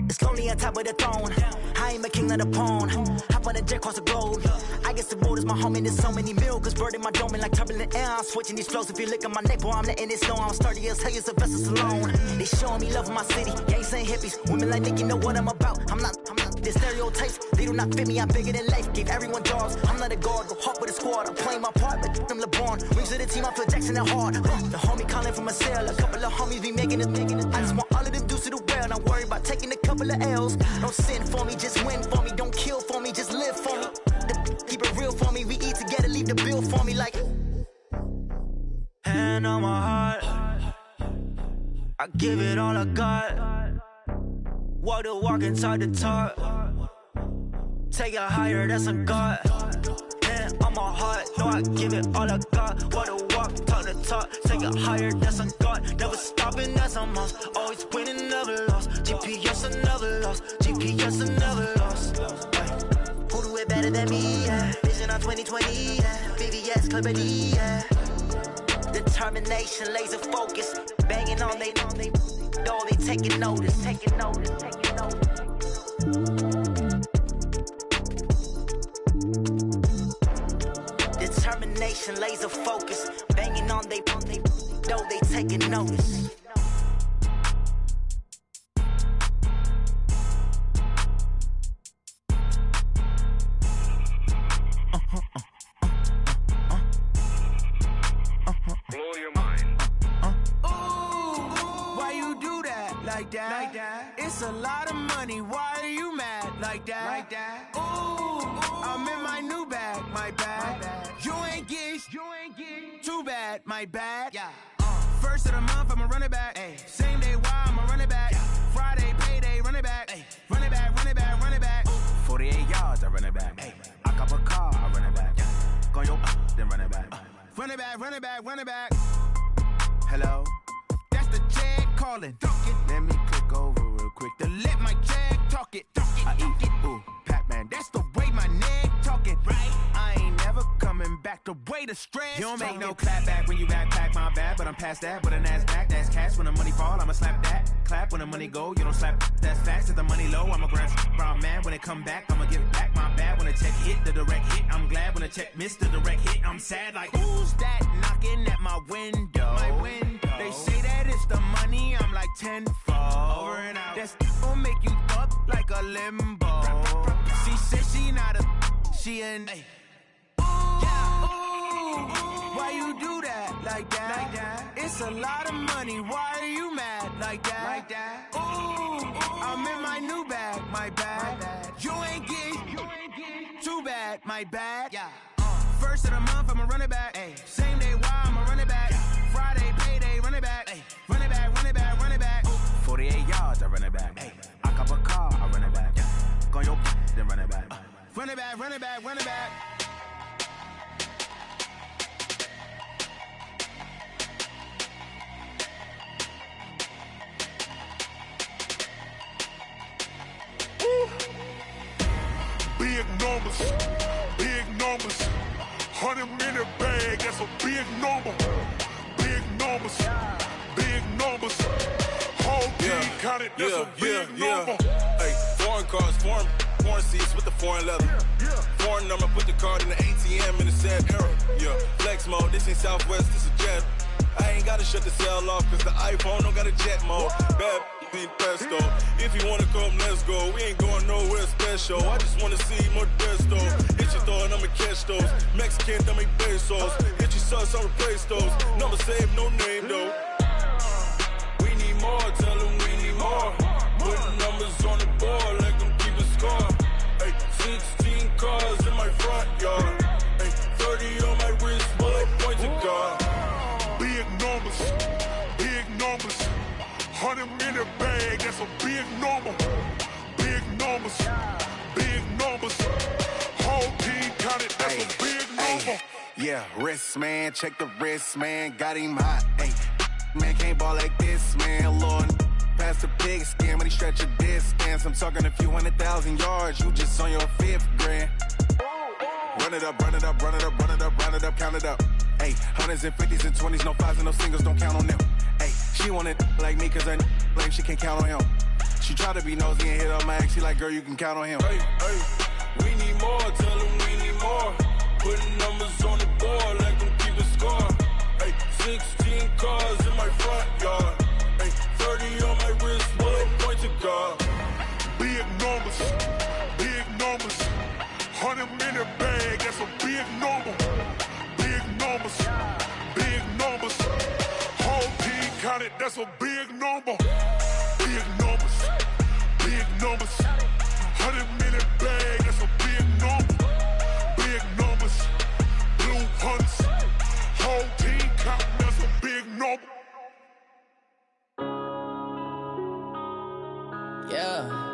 It's lonely on top of the throne. I ain't a king of the pawn. Hop on a jet across the globe. I guess the road is my home and there's so many miracles burning my dome and like turbulent air. I'm switching these flows. If you look at my neck, boy, I'm letting it snow. I'm sturdy as hell, as Sylvester Stallone. They showing me love in my city. Gangs and hippies, women like Nick, you know what I'm about. I'm not. The stereotypes, they do not fit me. I'm bigger than life. Gave everyone jobs. I'm not a guard, go hard with a squad. I'm playing my part, but I'm LeBron. Rings of the team, I feel Jackson and hard. The homie calling from a cell. A couple of homies be making it. I just want all of them dudes to the well. Not worry about taking a couple of L's. Don't sin for me, just win for me. Don't kill for me, just live for me. Keep it real for me. We eat together, leave the bill for me like. Hand on my heart, I give it all I got. Walk the walk and talk the talk. Take it higher, that's a God. Hand on my heart, know I give it all I got. Walk the walk, talk the talk. Take it higher, that's a God. Never stopping, that's a must. Always winning, never lost. GPS, I never lost. GPS, I never lost. Who do it better than me? Yeah. Vision on 2020. Yeah. VVS, Clarity. Yeah. Determination, laser focus. Banging on they door, they taking notice. Determination, laser focus, banging on they know they taking notice. Blow your mind. Why you do that like that? It's a lot of money. Why are you mad like that? Ooh, I'm in my new bag, my bad. You ain't get too bad, my bad. Yeah. First of the month, I'ma run it back. Ay. Same day, why I'ma run it back. Friday, payday, run it back. Ay. Run it back, run it back, run it back. 48 yards, I run it back. Ay. I cop a car, I run it back. Go your then run it back. Run it back, run it back, run it back. Hello? That's the jag calling. Let me click over real quick. To let my jag talk it. I eat, ooh, Pac-Man. That's the way my neck talking, right? I ain't never coming back the way the stress. You don't make no clap back when you backpack, my bad. But I'm past that with a NASDAQ. That's cash when the money fall, I'ma slap that. Clap when the money go, you don't slap. That's facts. If the money low, I'ma grab brown man. When it come back, I'ma give back my bad. When the check hit, the direct hit. I'm glad when the check missed the direct hit. I'm sad like, who's that knocking at my window? My window. They say that it's the money, I'm like tenfold. Over and out. That's gon' make you up like a limbo. She said she not a, she an. Why you do that like that? It's a lot of money. Why are you mad like that? Ooh, I'm in my new bag, my bad. You ain't get too bad, my bad. Yeah. First of the month, I'ma run it back. Ay. Same day, why I'ma run it back. Friday, payday, run it back. Ay. Run it back, run it back, run it back. 48 yards, I run it back. Ay. I cop a car, I run it back. Go your then run it back. Run it back, run it back, run it back. Big numbers, big numbers. 100-minute bag, that's a big number. Big numbers, big numbers. Whole team counted, that's a big number. Hey, foreign cars, foreign seats with the foreign leather. Foreign number, put the card in the ATM in the sad era. Yeah, flex mode, this ain't Southwest, this a jet. I ain't gotta shut the cell off, cause the iPhone don't got a jet mode. Bad ain't pesto. If you wanna come, let's go. We ain't going nowhere special. I just wanna see Modesto. Hit your thought, I'ma catch those. Mexican, don't make pesos. Hit your sus, I'll replace those. Number saved, no name though. We need more, tell them we need more. Putting numbers on the board like I'm keeping score. Hey, 16 cars in my front yard. Hey, 30 on my wrist, bullet point to God. Big numbers, big numbers. 100-minute bag, that's a big number. Big numbers, big numbers. Whole team counted, that's a big number. Yeah, wrist man, check the wrist man, got him hot. Ay, man can't ball like this, man. Lord, past the pig skin when he stretch a distance. I'm talking a few 100,000 yards, you just on your 5th grand. Run it up, run it up, run it up, run it up, run it up, count it up. Ay, 100s and 50s and 20s, no 5s and no singles, don't count on them. Ay, she want it like me, cause her blame she can't count on him. She try to be nosy and hit on my ex, she like, girl, you can count on him. Hey, hey, we need more, tell them we need more. Putting numbers on the board like I'm keeping score. Hey, 16 cars in my front yard. Hey, 30 on my wrist, bullet point to God. Big numbers, big numbers. 100-minute bag, that's a big number. Big numbers, big numbers. Whole team counted, that's a big number. Big numbers, big numbers. 100-minute bag, that's a big number. Big numbers, blue hunts. Whole team counting, that's a big number. Yeah.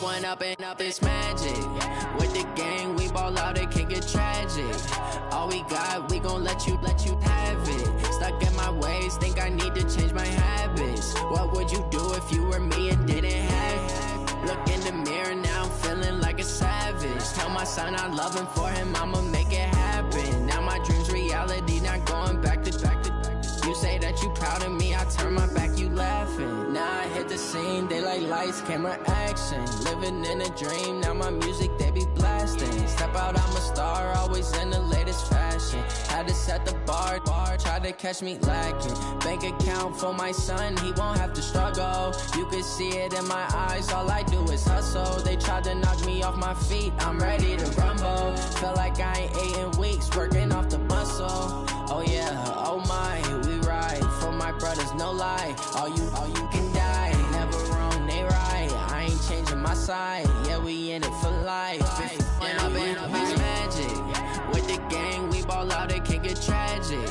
One up and up, it's magic. With the gang, we ball out, it can get tragic. All we got, we gon' let you have it. Stuck in my ways, think I need to change my habits. What would you do if you were me and didn't have it? Look in the mirror, now I'm feeling like a savage. Tell my son I love him, for him I'ma make it happen. Now my dream's reality, not going back to back. you proud of me, I turn my back, you laughing. Now I hit the scene, they like lights, camera, action. Living in a dream, now my music, they be blasting. Step out, I'm a star, always in the latest fashion. Had to set the bar, try to catch me lacking. Bank account for my son, he won't have to struggle. You can see it in my eyes, all I do is hustle. They tried to knock me off my feet, I'm ready to rumble. Feel like I ain't ate in weeks, working off the muscle. Oh yeah, oh my, we ride for my brothers, no lie. All you can die, never wrong, they right. I ain't changing my side, yeah, we in it for life. When I've been magic, with the gang, we ball out, it can get tragic.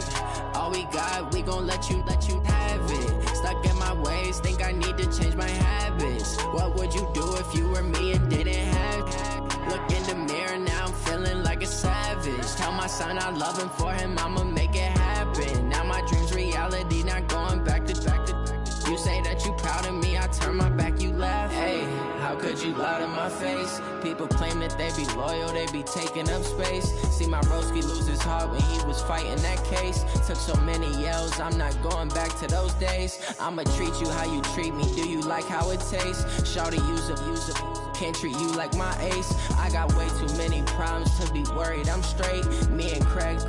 All we got, we gon' let you have it. Stuck in my ways, think I need to change my habits. What would you do if you were me and didn't have it? Look in the mirror, now I'm feeling like a savage. Tell my son I love him, for him I'ma make it happen. Now my dream's reality, not going back to. You say that you proud of me, I turn my back, you laugh. Hey, how could you lie to my face? People claim that they be loyal, they be taking up space. See my broski lose his heart when he was fighting that case. Took so many yells, I'm not going back to those days. I'ma treat you how you treat me, do you like how it tastes? Shawty, use it, can't treat you like my ace. I got way too many problems to be worried, I'm straight. Me and Craig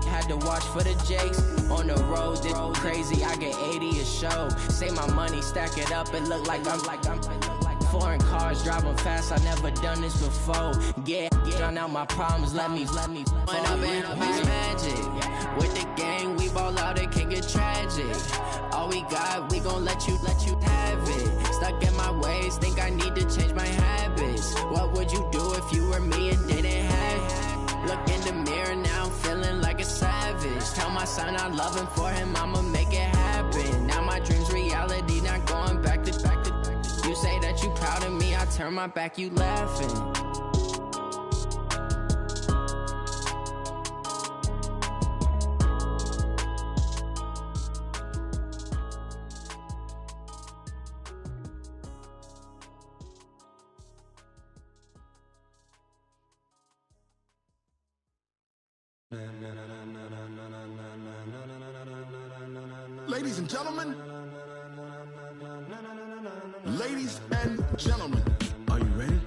had to watch for the Jakes. On the road, this crazy, I get 80 a show. Say my money, stack it up, it look like I'm foreign cars, driving fast, I never done this before. Yeah, drown out my problems, let me. When I've been magic, with the gang, we ball out, it can get tragic. All we got, we gon' let you have it. Stuck in my ways, think I need to change my habits. What would you do if you were me and didn't have it? Look in the mirror, now I'm feeling like a savage. Tell my son I love him, for him I'ma make it happen. Now my dream's reality, not going back to. You say that you proud of me, I turn my back, you laughing. Ladies and gentlemen, ladies and gentlemen, are you ready?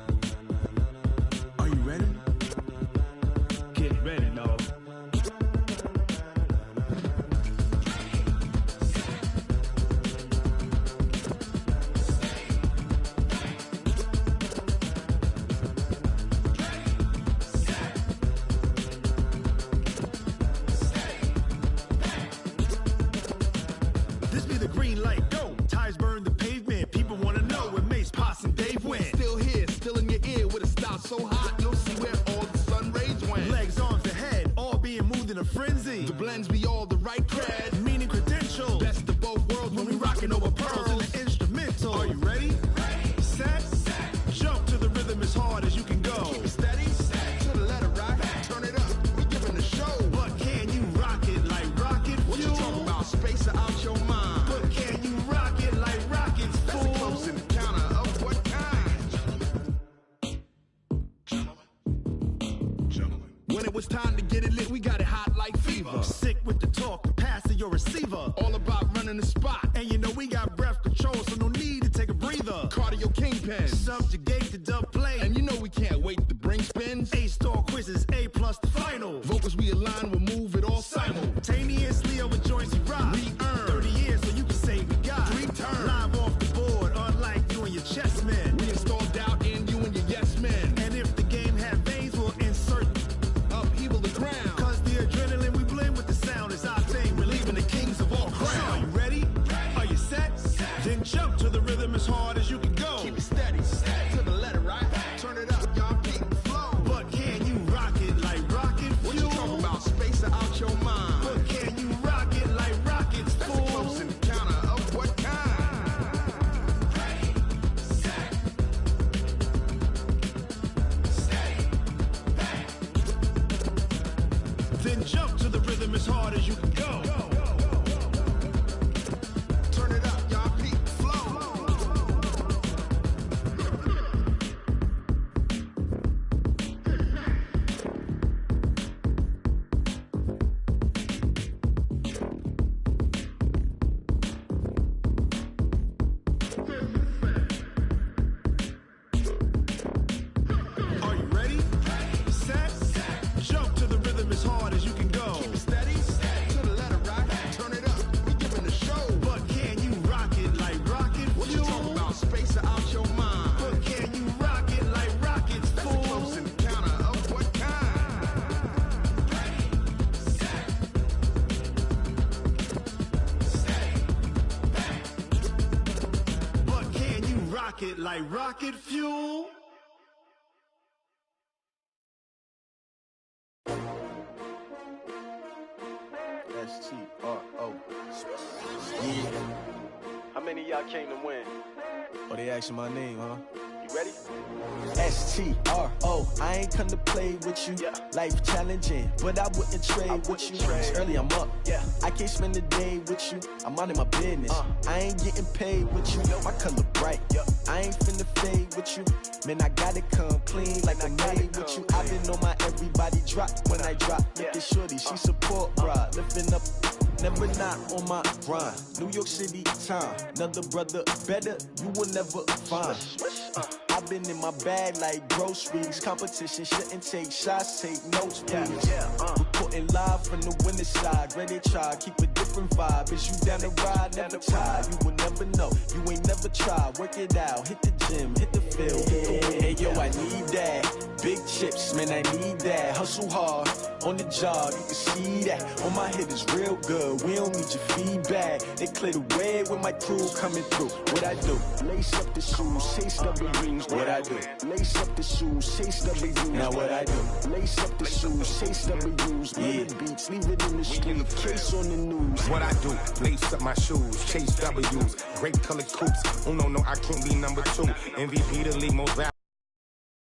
Are you ready? Get ready, dog. This be the green light, go. Tires burn the pavement. People wanna know where Mace, Pops, and Dave went. Still here, still in your ear with a style so hot, you'll see where all the sun rays went. Legs, arms, and head, all being moved in a frenzy. The blends be all the right cred, meaning credentials. Best of both worlds when we rockin' over pearls in the instrumental. Are you ready? Set, jump to the rhythm as hard as you can go. Keep it steady, to the letter right, turn it up, we giving the show. But can you rock it like rocket fuel? What you talking about, space out your mind? But can you rock it like rockets, fool? That's a close encounter of what kind? Gentlemen. When it was time to get it lit, we got it hot like fever. Sick with the talk, pass to your receiver. All about running the spot, and you know we got breath control, so no need to take a breather. Cardio kingpin, subjugate the dub play, and you know we can't wait to bring spins. A-star quizzes, A+ the final. Vocals we align, we'll move it all simultaneously over joints we rock. We earn 30 years, so you can say we got 3 turns. Live off the board, unlike you and your chess men. We install doubt in you and your yes men. And if the game had veins, we'll insert upheaval the ground. Cause the adrenaline we blend with the sound is our thing. We're leaving the kings of all crowns. So are you ready? Are you set? Then jump to the rhythm as hard as you can go. Keep it steady, to the letter right. Turn it up, y'all keep the flow. But can you rock it like rocket fuel? What you talking about, space out your mind? But can you rock it like rockets, fool? That's a close encounter of what kind? Then jump to the rhythm as hard as you can go. Turn it up, y'all keep the flow. rocket like rocket fuel. S-T-R-O. Yeah. How many of y'all came to win? Oh, they asking my name, huh? You ready? S-T-R-O. I ain't come to play with you. Life challenging, but I wouldn't trade with you. It's early, I'm up. I can't spend the day with you. I'm out of my business. I ain't getting paid with you. My color bright. I ain't finna fade with you. Man, I gotta come clean like I'm made with you. I've been on my everybody drop when I drop. Look at shorty, she support ride. Lifting up, never not on my grind. New York City time. Another brother better, you will never find. I've been in my bag like groceries. Competition shouldn't take shots, take notes, please. Reporting live from the winning side. Ready to try, keep a different vibe. Is you down the ride, never tired. You will never know, you ain't never tried. Work it out, hit the gym, hit the field, hit the wind. Hey yo, I need that. Big chips, man, I need that. Hustle hard, on the job, you can see that. On my head is real good, we don't need your feedback. They clear the way with my crew coming through. What I do? Lace up the shoes, chase W's. What I do? Lace up the shoes, chase W's. Now what I do? Lace up the shoes, chase W's. Yeah, beats, leave it in the street, case on the news. What I do? Lace up my shoes, chase W's. Great colored coops. Oh no, I can't be number 2. MVP the league, most valuable.